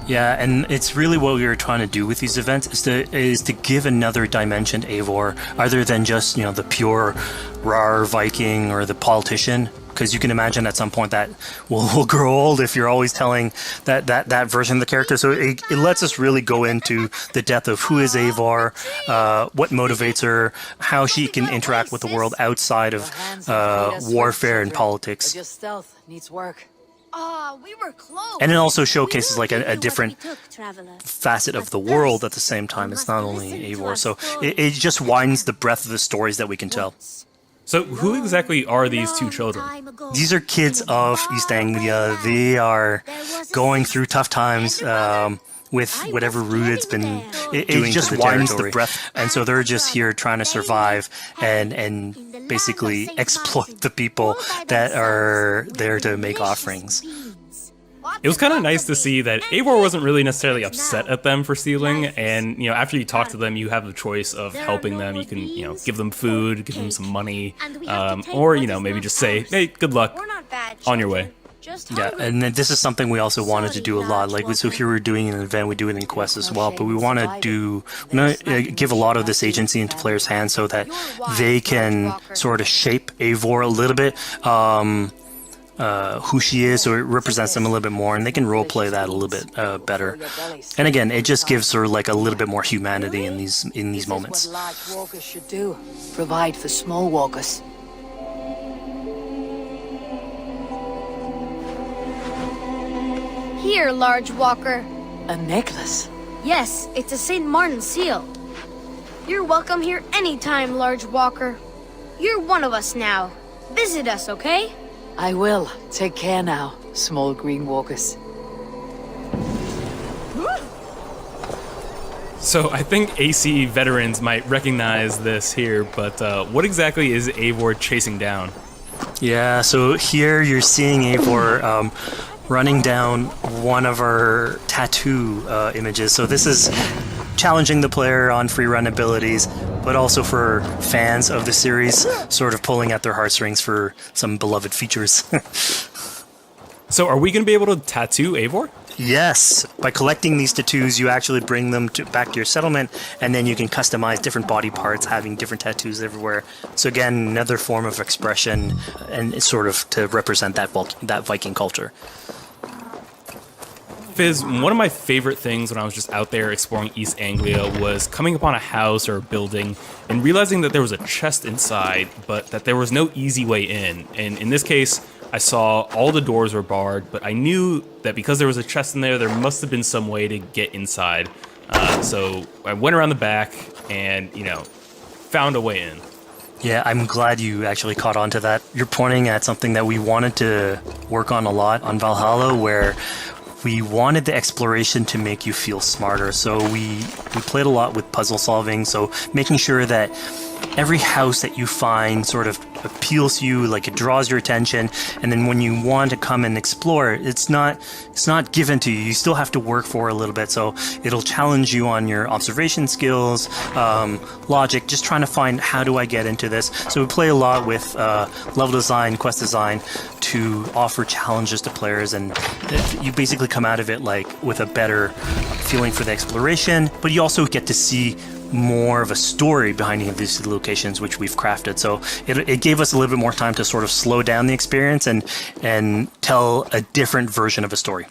Yeah, and it's really what we were trying to do with these events is to give another dimension to Eivor, other than just, the pure rar Viking or the politician. Because you can imagine at some point that will grow old if you're always telling that version of the character. So it lets us really go into the depth of who is Eivor, what motivates her, how she can interact with the world outside of warfare and politics. Your stealth needs work. We were close. And it also showcases like a different facet of the world at the same time. It's not only Eivor, so it just widens the breadth of the stories that we can tell. So who exactly are these two children? These are kids of East Anglia. They are going through tough times with whatever Rued's been doing. It just widens the breadth, and so they're just here trying to survive and basically exploit the people that are there to make offerings. It was kind of nice to see that Eivor wasn't really necessarily upset at them for stealing, and after you talk to them, you have the choice of helping them. You can give them food, give them some money, or maybe just say, "Hey, good luck, on your way." Yeah, and then this is something we also wanted to do a lot. Like, so here we're doing an event, we do it in quests as well, but we want to give a lot of this agency into players' hands so that they can sort of shape Eivor a little bit, who she is, so it represents them a little bit more, and they can roleplay that a little bit better. And again, it just gives her like a little bit more humanity in these moments. This is what large walkers should do. Provide for small walkers. Here, large walker. A necklace? Yes, it's a St. Martin seal. You're welcome here anytime, large walker. You're one of us now. Visit us, okay? I will. Take care now, small green walkers. So I think AC veterans might recognize this here, but what exactly is Eivor chasing down? Yeah, so here you're seeing Eivor running down one of our tattoo images. So this is challenging the player on free run abilities, but also for fans of the series, sort of pulling at their heartstrings for some beloved features. So are we going to be able to tattoo Eivor? Yes. By collecting these tattoos, you actually bring them back to your settlement, and then you can customize different body parts, having different tattoos everywhere. So again, another form of expression, and it's sort of to represent that Viking culture. Fizz, one of my favorite things when I was just out there exploring East Anglia was coming upon a house or a building and realizing that there was a chest inside, but that there was no easy way in. And in this case, I saw all the doors were barred, but I knew that because there was a chest in there must have been some way to get inside. So I went around the back and, found a way in. Yeah, I'm glad you actually caught on to that. You're pointing at something that we wanted to work on a lot on Valhalla, where we wanted the exploration to make you feel smarter. So we played a lot with puzzle solving. So making sure that every house that you find sort of appeals to you, like it draws your attention, and then when you want to come and explore, it's not given to you. You still have to work for it a little bit. So it'll challenge you on your observation skills, logic, just trying to find how do I get into this. So we play a lot with level design, quest design to offer challenges to players, and you basically come out of it like with a better feeling for the exploration, but you also get to see more of a story behind any of these locations, which we've crafted. So it gave us a little bit more time to sort of slow down the experience and tell a different version of a story.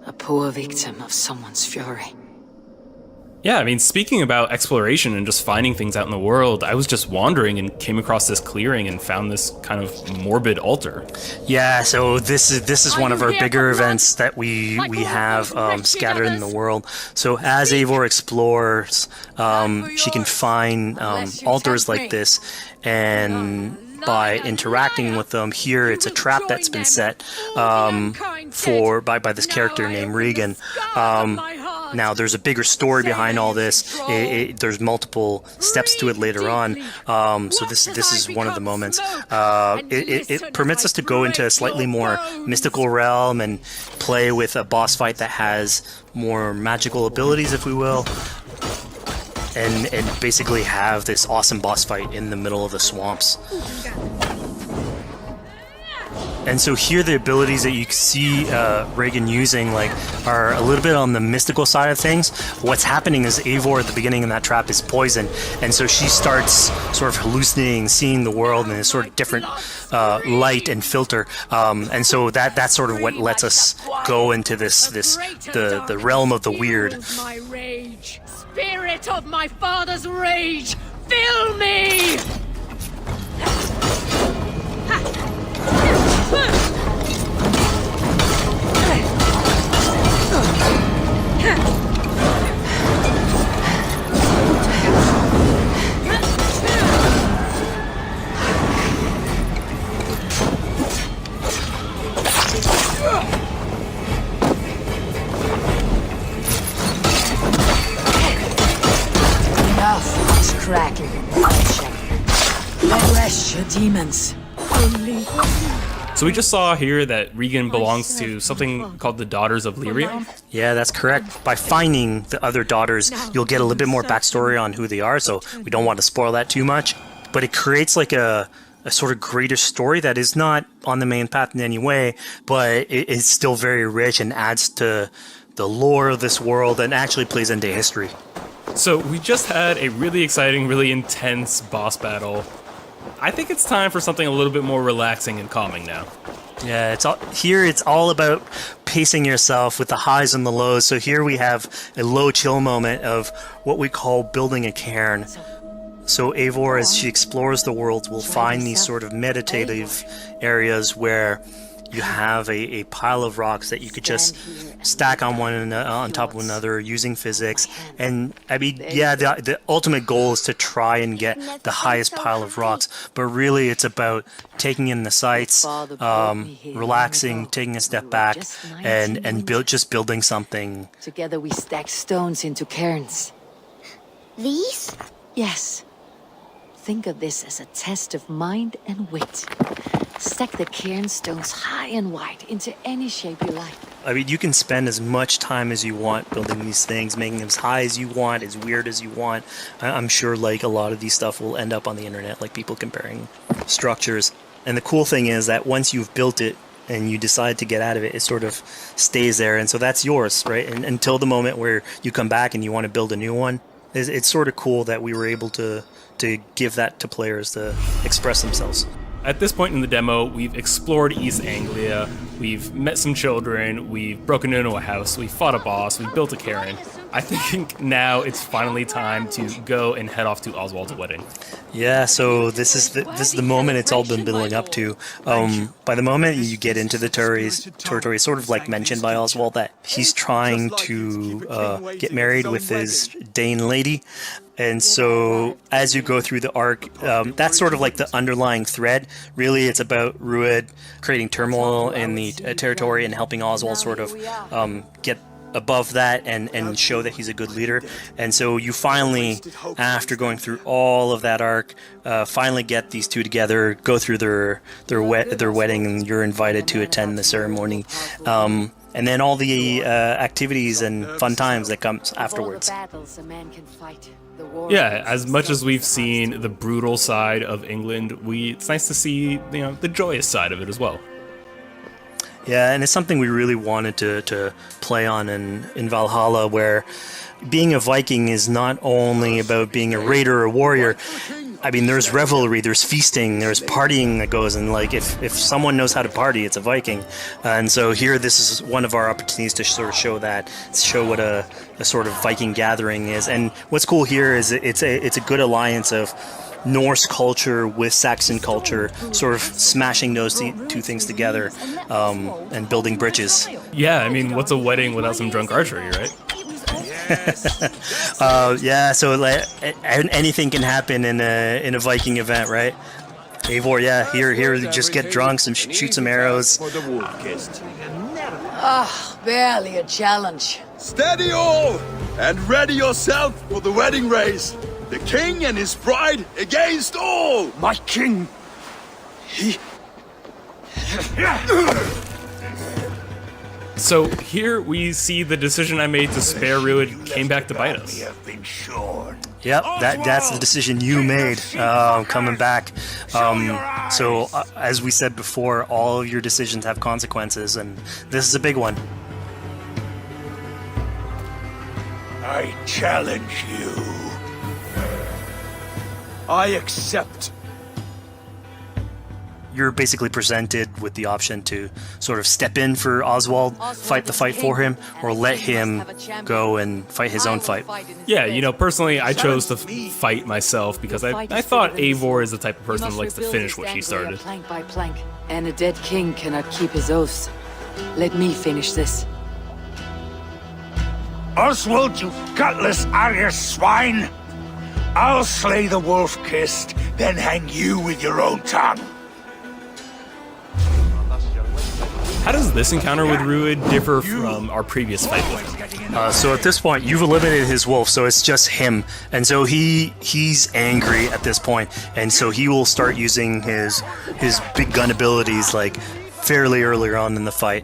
A poor victim of someone's fury. Yeah, I mean, speaking about exploration and just finding things out in the world, I was just wandering and came across this clearing and found this kind of morbid altar. Yeah, so this is one of our bigger events that we have scattered in the world. So as Eivor explores, she can find altars like this, and by interacting with them, here it's a trap that's been set by this character named Regan. Now, there's a bigger story behind all this. There's multiple steps to it later on. So this is one of the moments. It permits us to go into a slightly more mystical realm and play with a boss fight that has more magical abilities, if we will. And basically have this awesome boss fight in the middle of the swamps. And so here the abilities that you see Regan using are a little bit on the mystical side of things. What's happening is Eivor at the beginning in that trap is poisoned, and so she starts sort of hallucinating, seeing the world in a sort of different light and filter. And so that's sort of what lets us go into the realm of the weird. My rage, spirit of my father's rage, fill me! Enough of this cracking and bloodshed. Arrest your demons. So we just saw here that Regan belongs to something called the Daughters of Libre. Yeah, that's correct. By finding the other daughters, you'll get a little bit more backstory on who they are, so we don't want to spoil that too much. But it creates like a sort of greater story that is not on the main path in any way, but it is still very rich and adds to the lore of this world and actually plays into history. So we just had a really exciting, really intense boss battle. I think it's time for something a little bit more relaxing and calming now. Yeah, it's all about pacing yourself with the highs and the lows. So here we have a low chill moment of what we call building a cairn. So Eivor, as she explores the world, will find these sort of meditative areas where you have a pile of rocks that you could just stack on top of one another using physics. And I mean, yeah, the ultimate goal is to try and get the highest pile of rocks, but really it's about taking in the sights, relaxing, taking a step back, and building something. Together we stack stones into cairns. These? Yes. Think of this as a test of mind and wit. Stack the cairn stones high and wide into any shape you like. I mean, you can spend as much time as you want building these things, making them as high as you want, as weird as you want. I'm sure like a lot of these stuff will end up on the internet, like people comparing structures. And the cool thing is that once you've built it and you decide to get out of it, it sort of stays there. And so that's yours, right? And until the moment where you come back and you want to build a new one. It's sort of cool that we were able to give that to players to express themselves. At this point in the demo, we've explored East Anglia, we've met some children, we've broken into a house, we fought a boss, we built a cairn. I think now it's finally time to go and head off to Oswald's wedding. Yeah, so this is the moment it's all been building up to. By the moment you get into the territory, it's sort of like mentioned by Oswald that he's trying to get married with his Dane lady. And so as you go through the arc, that's sort of like the underlying thread. Really, it's about Rued creating turmoil in the territory and helping Oswald sort of get above that and show that he's a good leader. And so you finally, after going through all of that arc, finally get these two together, go through their wedding, and you're invited to attend the ceremony. And then all the activities and fun times that comes afterwards. Yeah, as much as we've seen the brutal side of England, it's nice to see the joyous side of it as well. Yeah, and it's something we really wanted to play on in Valhalla, where being a Viking is not only about being a raider or a warrior. I mean, there's revelry, there's feasting, there's partying that goes, and like if someone knows how to party, it's a Viking. And so here, this is one of our opportunities to sort of show what a sort of Viking gathering is. And what's cool here is it's a good alliance of Norse culture with Saxon culture, sort of smashing those two things together and building bridges. Yeah, I mean, what's a wedding without some drunk archery, right? Yeah, so like, anything can happen in a Viking event, right? Eivor, yeah, here, just get drunk and shoot some arrows. Barely a challenge. Steady all, and ready yourself for the wedding race. The king and his bride against all! My king! He... So here we see the decision I made to spare Rued came back to bite us. Yep, that's the decision you made, coming back. So as we said before, all of your decisions have consequences, and this is a big one. I challenge you. I accept. You're basically presented with the option to sort of step in for Oswald, fight the fight for him, or let him go and fight his own fight. Yeah, personally, I chose to fight myself because I thought Eivor is the type of person who likes to finish what she started. Plank by plank, and a dead king cannot keep his oaths. Let me finish this. Oswald, you gutless Arya swine! I'll slay the wolf-kissed, then hang you with your own tongue. How does this encounter with Rued differ from our previous fight with him? So at this point, you've eliminated his wolf, so it's just him. And so he's angry at this point, and so he will start using his big gun abilities like fairly earlier on in the fight.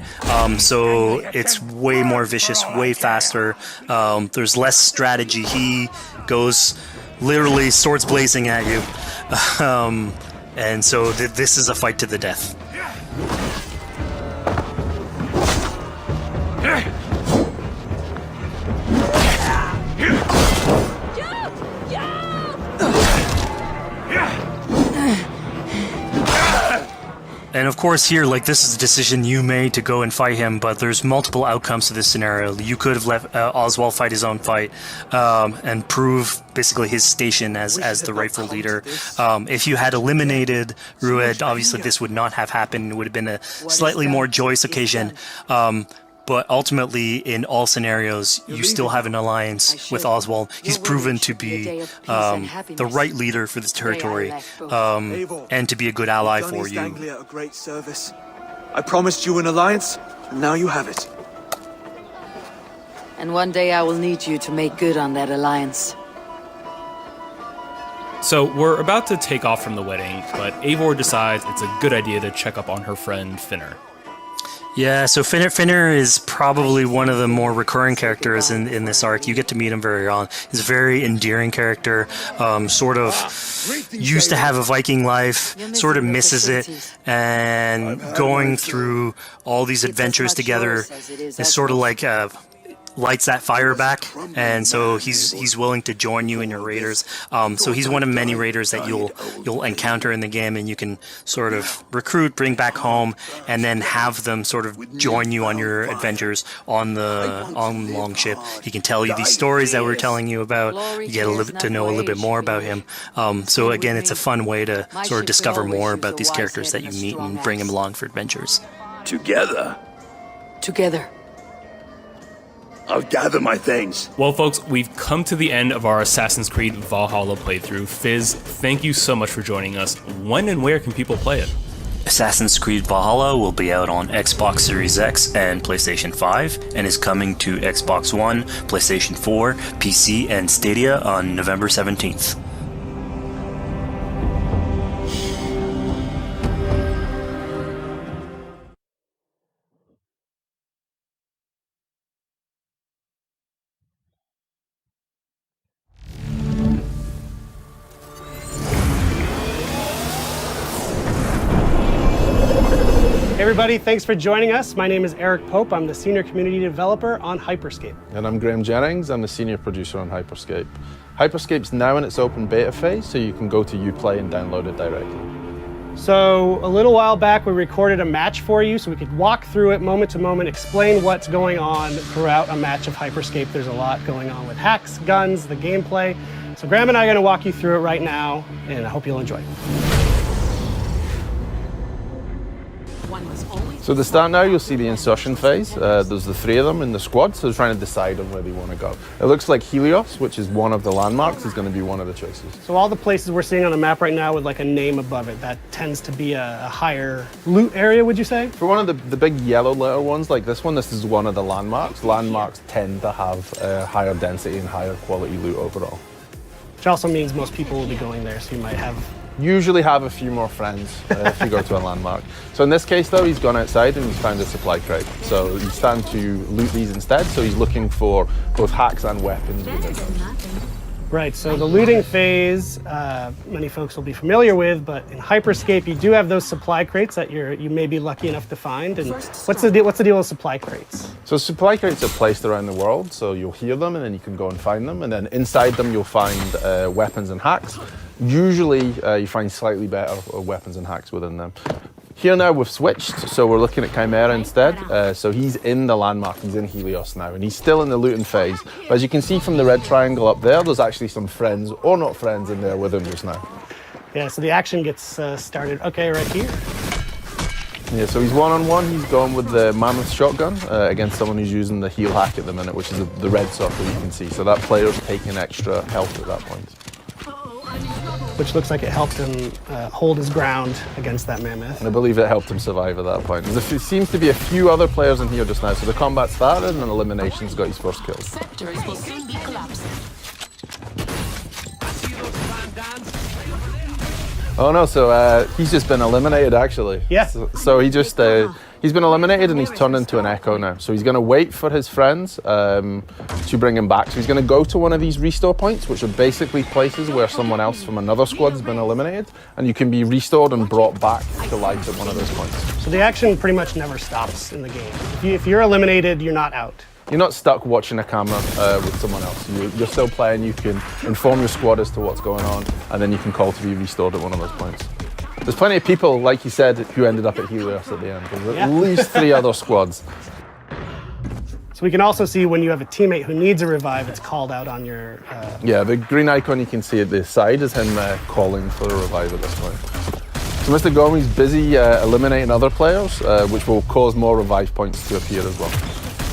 So it's way more vicious, way faster. There's less strategy. He goes literally swords blazing at you. And so this is a fight to the death. And of course here, like, this is the decision you made to go and fight him, but there's multiple outcomes to this scenario. You could have let Oswald fight his own fight and prove basically his station as the rightful leader. If you had eliminated Rued, obviously this would not have happened. It would have been a slightly more joyous occasion. But ultimately, in all scenarios, you still have an alliance with Oswald. He's proven to be the right leader for this territory and to be a good ally for you. A great service. I promised you an alliance, and now you have it. And one day I will need you to make good on that alliance. So we're about to take off from the wedding, but Eivor decides it's a good idea to check up on her friend Finner. Yeah, so Finner is probably one of the more recurring characters in this arc. You get to meet him very early. He's a very endearing character, sort of used to have a Viking life, sort of misses it, and going through all these adventures together is sort of like lights that fire back, and so he's willing to join you in your raiders. So he's one of many raiders that you'll encounter in the game, and you can sort of recruit, bring back home, and then have them sort of join you on your adventures on Longship. He can tell you these stories that we're telling you about. You get to know a little bit more about him. So again, it's a fun way to sort of discover more about these characters that you meet and bring them along for adventures. Together. I'll gather my things. Well, folks, we've come to the end of our Assassin's Creed Valhalla playthrough. Fizz, thank you so much for joining us. When and where can people play it? Assassin's Creed Valhalla will be out on Xbox Series X and PlayStation 5, and is coming to Xbox One, PlayStation 4, PC, and Stadia on November 17th. Hey everybody, thanks for joining us. My name is Eric Pope. I'm the Senior Community Developer on Hyperscape. And I'm Graham Jennings. I'm the Senior Producer on Hyperscape. Hyperscape's now in its open beta phase, so you can go to Uplay and download it directly. So a little while back, we recorded a match for you so we could walk through it moment to moment, explain what's going on throughout a match of Hyperscape. There's a lot going on with hacks, guns, the gameplay. So Graham and I are gonna walk you through it right now, and I hope you'll enjoy it. So at the start now, you'll see the insertion phase. There's the three of them in the squad, so they're trying to decide on where they want to go. It looks like Helios, which is one of the landmarks, is going to be one of the choices. So all the places we're seeing on the map right now with like a name above it, that tends to be a higher loot area, would you say? For one of the big yellow letter ones like this one, this is one of the landmarks. Landmarks tend to have higher density and higher quality loot overall. Which also means most people will be going there, so you might have usually have a few more friends if you go to a landmark. So in this case though, he's gone outside and he's found a supply crate. So he's starting to loot these instead, so he's looking for both hacks and weapons within them. Right, so the looting phase, many folks will be familiar with, but in Hyperscape you do have those supply crates that you may be lucky enough to find. And what's the deal with supply crates? So supply crates are placed around the world, so you'll hear them and then you can go and find them, and then inside them you'll find weapons and hacks. Usually you find slightly better weapons and hacks within them. Here now we've switched, so we're looking at Chimera instead. So he's in the landmark, he's in Helios now, and he's still in the looting phase. But as you can see from the red triangle up there, there's actually some friends, or not friends, in there with him just now. Yeah, so the action gets started, okay, right here. Yeah, so he's one-on-one, he's going with the Mammoth shotgun against someone who's using the heal hack at the minute, which is the red circle you can see. So that player's taking extra health at that point. Which looks like it helped him hold his ground against that mammoth. And I believe it helped him survive at that point. There seems to be a few other players in here just now, so the combat started and elimination's got his first kill. Oh no, so he's just been eliminated actually. Yeah. So he just, he's been eliminated and he's turned into an echo now. So he's gonna wait for his friends to bring him back. So he's gonna go to one of these restore points, which are basically places where someone else from another squad's been eliminated, and you can be restored and brought back to life at one of those points. So the action pretty much never stops in the game. If you're eliminated, you're not out. You're not stuck watching a camera with someone else. You're still playing, you can inform your squad as to what's going on, and then you can call to be restored at one of those points. There's plenty of people, like you said, who ended up at Helios at the end. There's at least 3 other squads. So we can also see when you have a teammate who needs a revive, it's called out on your... Yeah, the green icon you can see at the side is him calling for a revive at this point. So Mr. Gomi's busy eliminating other players, which will cause more revive points to appear as well.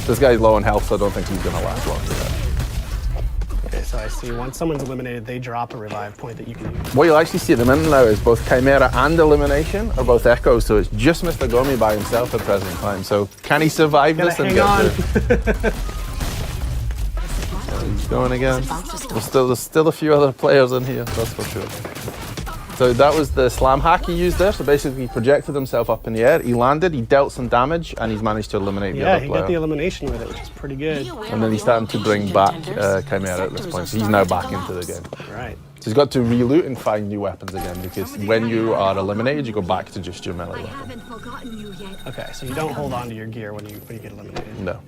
This guy's low on health, so I don't think he's going to last long for that. Okay, so I see once someone's eliminated, they drop a revive point that you can use. What you'll actually see at the minute now is both Chimera and Elimination are both echoes, so it's just Mr. Gomi by himself at present time. So can he survive this and get through? He's going again. There's still a few other players in here, that's for sure. So that was the slam hack he used there. So basically he projected himself up in the air, he landed, he dealt some damage, and he's managed to eliminate the other player. Yeah, he got the elimination with it, which is pretty good. And then he's starting to bring back Chimera at this point, so he's now back into the game. Right. So he's got to re-loot and find new weapons again, because when you are eliminated, you go back to just your melee weapon. Okay, so you don't hold on to your gear when you get eliminated. No.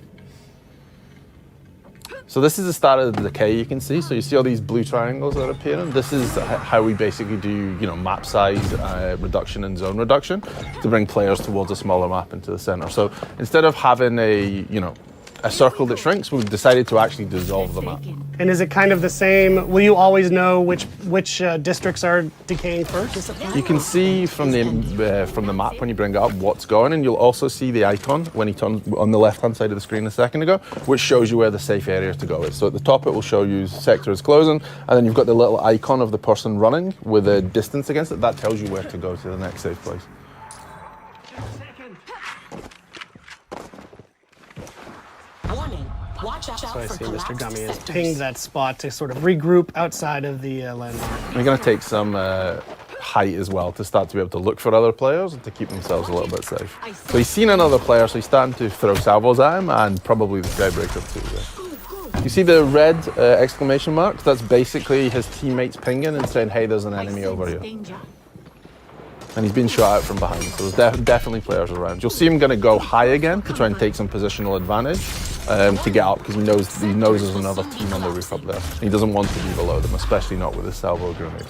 So this is the start of the decay you can see. So you see all these blue triangles that are appearing. This is how we basically do, map size reduction and zone reduction to bring players towards a smaller map into the center. So instead of having a circle that shrinks, we've decided to actually dissolve the map. And is it kind of the same? Will you always know which districts are decaying first? You can see from the map when you bring it up what's going, and you'll also see the icon when you turn on the left-hand side of the screen a second ago, which shows you where the safe area to go is. So at the top it will show you sector is closing, and then you've got the little icon of the person running with a distance against it. That tells you where to go to the next safe place. Watch out So I see for Mr. Gummy has pinged that spot to sort of regroup outside of the landmark. You're going to take some height as well to start to be able to look for other players and to keep themselves a little bit safe. So he's seen another player, so he's starting to throw salvos at him, and probably the Skybreaker too. Yeah. You see the red exclamation mark? That's basically his teammates pinging and saying, hey, there's an enemy over here. And he's been shot out from behind, so there's definitely players around. You'll see him going to go high again to try and take some positional advantage to get up, because he knows there's another team on the roof up there. He doesn't want to be below them, especially not with his salvo grenade.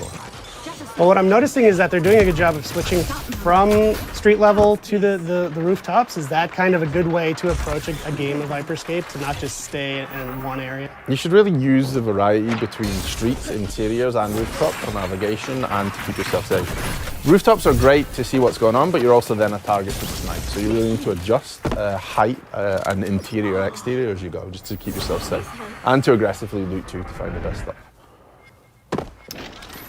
Well, what I'm noticing is that they're doing a good job of switching from street level to the rooftops. Is that kind of a good way to approach a game of Hyperscape, to not just stay in one area? You should really use the variety between streets, interiors, and rooftop for navigation and to keep yourself safe. Rooftops are great to see what's going on, but you're also then a target for snipe. So you really need to adjust height and interior, exterior as you go, just to keep yourself safe. And to aggressively loot too, to find the best stuff.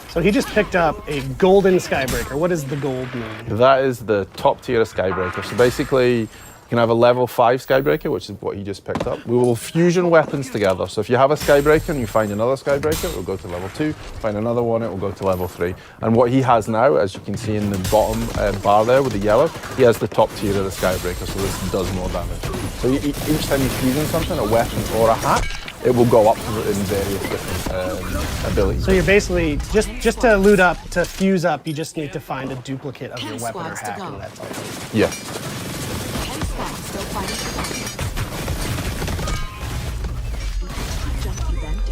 So he just picked up a golden Skybreaker. What does the gold mean? That is the top tier of Skybreaker. So basically, you can have a level 5 Skybreaker, which is what he just picked up. We will fusion weapons together. So if you have a Skybreaker and you find another Skybreaker, it will go to level 2. Find another one, it will go to level 3. And what he has now, as you can see in the bottom bar there with the yellow, he has the top tier of the Skybreaker, so this does more damage. So each time you fusion something, a weapon or a hack, it will go up in various different abilities. So you're basically, just to loot up, to fuse up, you just need to find a duplicate of your weapon or hack, and that's all. Yeah.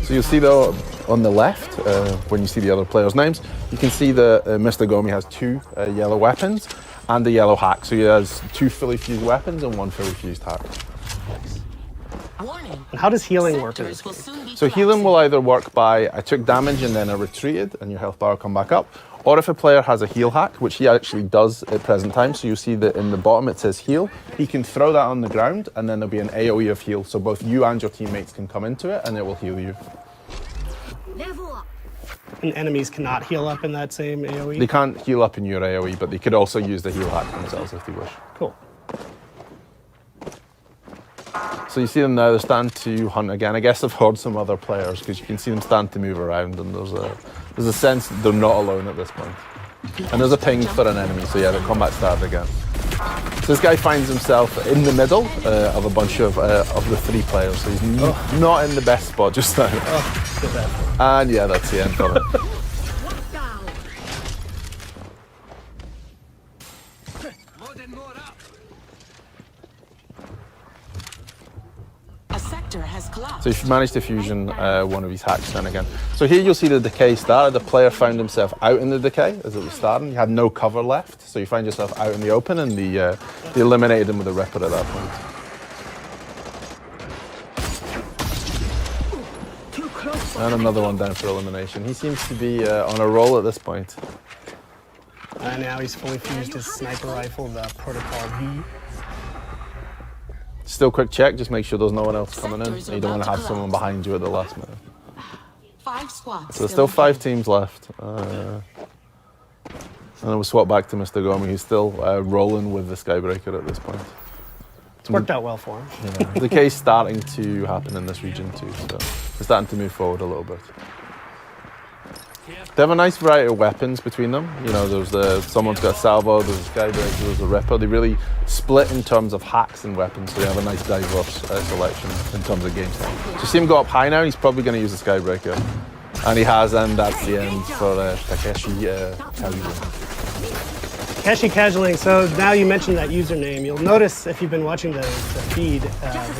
So you'll see though, on the left, when you see the other players' names, you can see that Mr. Gomi has 2 yellow weapons and a yellow hack. So he has 2 fully fused weapons and 1 fully fused hack. And how does healing work in this game? So healing will either work by, I took damage and then I retreated and your health bar will come back up, or if a player has a heal hack, which he actually does at present time, so you'll see that in the bottom it says heal, he can throw that on the ground and then there'll be an AoE of heal, so both you and your teammates can come into it and it will heal you. And enemies cannot heal up in that same AoE? They can't heal up in your AoE, but they could also use the heal hack themselves if they wish. Cool. So you see them now, they're starting to hunt again. I guess I've heard some other players, because you can see them starting to move around, and there's a sense that they're not alone at this point. And there's a ping for an enemy, so yeah, the combat started again. So this guy finds himself in the middle of a bunch of the 3 players, so he's not in the best spot just now. And yeah, that's the end for it. So if you manage to fusion one of his hacks then again. So here you'll see the decay started. The player found himself out in the decay as it was starting. You had no cover left, so you find yourself out in the open, and they eliminated him with a Ripper at that point. And another one down for elimination. He seems to be on a roll at this point. And now he's fully fused his sniper rifle, the Protocol V. Still quick check, just make sure there's no one else coming in. You don't want to have someone behind you at the last minute. 5 squads. So there's still 5 teams left. And then we'll swap back to Mr. Gomi, who's still rolling with the Skybreaker at this point. It's worked out well for him. Yeah. The decay's starting to happen in this region too, so we're starting to move forward a little bit. They have a nice variety of weapons between them. You know, someone's got a salvo, there's a Skybreaker, there's a Ripper. They really split in terms of hacks and weapons, so they have a nice diverse selection in terms of game style. So you see him go up high now, he's probably going to use a Skybreaker. And he has, and that's the end for Takeshi Kaizen. Takeshi Casualing, so now you mentioned that username. You'll notice if you've been watching the feed, the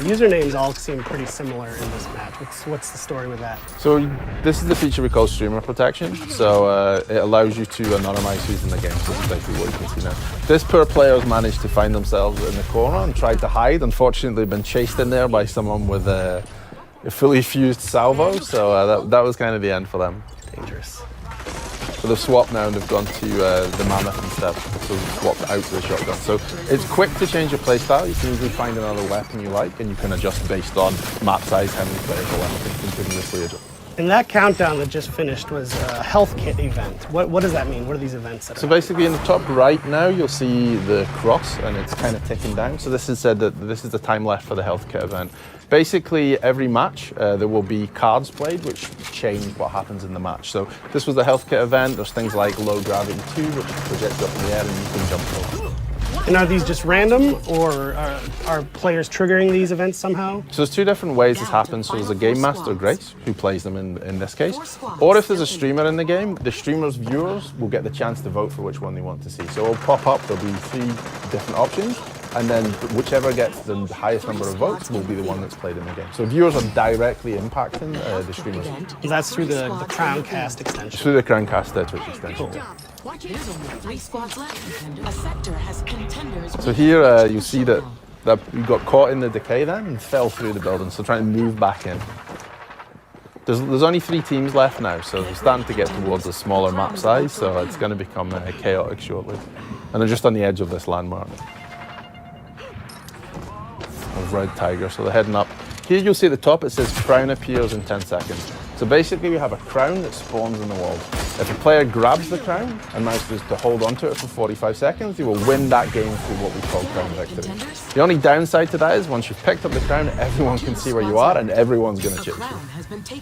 usernames all seem pretty similar in this match. What's the story with that? So this is the feature we call streamer protection. So it allows you to anonymize who's in the game. So this is basically what you can see now. This poor player has managed to find themselves in the corner and tried to hide. Unfortunately, they've been chased in there by someone with a fully fused salvo. So that was kind of the end for them. Dangerous. So they've swapped now and they've gone to the Mammoth instead. So they've swapped out to the shotgun. So it's quick to change your playstyle. You can easily find another weapon you like and you can adjust based on map size, how many players are left. You can continuously adjust. And that countdown that just finished was a health kit event. What does that mean? What are these events that So basically in the top right now, you'll see the cross and it's kind of ticking down. So this is said that this is the time left for the health kit event. Basically, every match, there will be cards played which change what happens in the match. So this was the health kit event. There's things like low gravity 2, which projects up in the air and you can jump over. And are these just random, or are players triggering these events somehow? So there's two different ways this happens. So there's a game master, Grace, who plays them in this case. Or if there's a streamer in the game, the streamer's viewers will get the chance to vote for which one they want to see. So it'll pop up, there'll be 3 different options, and then whichever gets the highest number of votes will be the one that's played in the game. So viewers are directly impacting the streamers. That's through the Crowncast extension. Through the Crowncast Twitch extension. Cool. There's only 3 squads left. A sector has contenders. So here you see that you got caught in the decay then and fell through the building, so trying to move back in. There's only 3 teams left now, so they're starting to get towards a smaller map size, so it's going to become chaotic shortly. And they're just on the edge of this landmark. Of Red Tiger, so they're heading up. Here you'll see at the top it says crown appears in 10 seconds. So basically we have a crown that spawns in the world. If a player grabs the crown and manages to hold onto it for 45 seconds, they will win that game through what we call crown victory. The only downside to that is once you've picked up the crown, everyone can see where you are and everyone's going to chip you.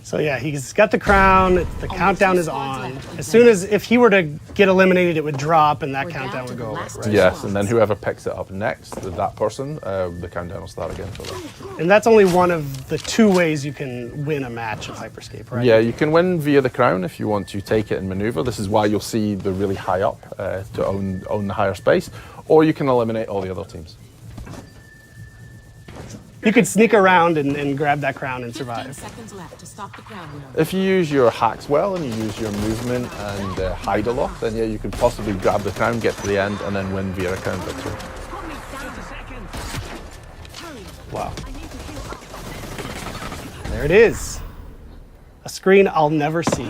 So yeah, he's got the crown, the countdown is on. As soon as, if he were to get eliminated, it would drop and that countdown would go away, right? Yes, and then whoever picks it up next, that person, the countdown will start again for them. And that's only one of the 2 ways you can win a match of Hyperscape, right? Yeah, you can win via the crown if you want to take it and maneuver. This is why you'll see the really high up to own the higher space, or you can eliminate all the other teams. You could sneak around and grab that crown and survive. Left to stop the crown winner. If you use your hacks well and you use your movement and hide a lot, then yeah, you could possibly grab the crown, get to the end, and then win via a crown victory. Wow. There it is. A screen I'll never see.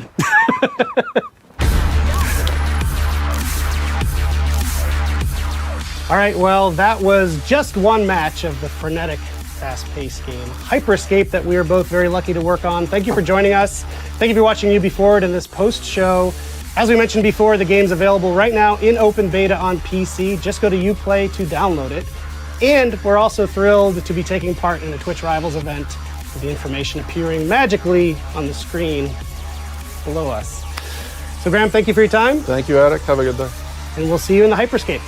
All right, well, that was just one match of the frenetic, fast-paced game, Hyperscape, that we are both very lucky to work on. Thank you for joining us. Thank you for watching UB Forward in this post-show. As we mentioned before, the game's available right now in open beta on PC. Just go to Uplay to download it. And we're also thrilled to be taking part in the Twitch Rivals event, with the information appearing magically on the screen below us. So Graham, thank you for your time. Thank you, Eric. Have a good day. And we'll see you in the Hyperscape.